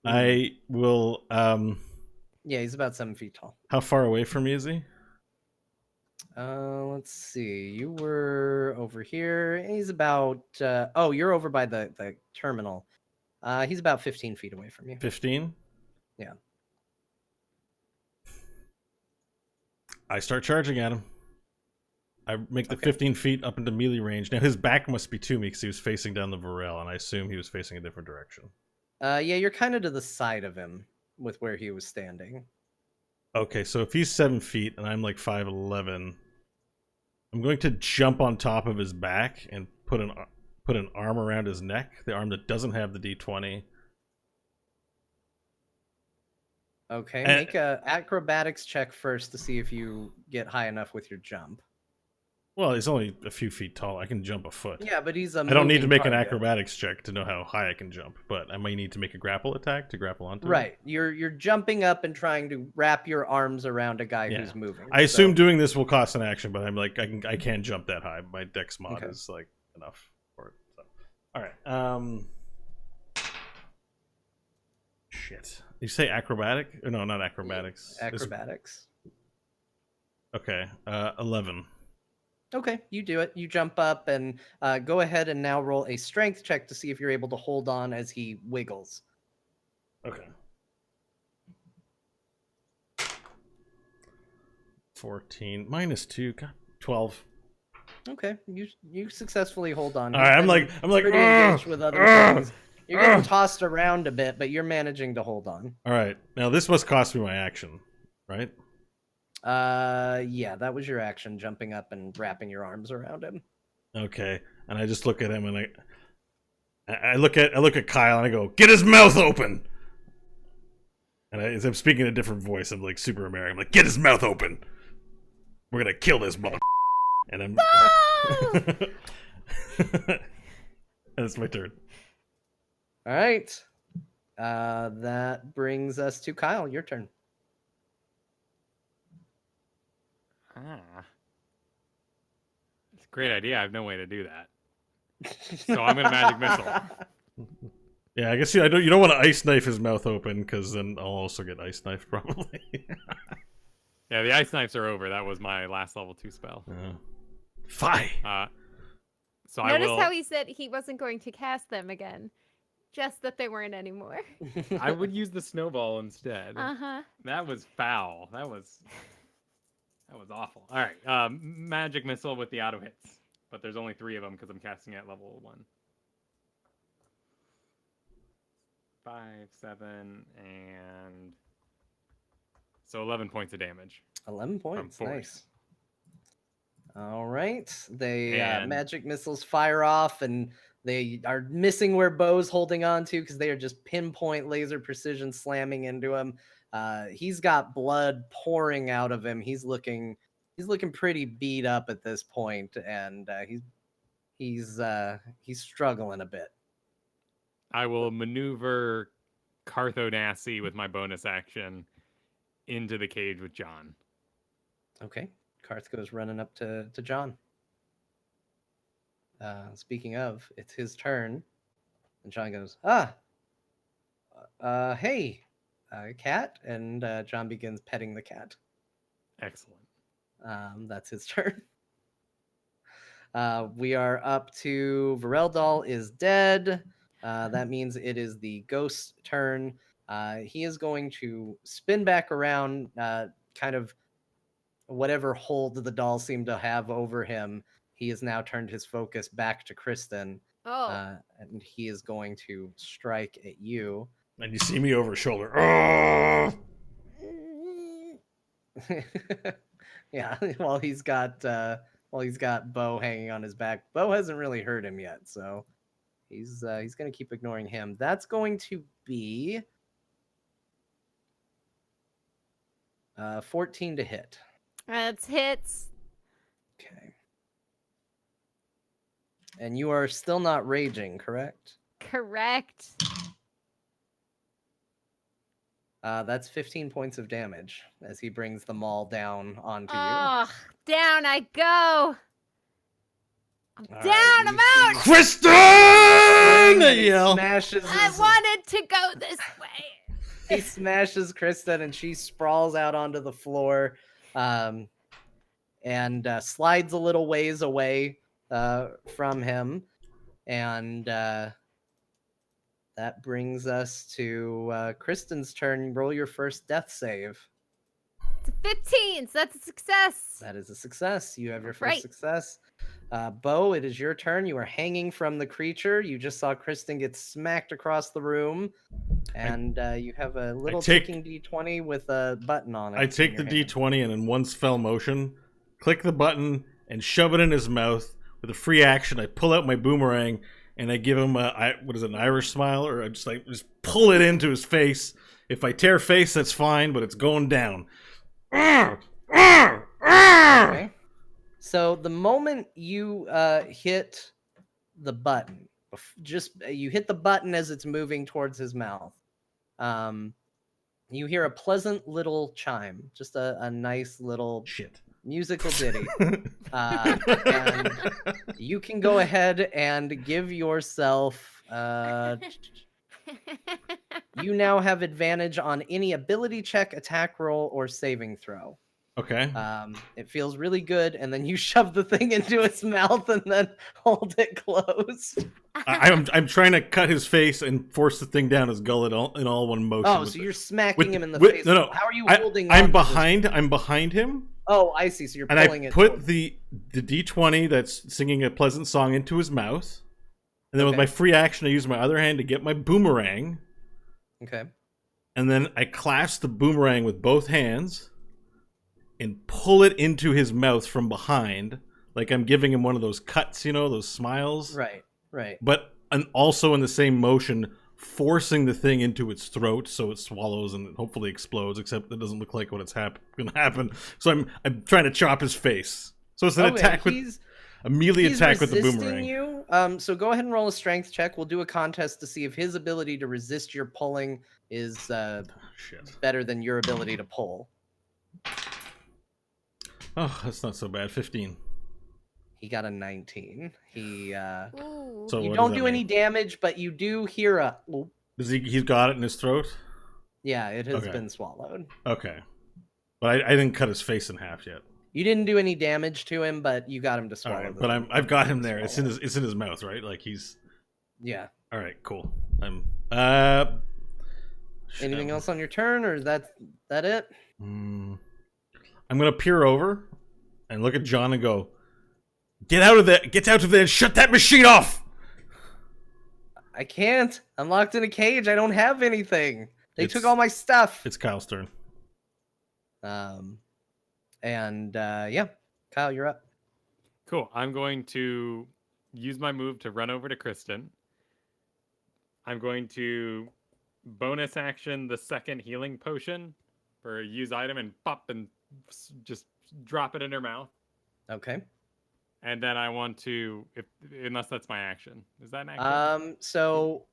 I will. Yeah, he's about 7 feet tall. How far away from me is he? Let's see. You were over here. He's about. You're over by the terminal. He's about 15 feet away from you. 15. Yeah. I start charging at him. I make the Okay. 15 feet up into melee range. Now his back must be to me because he was facing down the Varel, and I assume he was facing a different direction. Yeah, you're kind of to the side of him with where he was standing. Okay, so if he's 7 feet and I'm like 5'11", I'm going to jump on top of his back and put an arm around his neck, the arm that doesn't have the D20. Okay, And- make a acrobatics check first to see if you get high enough with your jump. Well, he's only a few feet tall. I can jump a foot. Yeah, but he's a. I don't need to moving make an target. acrobatics check to know how high I can jump, but I might need to make a grapple attack to grapple onto him. Right, you're jumping up and trying to wrap your arms around a guy Yeah. who's moving. I assume so- doing this will cost an action, but I'm like, I can't jump that high. My dex mod Okay. is like enough for it. So. All right. Shit. You say acrobatic? No, not acrobatics. acrobatics. Okay. 11. Okay, you do it. You jump up and go ahead and now roll a strength check to see if you're able to hold on as he wiggles. Okay. 14 minus 2, God, 12. Okay, you successfully hold on. All He's right, been I'm like, pretty engaged with other things. You're getting tossed around a bit, but you're managing to hold on. All right, now this must cost me my action, right? Yeah, that was your action, jumping up and wrapping your arms around him. Okay, and I just look at him and I look at Kyle and I go, "Get his mouth open!" And as I'm speaking in a different voice, I'm like super American. I'm like, "Get his mouth open! We're gonna kill this mother." And I'm. That's my turn. All right. That brings us to Kyle. Your turn. It's a great idea. I have no way to do that. So I'm gonna magic missile. Yeah, I guess you don't want to ice knife his mouth open because then I'll also get ice knifed probably. Yeah, the ice knives are over. That was my last level 2 spell. Fie. So Notice I will. how he said he wasn't going to cast them again. Just that they weren't anymore. I would use the snowball instead. Uh-huh. That was foul. That was awful. All right, magic missile with the auto hits, but there's only 3 of them because I'm casting at level 1. 5, 7, and so 11 points of damage. 11 points. force. Nice. All right. They And- magic missiles fire off, and they are missing where Bo's holding on to because they are just pinpoint laser precision slamming into him. He's got blood pouring out of him. He's looking pretty beat up at this point, and he's struggling a bit. I will maneuver Carthonassi with my bonus action into the cage with John. Okay. Karth goes running up to John. Speaking of, it's his turn. And John goes, hey, cat. And John begins petting the cat. Excellent. That's his turn. We are up to Vareldal is dead. That means it is the ghost's turn. He is going to spin back around, kind of whatever hold the doll seemed to have over him. He has now turned his focus back to Kristen. Oh. And he is going to strike at you. And you see me over his shoulder. Oh! Yeah, while he's got Bo hanging on his back. Bo hasn't really hurt him yet, so he's going to keep ignoring him. That's going to be 14 to hit. That's hits. Okay. And you are still not raging, correct? Correct. That's 15 points of damage as he brings the maul down onto you. Oh, down I go. I'm All down. right, I'm you out. see Kristen! Kristen, I and he yell. smashes I his- wanted to go this way. he smashes Kristen and she sprawls out onto the floor, and slides a little ways away from him. And that brings us to Kristen's turn. Roll your first death save. It's a 15, so that's a success. That is a success. You have your first Right. success. Bo, it is your turn. You are hanging from the creature. You just saw Kristen get smacked across the room. And you have a little ticking D20 with a button on it. I take the D20 and in one fell motion, click the button and shove it in his mouth. With a free action, I pull out my boomerang and I give him an Irish smile, or I just pull it into his face. If I tear face, that's fine, but it's going down. Okay. So the moment you hit the button, you hit the button as it's moving towards his mouth, you hear a pleasant little chime, just a nice little musical ditty. And you can go ahead and give yourself. You now have advantage on any ability check, attack roll, or saving throw. Okay. It feels really good, and then you shove the thing into its mouth and then hold it closed. I'm trying to cut his face and force the thing down his gullet in all one motion. Oh, so you're smacking him in the face. No. How are you I, holding I'm on to this? behind. I'm behind him, Oh, I see. So you're and pulling I it. put towards- the D20 that's singing a pleasant song into his mouth, and then with Okay. my free action, I use my other hand to get my boomerang, Okay. and then I clasp the boomerang with both hands and pull it into his mouth from behind, like I'm giving him one of those cuts, you know, those smiles. Right. Right. But also in the same motion, forcing the thing into its throat so it swallows and hopefully explodes. Except it doesn't look like what it's going to happen. So I'm trying to chop his face. So it's an attack with a melee attack with the boomerang. You. So go ahead and roll a strength check. We'll do a contest to see if his ability to resist your pulling is Shit. better than your ability to pull. Oh, that's not so bad. 15. He got a 19. He Ooh. So you what don't does do that any mean? damage, but you do hear a whoop. Does he's got it in his throat? Yeah, it has Okay. been swallowed. Okay. But I didn't cut his face in half yet. You didn't do any damage to him, but you got him to swallow. All right, the but thing. I've got him there. It's in Swallow. his mouth, right? Like he's Yeah. all right. Cool. I'm Anything else on your turn, or is that it? I'm gonna peer over and look at John and go, "Get out of there! Get out of there! And shut that machine off!" I can't. I'm locked in a cage. I don't have anything. They took It's- all my stuff. It's Kyle's turn. Yeah, Kyle, you're up. Cool. I'm going to use my move to run over to Kristen. I'm going to bonus action the second healing potion for a use item and pop and just drop it in her mouth. Okay. And then I want to, unless that's my action. Is that an action? So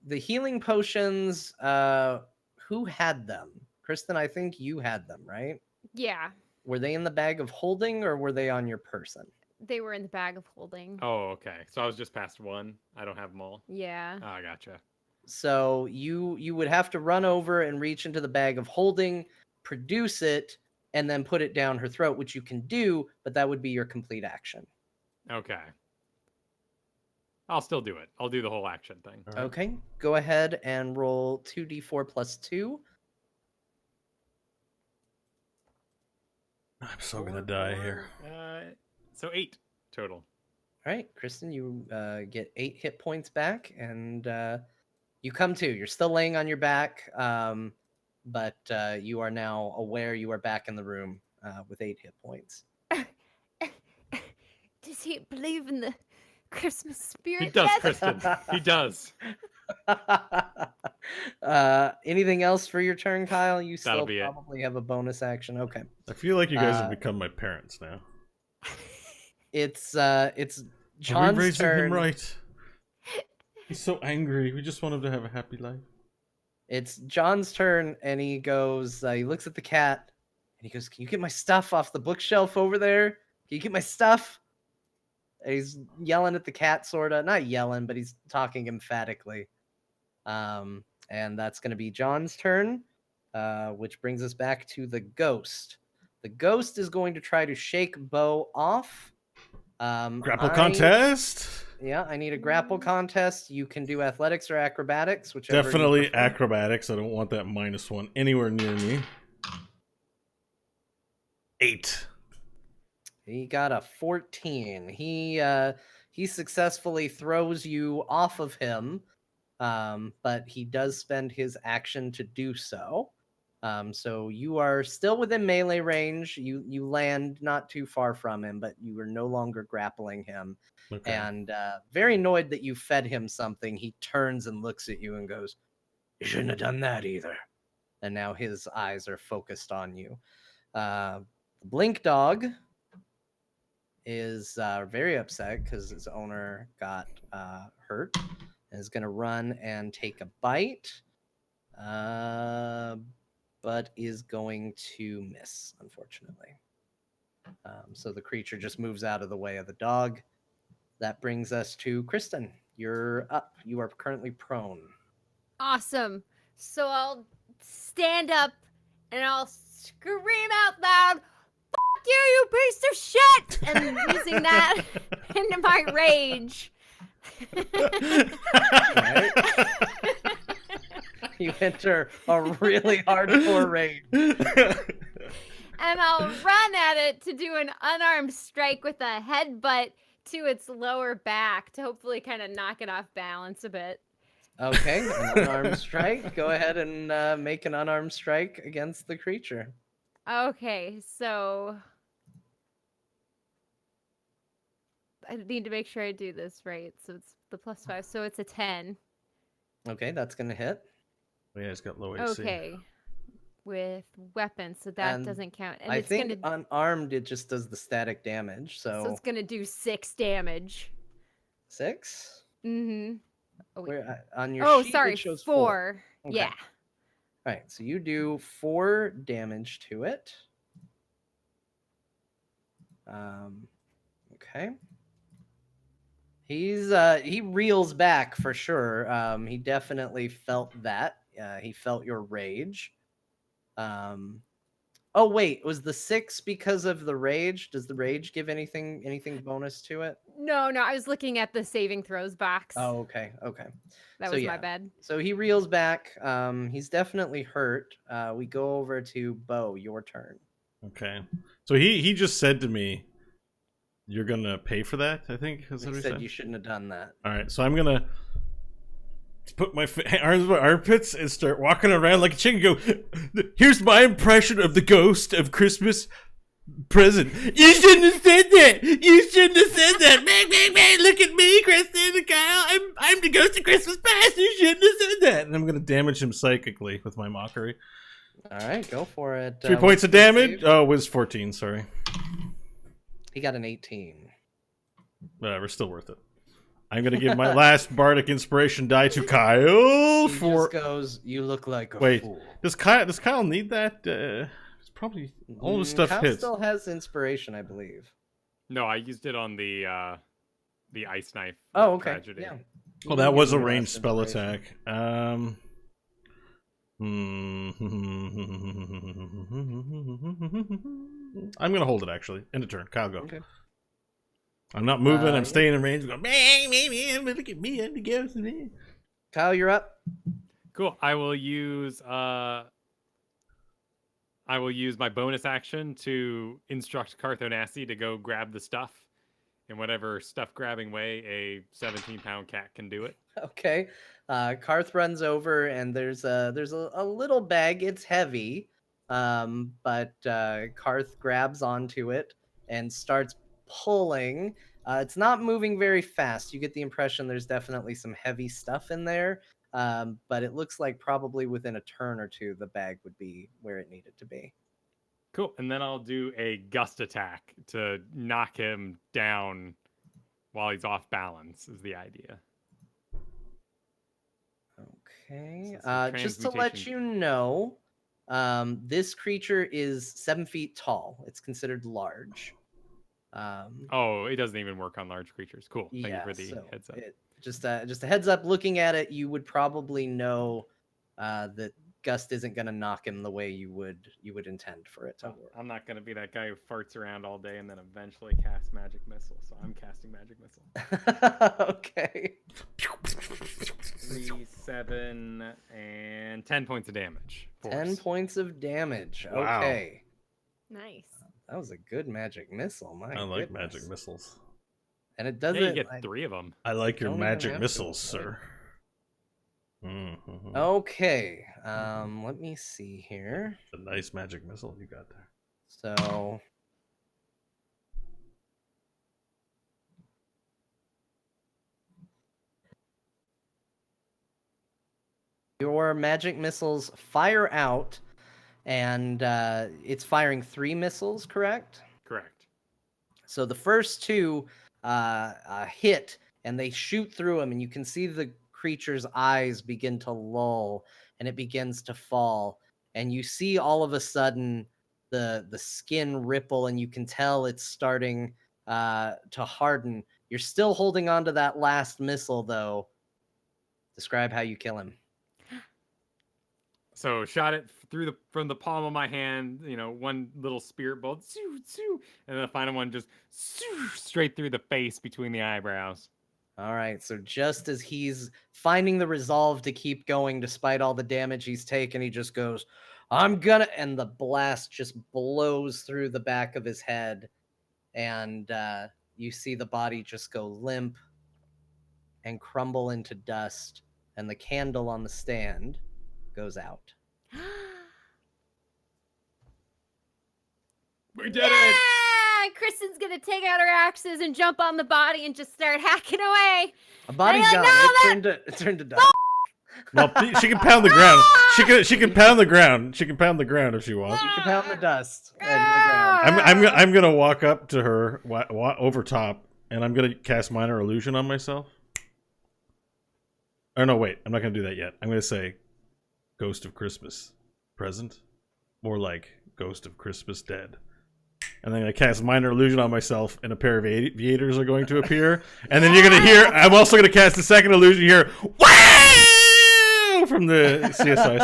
the healing potions, who had them? Kristen, I think you had them, right? Yeah, Were they in the bag of holding or were they on your person? they were in the bag of holding. Oh, okay. So I was just past one. I don't have them all. Yeah. Oh, I gotcha. So you would have to run over and reach into the bag of holding, produce it, and then put it down her throat, which you can do, but that would be your complete action. Okay. I'll still do it. I'll do the whole action thing. All right. Okay, go ahead and roll 2d4 plus 2. I'm so gonna die here. So 8 total. All right, Kristen, you get 8 hit points back, and you come to. You're still laying on your back, but you are now aware you are back in the room with 8 hit points. Does he believe in the Christmas spirit? He does, yet? Kristen. He does. Anything else for your turn, Kyle? You That'll still be it. probably have a bonus action. Okay. I feel like you guys have Uh, become my parents now. It's Are we John's raising turn. him right? He's so angry. We just want him to have a happy life. It's John's turn, and he goes. He looks at the cat, and he goes, "Can you get my stuff off the bookshelf over there? Can you get my stuff?" And he's yelling at the cat, sorta. Not yelling, but he's talking emphatically. And that's going to be John's turn, which brings us back to the ghost. The ghost is going to try to shake Bo off. Grapple contest? Yeah, I need a grapple contest. You can do athletics or acrobatics, whichever. you Definitely prefer. acrobatics. I don't want that -1 anywhere near me. 8. He got a 14. He successfully throws you off of him, but he does spend his action to do so. So you are still within melee range. You land not too far from him, but you are no longer grappling him. Okay. And very annoyed that you fed him something, he turns and looks at you and goes, "You shouldn't have done that either." And now his eyes are focused on you. Blink Dog is very upset because his owner got hurt and is going to run and take a bite, but is going to miss, unfortunately. So the creature just moves out of the way of the dog. That brings us to Kristen. You're up. You are currently prone. Awesome. So I'll stand up and I'll scream out loud, "Fuck you, you piece of shit!" And using that into my rage. Right? You enter a really hardcore rage. And I'll run at it to do an unarmed strike with a headbutt to its lower back to hopefully kind of knock it off balance a bit. Okay, an unarmed strike. Go ahead and make an unarmed strike against the creature. Okay, so I need to make sure I do this right. So it's the +5, so it's a 10. Okay, that's gonna hit. Yeah, it's got low AC. Okay, with weapons, so that And doesn't count. And I it's think gonna, unarmed it just does the static damage. so So it's gonna do 6 damage. 6. Mm-hmm. Oh, wait. Where on your Oh, sheet sorry, it shows 4. Okay. Yeah. All right, so you do 4 damage to it. Okay. He reels back for sure. He definitely felt that. He felt your rage. Oh wait, was the 6 because of the rage? Does the rage give anything bonus to it? No, I was looking at the saving throws box. Oh, okay. That so was yeah. my bad. So he reels back. He's definitely hurt. We go over to Bo. Your turn. Okay. So he just said to me, "You're gonna pay for that." I think is He what he said said. you shouldn't have done that. All right. So I'm gonna put my arms in my armpits and start walking around like a chicken. Go. Here's my impression of the ghost of Christmas present. You shouldn't have said that. You shouldn't have said that. Bang, bang, bang. Look at me, Kristen and Kyle. I'm the ghost of Christmas past. You shouldn't have said that. And I'm gonna damage him psychically with my mockery. All right, go for it. 3 points of what's the damage. save? Oh, it was 14. Sorry. He got an 18. Whatever, still worth it. I'm gonna give my last bardic inspiration die to Kyle He for. just goes, "You look like a Wait, fool." does Kyle need that? It's probably all the stuff Kyle hits. still has inspiration, I believe. No, I used it on the ice knife. Oh, okay. Tragedy. Yeah. Oh, that was a ranged spell attack. I'm gonna hold it actually. End of turn. Kyle, go. Okay. I'm not moving. I'm yeah. staying in range. Going, bang, bang, bang, look at me. I'm the ghost of me. Kyle, you're up. Cool. I will use my bonus action to instruct Carthonassi to go grab the stuff in whatever stuff grabbing way a 17-pound cat can do it. Okay. Karth runs over and there's a little bag. It's heavy. But Karth grabs onto it and starts pulling. It's not moving very fast. You get the impression there's definitely some heavy stuff in there. But it looks like probably within a turn or two the bag would be where it needed to be. Cool. And then I'll do a gust attack to knock him down while he's off balance is the idea. Okay. So it's a Just to let transmutation. you know, this creature is 7 feet tall. It's considered large. Oh, it doesn't even work on large creatures. Cool. Thank you for the so heads up. Just a heads up. Looking at it, you would probably know that Gust isn't going to knock him the way you would intend for it to work. I'm not going to be that guy who farts around all day and then eventually casts magic missile. So I'm casting magic missile. Okay. 3, 7, and 10 points of damage. 10 points of damage. Wow. Okay. Nice. That was a good magic missile. My I like goodness. magic missiles. And it doesn't. Yeah, you get 3 of them. I like your Don't even magic have to, missiles, right? sir. Mm-hmm. Okay. Let me see here. A nice magic missile you got there. So your magic missiles fire out, and it's firing 3 missiles, correct? Correct. So the first 2 hit, and they shoot through him, and you can see the creature's eyes begin to lull, and it begins to fall. And you see all of a sudden the skin ripple, and you can tell it's starting to harden. You're still holding on to that last missile, though. Describe how you kill him. So shot it from the palm of my hand, one little spirit bolt, and then the final one just straight through the face between the eyebrows. All right, so just as he's finding the resolve to keep going despite all the damage he's taken, he just goes, "I'm gonna," and the blast just blows through the back of his head, and you see the body just go limp and crumble into dust, and the candle on the stand goes out. We did it! Yeah! Kristen's gonna take out her axes and jump on the body and just start hacking away. A body's like, gone. "No, It turned to dust. Well, she can pound the ground. She can pound the ground. She can pound the ground if she wants. You can pound the dust into the ground. I'm gonna walk up to her over top, and I'm gonna cast minor illusion on myself. Oh no, wait, I'm not gonna do that yet. I'm gonna say, "Ghost of Christmas present," more like "Ghost of Christmas dead." And then I cast minor illusion on myself, and a pair of aviators are going to appear. And then you're gonna hear. I'm also gonna cast a second illusion here. Wow! From the CSI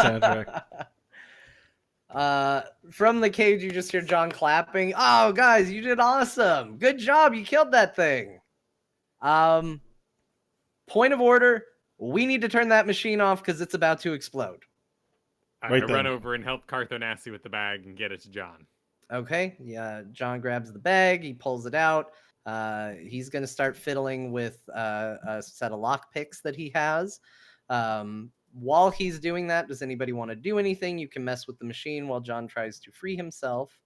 soundtrack. From the cage, you just hear John clapping. "Oh, guys, you did awesome! Good job! You killed that thing." Point of order: we need to turn that machine off because it's about to explode. I Right run then. over and help Carthonassi with the bag and get it to John. Okay, yeah. John grabs the bag. He pulls it out. He's gonna start fiddling with a set of lock picks that he has. While he's doing that, does anybody want to do anything? You can mess with the machine while John tries to free himself.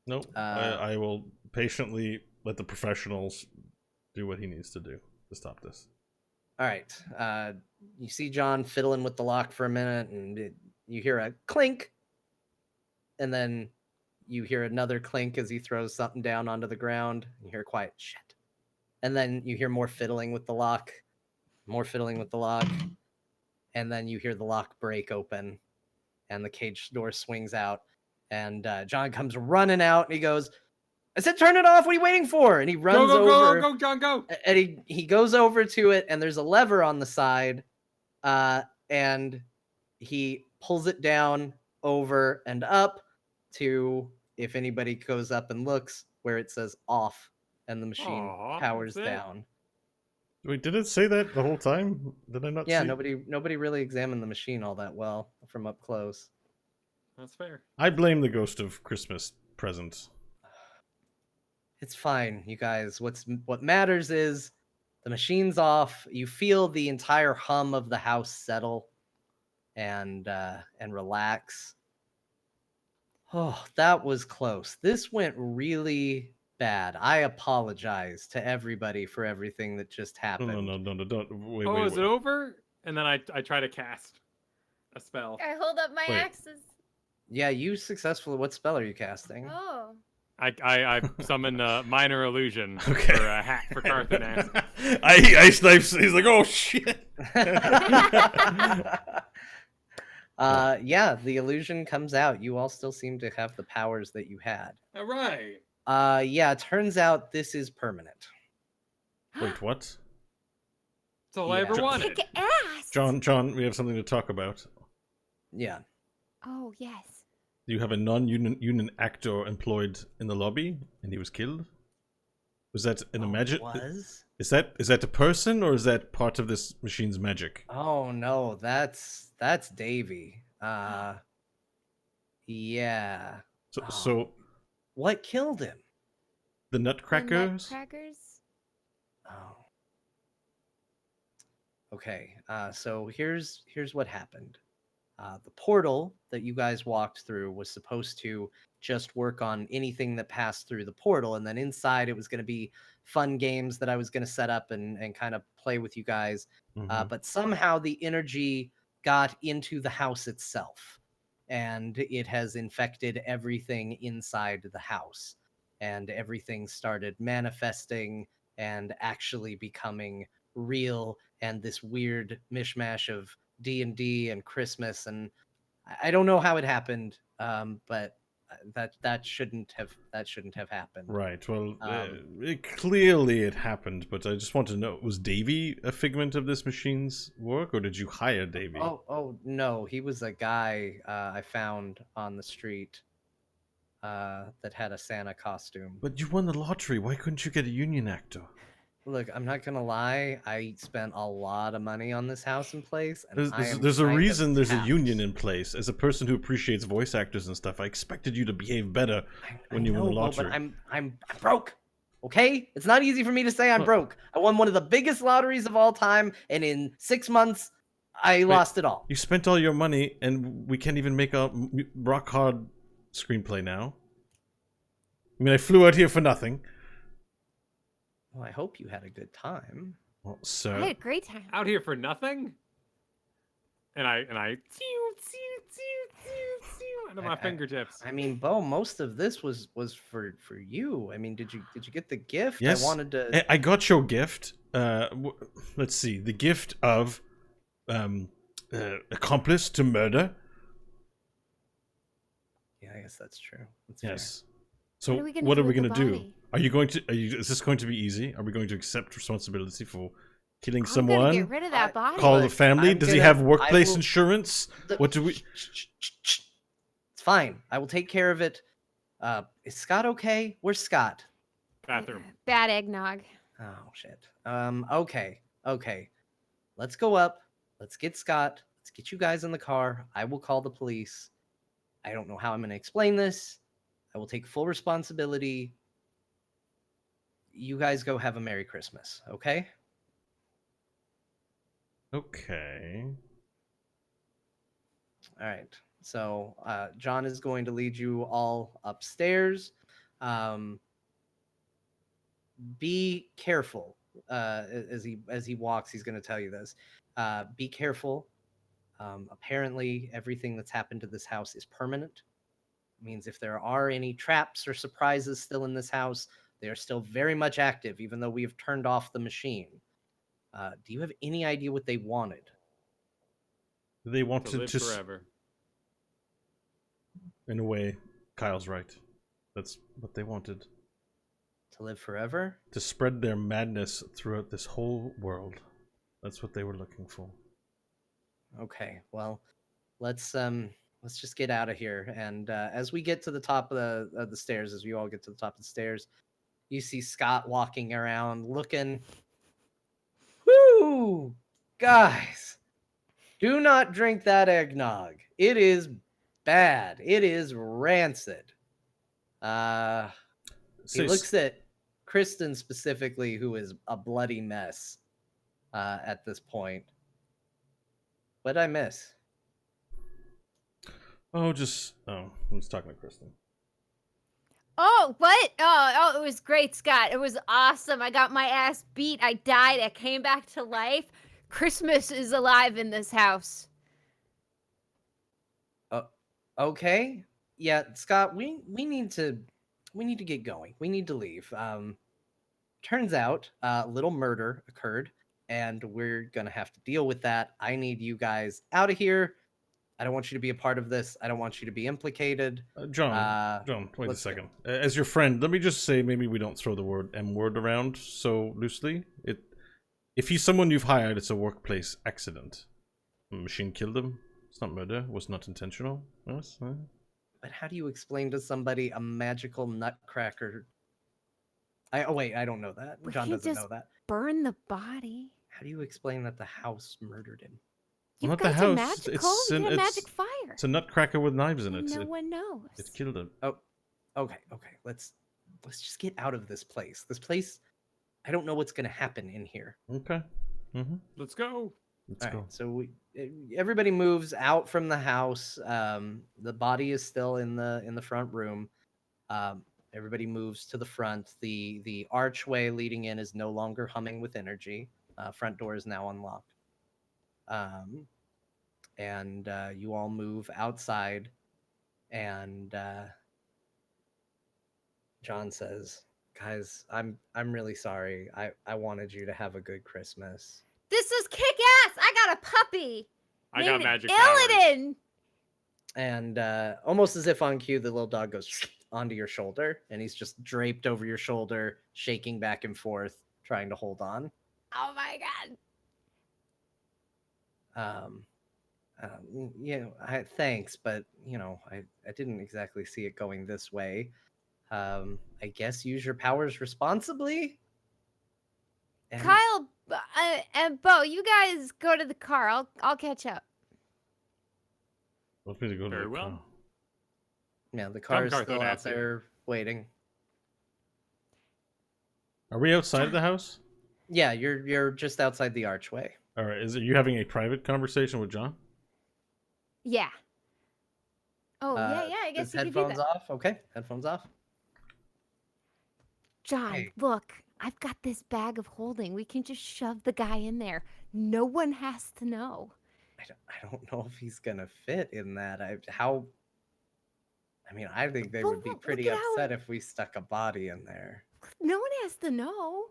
Nope. I will patiently let the professionals do what he needs to do to stop this. All right. You see John fiddling with the lock for a minute, and you hear a clink, and then you hear another clink as he throws something down onto the ground. You hear a quiet shit, and then you hear more fiddling with the lock, and then you hear the lock break open, and the cage door swings out, and John comes running out, and he goes, "I said turn it off. What are you waiting for?" And he runs over. Go, John, go! And he goes over to it, and there's a lever on the side, and he pulls it down, over and up to, if anybody goes up and looks, where it says off, and the machine Aw, powers that's it. down. Wait, did it say that the whole time? Did I not Yeah, see? nobody really examined the machine all that well from up close. That's fair. I blame the Ghost of Christmas present. It's fine, you guys. What matters is the machine's off. You feel the entire hum of the house settle and relax. Oh, that was close. This went really bad. I apologize to everybody for everything that just happened. No, don't. Wait, Oh, wait, is wait. it over? And then I try to cast a spell. I hold up my Wait. axes. Yeah, you successfully. What spell are you casting? Oh. I summon minor illusion Okay. for a hack for Carthonassi. I snipes. He's like, oh shit. Yeah, the illusion comes out. You all still seem to have the powers that you had. All right. Yeah, it turns out this is permanent. Wait, what? That's all I ever Yeah. wanted. Kick ass. John, we have something to talk about. Yeah. Oh, yes. You have a non-union actor employed in the lobby, and he was killed. Was that an imagine? Was? Is that a person, or is that part of this machine's magic? Oh no, that's Davy. Yeah. So What killed him? the The Nutcrackers. Nutcrackers? Oh. Okay. So here's what happened. The portal that you guys walked through was supposed to just work on anything that passed through the portal, and then inside it was going to be fun games that I was going to set up and kind of play with you guys. Mhm. But somehow the energy got into the house itself, and it has infected everything inside the house, and everything started manifesting and actually becoming real, and this weird mishmash of D&D and Christmas, and I don't know how it happened, but that shouldn't have happened. Right. Well, Um, it happened, but I just want to know: was Davy a figment of this machine's work, or did you hire Davy? Oh no, he was a guy I found on the street that had a Santa costume. But you won the lottery. Why couldn't you get a union actor? Look, I'm not gonna lie. I spent a lot of money on this house and place, and There's a kind of reason there's a tapped. union in place. As a person who appreciates voice actors and stuff, I expected you to behave better when you won the Bo, lottery. but I'm broke. Okay, it's not easy for me to say I'm Well- broke. I won one of the biggest lotteries of all time, and in 6 months, I lost it all. You spent all your money, and we can't even make a rock hard screenplay now. I mean, I flew out here for nothing. Well, I hope you had a good time. Well, I sir. had a great time. Out here for nothing? And I out of my fingertips. I mean, Bo, most of this was for you. I mean, did you get the gift? Yes. I wanted to. I got your gift. Let's see. The gift of accomplice to murder. Yeah, I guess that's true. That's Yes. So What are we gonna what do are we with the going to do? body? Are you going to? Is this going to be easy? Are we going to accept responsibility for killing I'm gonna someone? get rid of that body. Call the Look, family? I'm Does he gonna- have I workplace will- insurance? What do we? It's fine. I will take care of it. Is Scott okay? Where's Scott? Bathroom. Bad eggnog. Oh shit. Okay. Let's go up. Let's get Scott. Let's get you guys in the car. I will call the police. I don't know how I'm going to explain this. I will take full responsibility. You guys go have a Merry Christmas, okay? Okay. All right. So John is going to lead you all upstairs. Be careful. As he walks, he's going to tell you this. Be careful. Apparently, everything that's happened to this house is permanent. It means if there are any traps or surprises still in this house, they are still very much active, even though we have turned off the machine. Do you have any idea what they wanted? They To wanted live to. forever. In a way, Kyle's right. That's what they wanted. To live forever? To spread their madness throughout this whole world. That's what they were looking for. Okay, well, let's just get out of here. And as we get to the top of the stairs, as we all get to the top of the stairs, you see Scott walking around looking. Whoo, guys, do not drink that eggnog. It is bad. It is rancid. He looks at Kristen specifically, who is a bloody mess at this point. What'd I miss? Oh, I was talking to Kristen. Oh, what? Oh, it was great, Scott. It was awesome. I got my ass beat. I died. I came back to life. Christmas is alive in this house. Okay. Yeah, Scott, we need to get going. We need to leave. Turns out a little murder occurred, and we're gonna have to deal with that. I need you guys out of here. I don't want you to be a part of this. I don't want you to be implicated. John, wait a let's go. second. As your friend, let me just say maybe we don't throw the word M word around so loosely. If he's someone you've hired, it's a workplace accident. A machine killed him. It's not murder. It was not intentional. Yes? But how do you explain to somebody a magical nutcracker? Wait, I don't know that. We John can't doesn't just know that. burn the body. How do you explain that the house murdered him? You've not got the some house. magical. You get a magic fire. It's a nutcracker with knives in it. No one knows. It killed him. Okay. Let's just get out of this place. This place, I don't know what's gonna happen in here. Okay. Mm-hmm. Let's go. Let's All go. right, so everybody moves out from the house. The body is still in the front room. Everybody moves to the front. The archway leading in is no longer humming with energy. Front door is now unlocked. And you all move outside, and John says, "Guys, I'm really sorry. I wanted you to have a good Christmas." This is kick ass. I got a puppy. I got named magic powers. Illidan. And almost as if on cue, the little dog goes onto your shoulder, and he's just draped over your shoulder, shaking back and forth, trying to hold on. Oh my god. Thanks, but I didn't exactly see it going this way. I guess use your powers responsibly. And Kyle and Bo, you guys go to the car. I'll catch up. Want me to go to Very the well. car? yeah, the car is Cartho still out Nancy. there waiting. Are we outside of the house? Yeah, you're just outside the archway. All right. Are you having a private conversation with John? Yeah. Oh yeah. I guess Is you could do headphones that. off? Okay, headphones off. John, Hey. look, I've got this bag of holding. We can just shove the guy in there. No one has to know. I don't know if he's gonna fit in that. I think they Well, would be look pretty at how- upset if we stuck a body in there. No one has to know.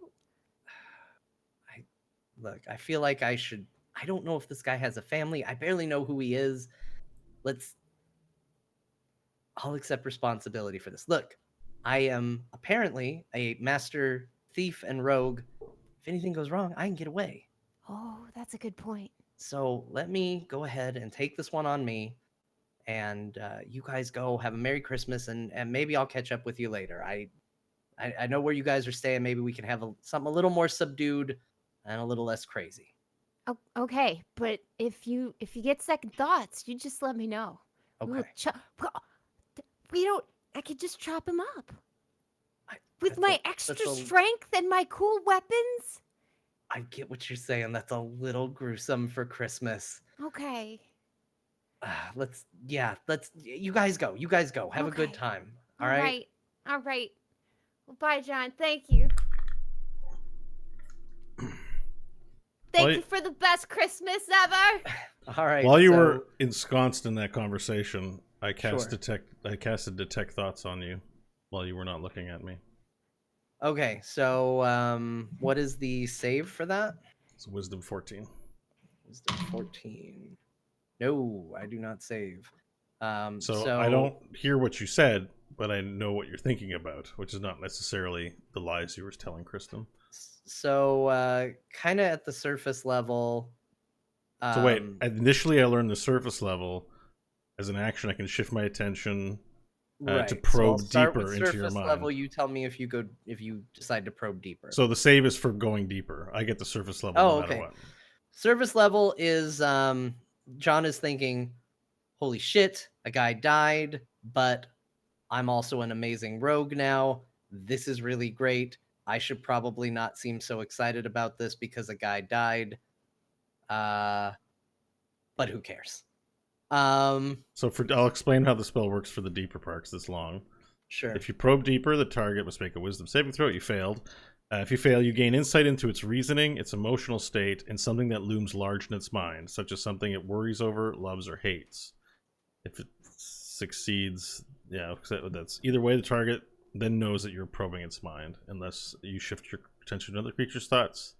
Look, I feel like I don't know if this guy has a family. I barely know who he is. I'll accept responsibility for this. Look, I am apparently a master thief and rogue. If anything goes wrong, I can get away. Oh, that's a good point. So let me go ahead and take this one on me. And you guys go have a Merry Christmas, and maybe I'll catch up with you later. I know where you guys are staying. Maybe we can have something a little more subdued and a little less crazy. Oh, okay, but if you get second thoughts, you just let me know. We'll Okay. we don't. I could just chop him up with That's my a- extra that's a- strength and my cool weapons. I get what you're saying. That's a little gruesome for Christmas. Okay. You guys go. You guys go. Have a good Okay. time. All right. All right. Well, bye, John. Thank you. Thank Well, you for the best Christmas ever. All right. While you so- were ensconced in that conversation, I casted detect thoughts on you while you were not looking at me. Okay, so what is the save for that? It's wisdom 14. Wisdom 14. No, I do not save. So I don't hear what you said, but I know what you're thinking about, which is not necessarily the lies you were telling Kristen. So kind of at the surface level. So wait, initially I learned the surface level. As an action, I can shift my attention right. to So probe I'll start deeper with into your surface mind. level. You tell me if you decide to probe deeper. So the save is for going deeper. I get the surface level no matter what. Surface level is John is thinking, holy shit, a guy died, but I'm also an amazing rogue now. This is really great. I should probably not seem so excited about this because a guy died. But who cares? So I'll explain how the spell works for the deeper part, 'cause it's long. Sure. If you probe deeper, the target must make a wisdom saving throw. You failed. If you fail, you gain insight into its reasoning, its emotional state, and something that looms large in its mind, such as something it worries over, loves, or hates. If it succeeds, that's either way, the target then knows that you're probing its mind, unless you shift your attention to another creature's thoughts.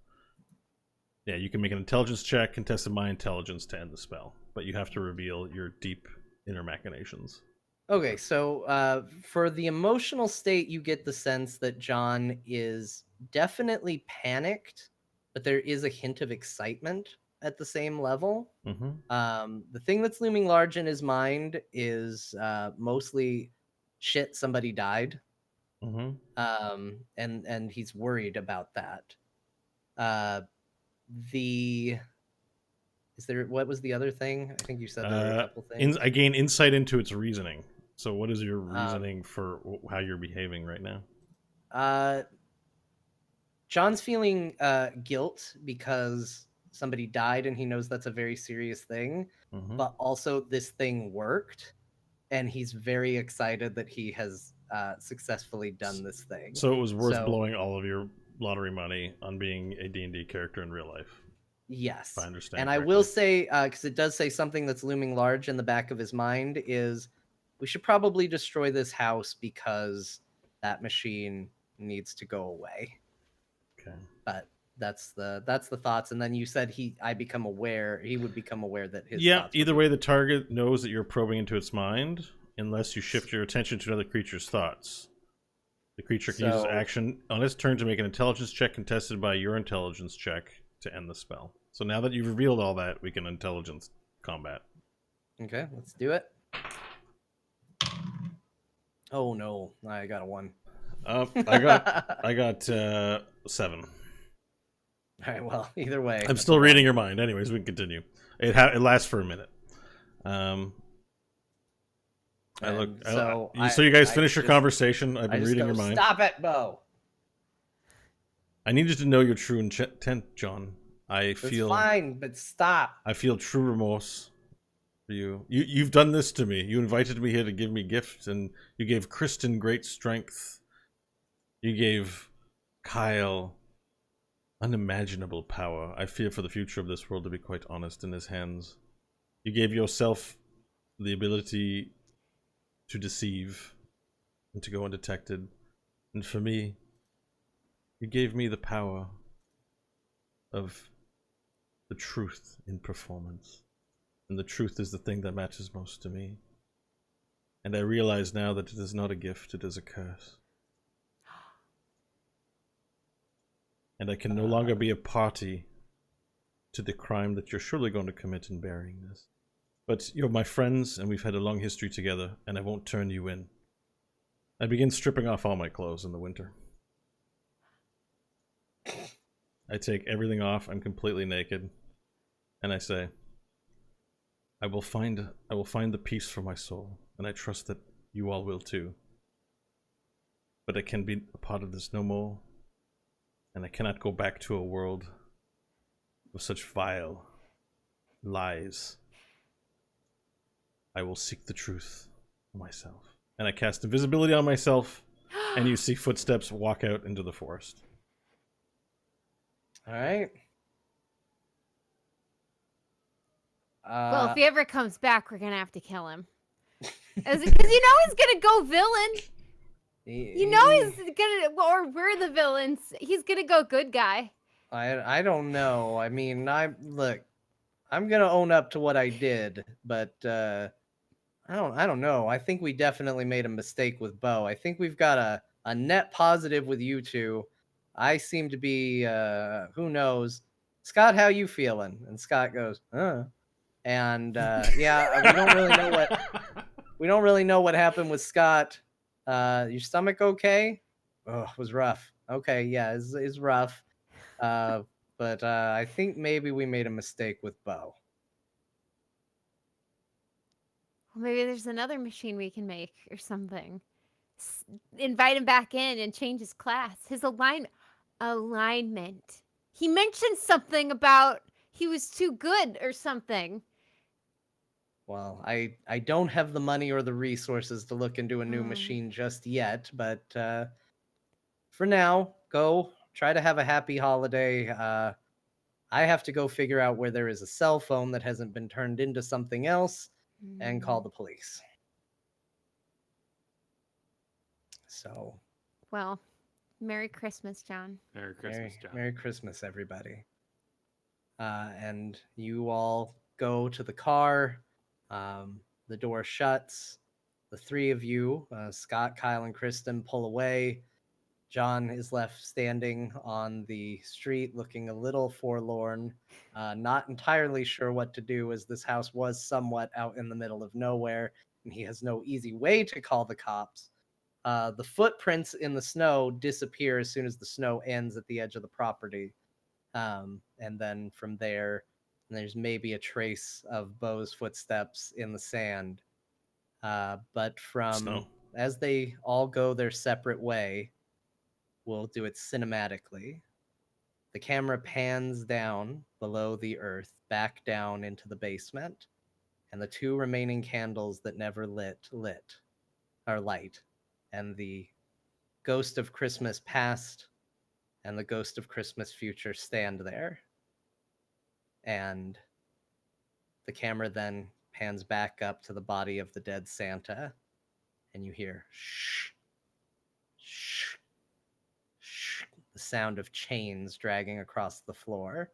Yeah, you can make an intelligence check, contested my intelligence to end the spell, but you have to reveal your deep inner machinations. Okay, so for the emotional state, you get the sense that John is definitely panicked, but there is a hint of excitement at the same level. Mm-hmm. The thing that's looming large in his mind is mostly shit, somebody died. Mm-hmm. And he's worried about that. What was the other thing? I think you said there were a couple things. I gain insight into its reasoning. So what is your reasoning for how you're behaving right now? John's feeling guilt because somebody died and he knows that's a very serious thing. Mm-hmm. But also this thing worked and he's very excited that he has successfely done this thing. So it was worth blowing all of your lottery money on being a D&D character in real life. Yes. If I understand and correctly. I will say, because it does say something that's looming large in the back of his mind, is we should probably destroy this house because that machine needs to go away. Okay. But that's the thoughts. And then you said he would become aware that his Yeah, thoughts either were way, the target knows that you're probing into its mind, unless you shift your attention to another creature's thoughts. The creature can use its So- action on its turn to make an intelligence check contested by your intelligence check to end the spell. So now that you've revealed all that, we can intelligence combat. Okay, let's do it. Oh no, I got a 1. I got 7. All right, well, either way. I'm that's still a reading 1. your mind. Anyways, we can continue. It lasts for a minute. I look. And so so you guys I finish your just- conversation. I've I been just reading go, your mind. Stop it, Bo. I need you to know your true intent, John. It's fine, but stop. I feel true remorse for you. You've done this to me. You invited me here to give me gifts, and you gave Kristen great strength. You gave Kyle unimaginable power. I fear for the future of this world, to be quite honest, in his hands. You gave yourself the ability to deceive and to go undetected. And for me, you gave me the power of the truth in performance. And the truth is the thing that matters most to me. And I realize now that it is not a gift, it is a curse. And I can no longer be a party to the crime that you're surely going to commit in burying this. But you're my friends, and we've had a long history together, and I won't turn you in. I begin stripping off all my clothes in the winter. I take everything off, I'm completely naked, and I say, I will find the peace for my soul, and I trust that you all will too. But I can be a part of this no more, and I cannot go back to a world of such vile lies. I will seek the truth for myself. And I cast invisibility on myself, and you see footsteps walk out into the forest. All right. Well, if he ever comes back, we're gonna have to kill him. Because you know he's gonna go villain. You know he's gonna, or we're the villains. He's gonna go good guy. I don't know. I mean, I'm gonna own up to what I did, but I don't know. I think we definitely made a mistake with Bo. I think we've got a net positive with you two. I seem to be who knows. Scott, how you feeling? And Scott goes, and yeah, we don't really know what happened with Scott. Your stomach okay? Oh, it was rough. Okay, yeah, it's rough. But I think maybe we made a mistake with Bo. Well, maybe there's another machine we can make or something. Invite him back in and change his class. His alignment. He mentioned something about he was too good or something. Well, I don't have the money or the resources to look into a new machine just yet, but for now, go try to have a happy holiday. I have to go figure out where there is a cell phone that hasn't been turned into something else and call the police. So, well, Merry Christmas, John. Merry Christmas, John. Merry Christmas, everybody. And you all go to the car. The door shuts. The three of you, Scott, Kyle, and Kristen, pull away. John is left standing on the street looking a little forlorn, not entirely sure what to do, as this house was somewhat out in the middle of nowhere, and he has no easy way to call the cops. The footprints in the snow disappear as soon as the snow ends at the edge of the property. And then from there's maybe a trace of Bo's footsteps in the sand. But as they all go their separate way, we'll do it cinematically. The camera pans down below the earth, back down into the basement, and the two remaining candles that never lit are light. And the ghost of Christmas past and the ghost of Christmas future stand there. And the camera then pans back up to the body of the dead Santa, and you hear shh, shh, shh. the sound of chains dragging across the floor,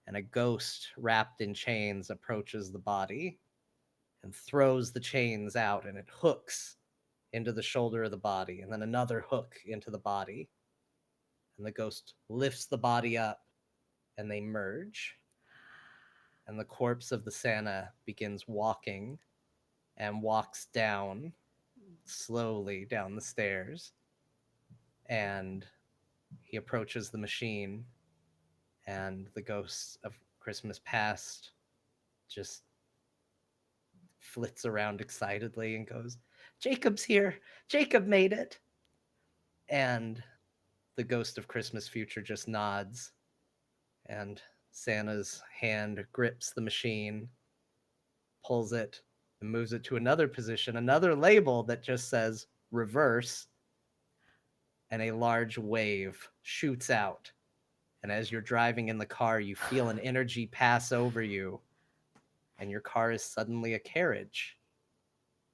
and a ghost wrapped in chains approaches the body and throws the chains out, and it hooks into the shoulder of the body, and then another hook into the body. And the ghost lifts the body up, and they merge. And the corpse of the Santa begins walking and walks down slowly down the stairs. And he approaches the machine, and the ghost of Christmas past just flits around excitedly and goes, "Jacob's here. Jacob made it." And the ghost of Christmas future just nods, and Santa's hand grips the machine, pulls it, and moves it to another position, another label that just says reverse, and a large wave shoots out. And as you're driving in the car, you feel an energy pass over you, and your car is suddenly a carriage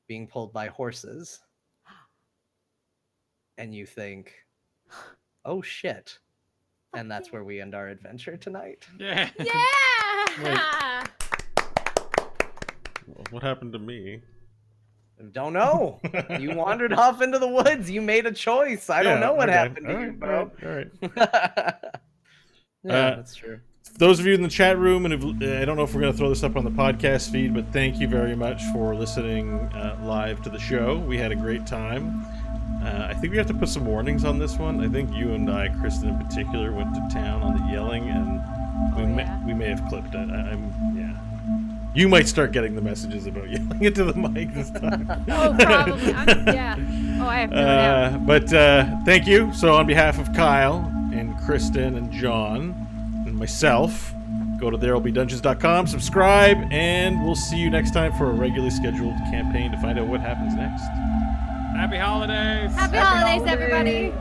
being pulled by horses. And you think, oh shit. And that's where we end our adventure tonight. Yeah. Yeah! What happened to me? Don't know. You wandered off into the woods. You made a choice. I don't know what happened to you, bro. All right. Yeah, that's true. Those of you in the chat room, and I don't know if we're going to throw this up on the podcast feed, but thank you very much for listening live to the show. We had a great time. I think we have to put some warnings on this one. I think you and I, Kristen in particular, went to town on the yelling, and we may have clipped it. Yeah. You might start getting the messages about yelling into the mic this time. Oh, probably. Yeah. Oh, I have no doubt. But thank you. So on behalf of Kyle and Kristen and John and myself, go to there'llbedungeons.com, subscribe, and we'll see you next time for a regularly scheduled campaign to find out what happens next. Happy holidays. Happy holidays, everybody.